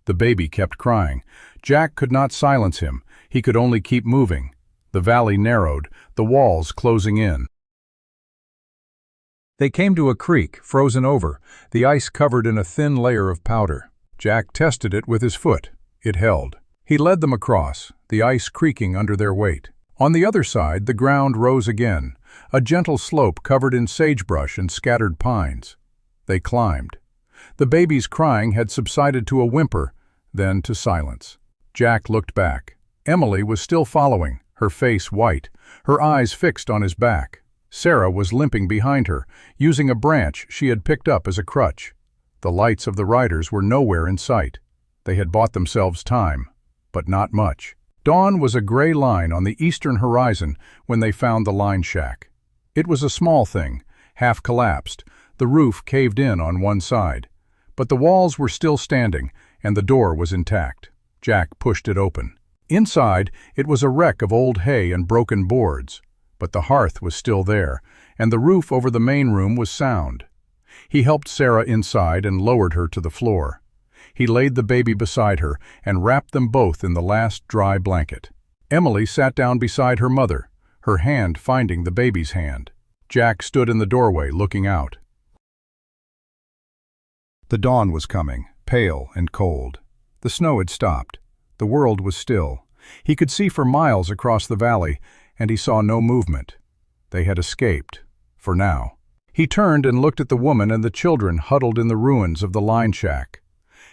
The baby kept crying. Jack could not silence him. He could only keep moving. The valley narrowed, the walls closing in. They came to a creek, frozen over, the ice covered in a thin layer of powder. Jack tested it with his foot. It held. He led them across, the ice creaking under their weight. On the other side, the ground rose again, a gentle slope covered in sagebrush and scattered pines. They climbed. The baby's crying had subsided to a whimper, then to silence. Jack looked back. Emily was still following, her face white, her eyes fixed on his back. Sarah was limping behind her, using a branch she had picked up as a crutch. The lights of the riders were nowhere in sight. They had bought themselves time, but not much. Dawn was a gray line on the eastern horizon when they found the line shack. It was a small thing, half collapsed, the roof caved in on one side. But the walls were still standing, and the door was intact. Jack pushed it open. Inside, it was a wreck of old hay and broken boards. But the hearth was still there, and the roof over the main room was sound. He helped Sarah inside and lowered her to the floor. He laid the baby beside her and wrapped them both in the last dry blanket. Emily sat down beside her mother, her hand finding the baby's hand. Jack stood in the doorway looking out. The dawn was coming, pale and cold. The snow had stopped. The world was still. He could see for miles across the valley, and he saw no movement. They had escaped, for now. He turned and looked at the woman and the children huddled in the ruins of the line shack.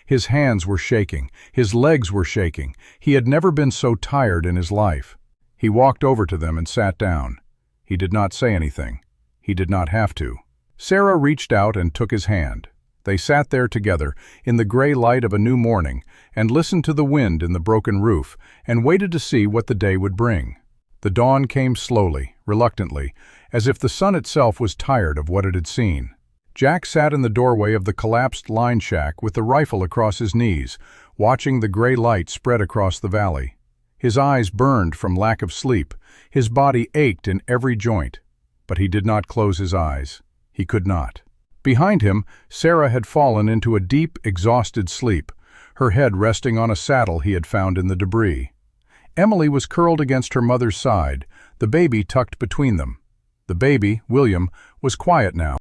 His hands were shaking, his legs were shaking. He had never been so tired in his life. He walked over to them and sat down. He did not say anything. He did not have to. Sarah reached out and took his hand. They sat there together, in the gray light of a new morning, and listened to the wind in the broken roof, and waited to see what the day would bring. The dawn came slowly, reluctantly, as if the sun itself was tired of what it had seen. Jack sat in the doorway of the collapsed line shack with the rifle across his knees, watching the gray light spread across the valley. His eyes burned from lack of sleep. His body ached in every joint. But he did not close his eyes. He could not. Behind him, Sarah had fallen into a deep, exhausted sleep, her head resting on a saddle he had found in the debris. Emily was curled against her mother's side, the baby tucked between them. The baby, William, was quiet now.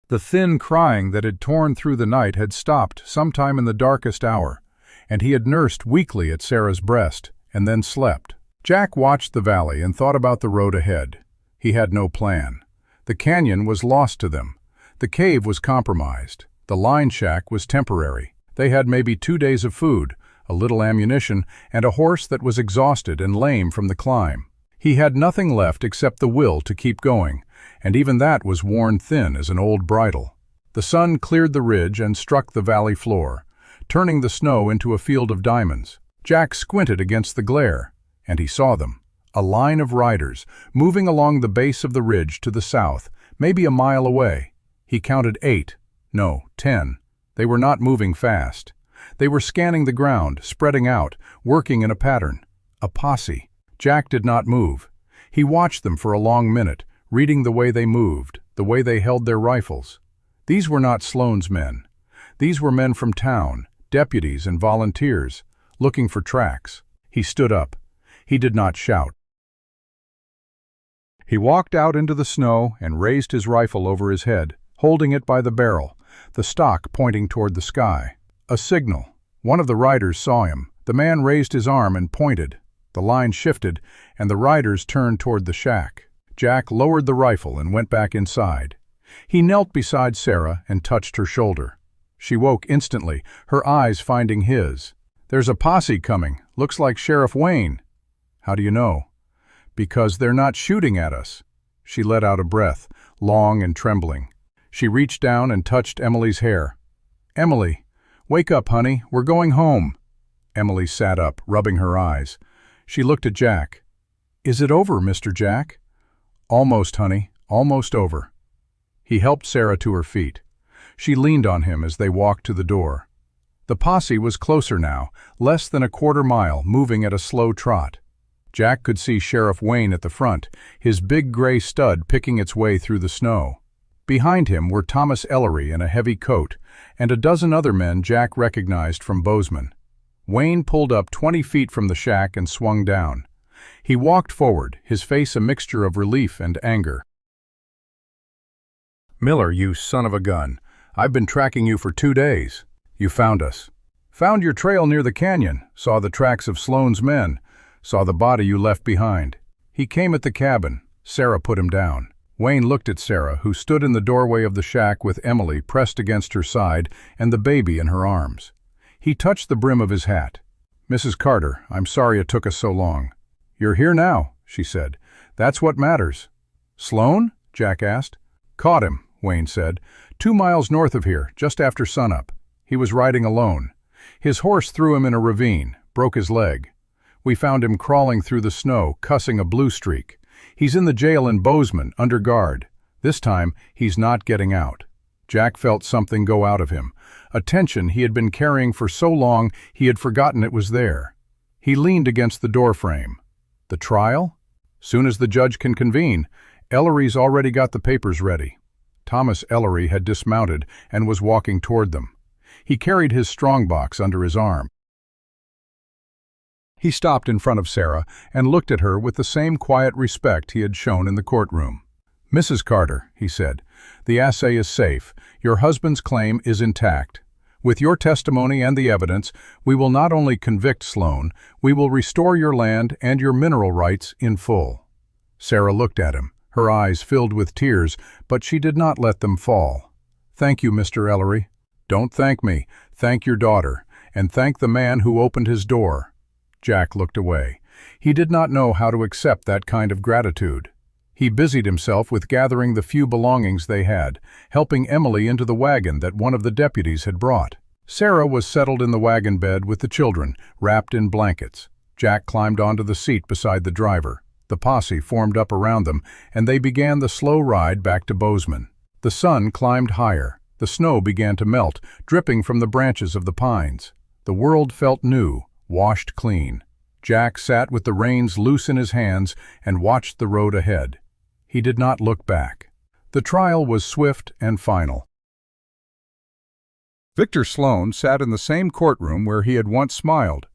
The thin crying that had torn through the night had stopped sometime in the darkest hour, and he had nursed weakly at Sarah's breast, and then slept. Jack watched the valley and thought about the road ahead. He had no plan. The canyon was lost to them. The cave was compromised. The line shack was temporary. They had maybe 2 days of food, a little ammunition, and a horse that was exhausted and lame from the climb. He had nothing left except the will to keep going, and even that was worn thin as an old bridle. The sun cleared the ridge and struck the valley floor, turning the snow into a field of diamonds. Jack squinted against the glare, and he saw them. A line of riders, moving along the base of the ridge to the south, maybe a mile away. He counted 8, no, 10. They were not moving fast. They were scanning the ground, spreading out, working in a pattern. A posse. Jack did not move. He watched them for a long minute, reading the way they moved, the way they held their rifles. These were not Sloane's men. These were men from town, deputies and volunteers, looking for tracks. He stood up. He did not shout. He walked out into the snow and raised his rifle over his head, holding it by the barrel, the stock pointing toward the sky. A signal. One of the riders saw him. The man raised his arm and pointed. The line shifted, and the riders turned toward the shack. Jack lowered the rifle and went back inside. He knelt beside Sarah and touched her shoulder. She woke instantly, her eyes finding his. "There's a posse coming. Looks like Sheriff Wayne." "How do you know?" "Because they're not shooting at us." She let out a breath, long and trembling. She reached down and touched Emily's hair. "Emily, wake up, honey. We're going home." Emily sat up, rubbing her eyes. She looked at Jack. "Is it over, Mr. Jack?" "Almost, honey. Almost over." He helped Sarah to her feet. She leaned on him as they walked to the door. The posse was closer now, less than a quarter mile, moving at a slow trot. Jack could see Sheriff Wayne at the front, his big gray stud picking its way through the snow. Behind him were Thomas Ellery in a heavy coat, and a dozen other men Jack recognized from Bozeman. Wayne pulled up 20 feet from the shack and swung down. He walked forward, his face a mixture of relief and anger. "Miller, you son of a gun. I've been tracking you for 2 days. You found us. Found your trail near the canyon, saw the tracks of Sloane's men, saw the body you left behind. He came at the cabin." Sarah put him down. Wayne looked at Sarah, who stood in the doorway of the shack with Emily pressed against her side and the baby in her arms. He touched the brim of his hat. "Mrs. Carter, I'm sorry it took us so long." "You're here now," she said. "That's what matters." "Sloane?" Jack asked. "Caught him," Wayne said. 2 miles north of here, just after sunup. He was riding alone. His horse threw him in a ravine, broke his leg. We found him crawling through the snow, cussing a blue streak. He's in the jail in Bozeman, under guard. This time, he's not getting out. Jack felt something go out of him, a tension he had been carrying for so long he had forgotten it was there. He leaned against the doorframe. The trial? Soon as the judge can convene. Ellery's already got the papers ready. Thomas Ellery had dismounted and was walking toward them. He carried his strongbox under his arm. He stopped in front of Sarah and looked at her with the same quiet respect he had shown in the courtroom. "Mrs. Carter," he said, "the assay is safe. Your husband's claim is intact. With your testimony and the evidence, we will not only convict Sloane, we will restore your land and your mineral rights in full." Sarah looked at him, her eyes filled with tears, but she did not let them fall. "Thank you, Mr. Ellery." "Don't thank me. Thank your daughter, and thank the man who opened his door." Jack looked away. He did not know how to accept that kind of gratitude. He busied himself with gathering the few belongings they had, helping Emily into the wagon that one of the deputies had brought. Sarah was settled in the wagon bed with the children, wrapped in blankets. Jack climbed onto the seat beside the driver. The posse formed up around them, and they began the slow ride back to Bozeman. The sun climbed higher. The snow began to melt, dripping from the branches of the pines. The world felt new, washed clean. Jack sat with the reins loose in his hands and watched the road ahead. He did not look back. The trial was swift and final. Victor Sloan sat in the same courtroom where he had once smiled,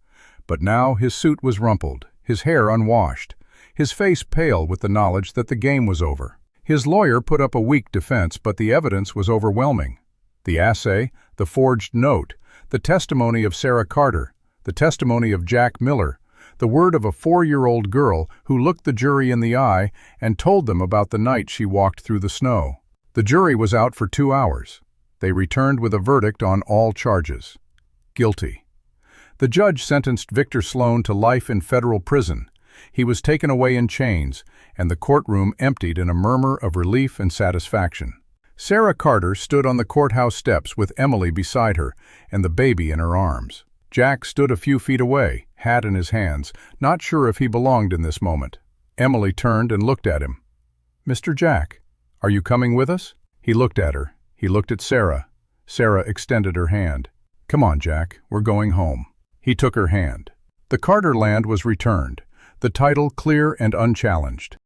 but now his suit was rumpled, his hair unwashed, his face pale with the knowledge that the game was over. His lawyer put up a weak defense, but the evidence was overwhelming. The assay, the forged note, the testimony of Sarah Carter, the testimony of Jack Miller, the word of a 4-year-old girl who looked the jury in the eye and told them about the night she walked through the snow. The jury was out for 2 hours. They returned with a verdict on all charges. Guilty. The judge sentenced Victor Sloan to life in federal prison. He was taken away in chains, and the courtroom emptied in a murmur of relief and satisfaction. Sarah Carter stood on the courthouse steps with Emily beside her and the baby in her arms. Jack stood a few feet away, hat in his hands, not sure if he belonged in this moment. Emily turned and looked at him. "Mr. Jack, are you coming with us?" He looked at her. He looked at Sarah. Sarah extended her hand. "Come on, Jack, we're going home." He took her hand. The Carter land was returned, the title clear and unchallenged.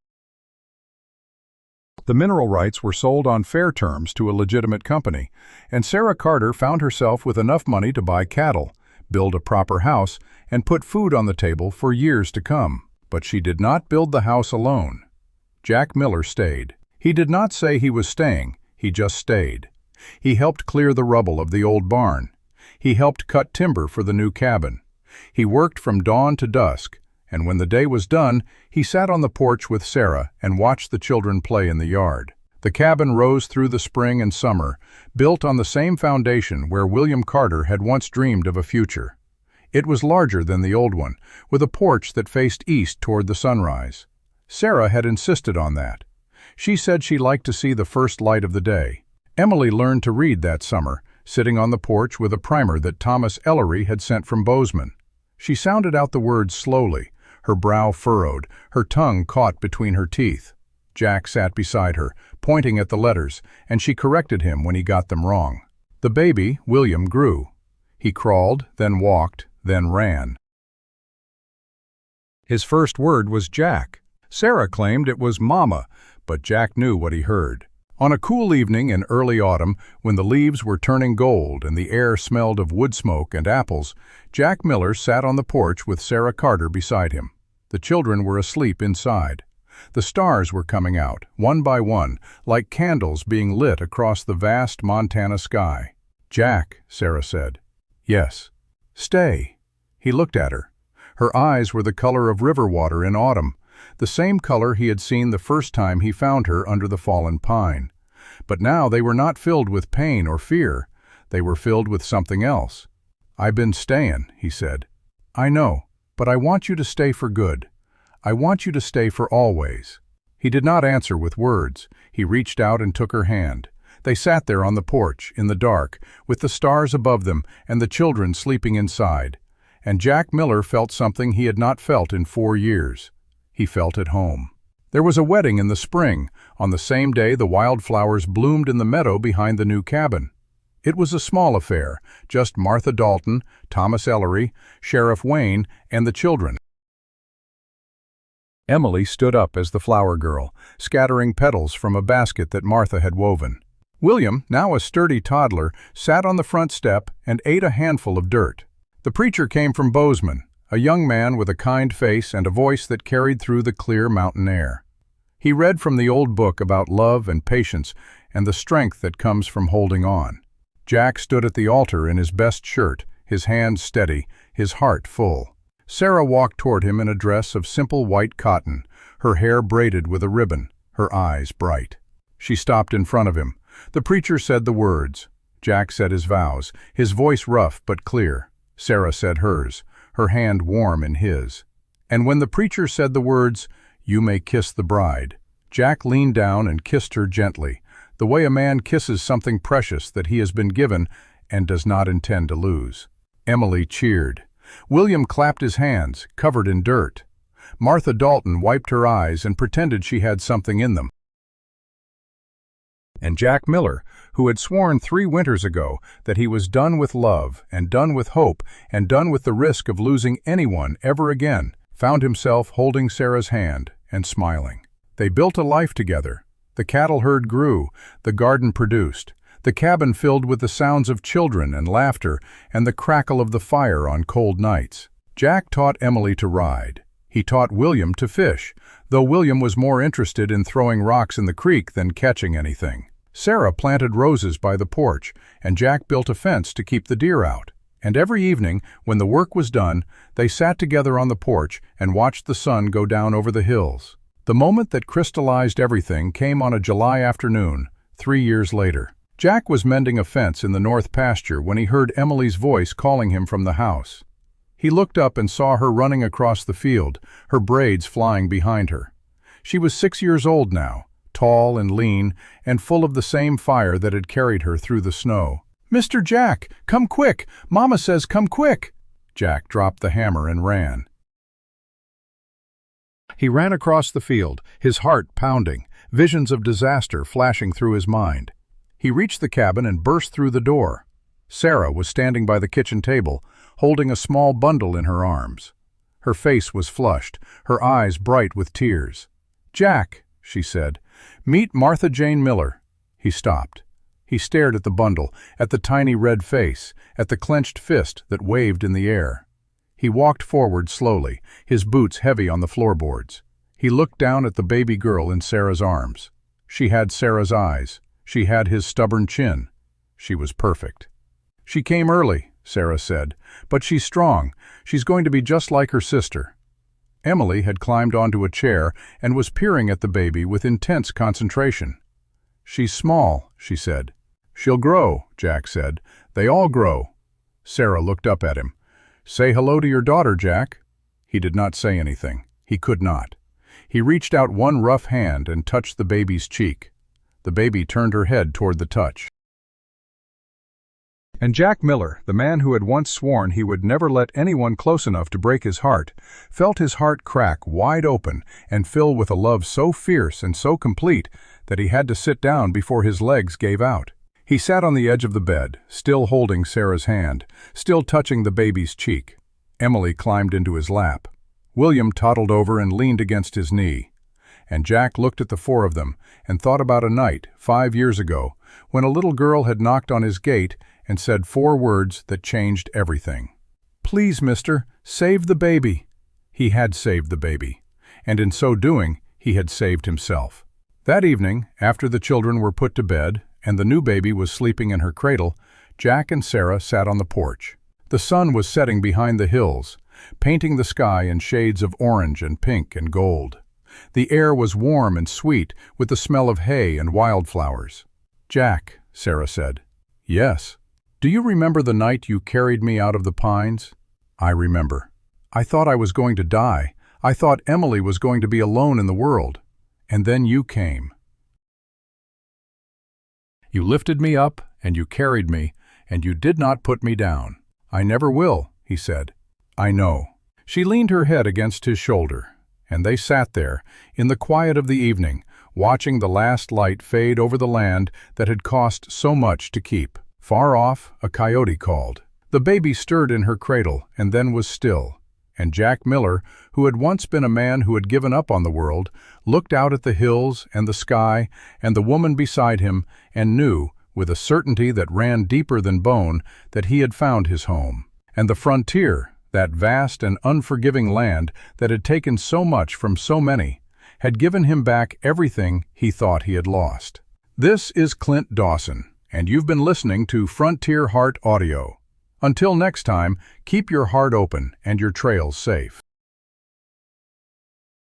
The mineral rights were sold on fair terms to a legitimate company, and Sarah Carter found herself with enough money to buy cattle, build a proper house, and put food on the table for years to come. But she did not build the house alone. Jack Miller stayed. He did not say he was staying, he just stayed. He helped clear the rubble of the old barn. He helped cut timber for the new cabin. He worked from dawn to dusk, and when the day was done, he sat on the porch with Sarah and watched the children play in the yard. The cabin rose through the spring and summer, built on the same foundation where William Carter had once dreamed of a future. It was larger than the old one, with a porch that faced east toward the sunrise. Sarah had insisted on that. She said she liked to see the first light of the day. Emily learned to read that summer, sitting on the porch with a primer that Thomas Ellery had sent from Bozeman. She sounded out the words slowly, her brow furrowed, her tongue caught between her teeth. Jack sat beside her, pointing at the letters, and she corrected him when he got them wrong. The baby, William, grew. He crawled, then walked, then ran. His first word was Jack. Sarah claimed it was Mama, but Jack knew what he heard. On a cool evening in early autumn, when the leaves were turning gold and the air smelled of wood smoke and apples, Jack Miller sat on the porch with Sarah Carter beside him. The children were asleep inside. The stars were coming out, one by one, like candles being lit across the vast Montana sky. "Jack," Sarah said. "Yes." "Stay." He looked at her. Her eyes were the color of river water in autumn, the same color he had seen the first time he found her under the fallen pine. But now they were not filled with pain or fear. They were filled with something else. "I've been stayin'," he said. "I know, but I want you to stay for good. I want you to stay for always." He did not answer with words. He reached out and took her hand. They sat there on the porch, in the dark, with the stars above them and the children sleeping inside. And Jack Miller felt something he had not felt in 4 years. He felt at home. There was a wedding in the spring. On the same day the wildflowers bloomed in the meadow behind the new cabin. It was a small affair, just Martha Dalton, Thomas Ellery, Sheriff Wayne, and the children. Emily stood up as the flower girl, scattering petals from a basket that Martha had woven. William, now a sturdy toddler, sat on the front step and ate a handful of dirt. The preacher came from Bozeman, a young man with a kind face and a voice that carried through the clear mountain air. He read from the old book about love and patience and the strength that comes from holding on. Jack stood at the altar in his best shirt, his hands steady, his heart full. Sarah walked toward him in a dress of simple white cotton, her hair braided with a ribbon, her eyes bright. She stopped in front of him. The preacher said the words. Jack said his vows, his voice rough but clear. Sarah said hers, her hand warm in his. And when the preacher said the words, "You may kiss the bride," Jack leaned down and kissed her gently, the way a man kisses something precious that he has been given and does not intend to lose. Emily cheered. William clapped his hands, covered in dirt. Martha Dalton wiped her eyes and pretended she had something in them. And Jack Miller, who had sworn 3 winters ago that he was done with love and done with hope and done with the risk of losing anyone ever again, found himself holding Sarah's hand and smiling. They built a life together. The cattle herd grew, the garden produced, the cabin filled with the sounds of children and laughter and the crackle of the fire on cold nights. Jack taught Emily to ride. He taught William to fish, though William was more interested in throwing rocks in the creek than catching anything. Sarah planted roses by the porch, and Jack built a fence to keep the deer out. And every evening, when the work was done, they sat together on the porch and watched the sun go down over the hills. The moment that crystallized everything came on a July afternoon, 3 years later. Jack was mending a fence in the north pasture when he heard Emily's voice calling him from the house. He looked up and saw her running across the field, her braids flying behind her. She was 6 years old now, tall and lean, and full of the same fire that had carried her through the snow. "Mr. Jack, come quick! Mama says come quick!" Jack dropped the hammer and ran. He ran across the field, his heart pounding, visions of disaster flashing through his mind. He reached the cabin and burst through the door. Sarah was standing by the kitchen table, holding a small bundle in her arms. Her face was flushed, her eyes bright with tears. "Jack," she said, "meet Martha Jane Miller." He stopped. He stared at the bundle, at the tiny red face, at the clenched fist that waved in the air. He walked forward slowly, his boots heavy on the floorboards. He looked down at the baby girl in Sarah's arms. She had Sarah's eyes. She had his stubborn chin. She was perfect. "She came early," Sarah said, "but she's strong. She's going to be just like her sister." Emily had climbed onto a chair and was peering at the baby with intense concentration. "She's small," she said. "She'll grow," Jack said. "They all grow." Sarah looked up at him. "Say hello to your daughter, Jack." He did not say anything. He could not. He reached out one rough hand and touched the baby's cheek. The baby turned her head toward the touch. And Jack Miller, the man who had once sworn he would never let anyone close enough to break his heart, felt his heart crack wide open and fill with a love so fierce and so complete that he had to sit down before his legs gave out. He sat on the edge of the bed, still holding Sarah's hand, still touching the baby's cheek. Emily climbed into his lap. William toddled over and leaned against his knee. And Jack looked at the 4 of them and thought about a night, 5 years ago, when a little girl had knocked on his gate and said 4 words that changed everything. "Please, mister, save the baby." He had saved the baby, and in so doing, he had saved himself. That evening, after the children were put to bed and the new baby was sleeping in her cradle, Jack and Sarah sat on the porch. The sun was setting behind the hills, painting the sky in shades of orange and pink and gold. The air was warm and sweet with the smell of hay and wildflowers. "Jack," Sarah said. "Yes." "Do you remember the night you carried me out of the pines?" "I remember. I thought I was going to die. I thought Emily was going to be alone in the world. And then you came. You lifted me up, and you carried me, and you did not put me down." "I never will," he said. "I know." She leaned her head against his shoulder, and they sat there, in the quiet of the evening, watching the last light fade over the land that had cost so much to keep. Far off, a coyote called. The baby stirred in her cradle and then was still, and Jack Miller, who had once been a man who had given up on the world, looked out at the hills and the sky and the woman beside him and knew, with a certainty that ran deeper than bone, that he had found his home. And the frontier, that vast and unforgiving land that had taken so much from so many, had given him back everything he thought he had lost. This is Clint Dawson, and you've been listening to Frontier Heart Audio. Until next time, keep your heart open and your trails safe.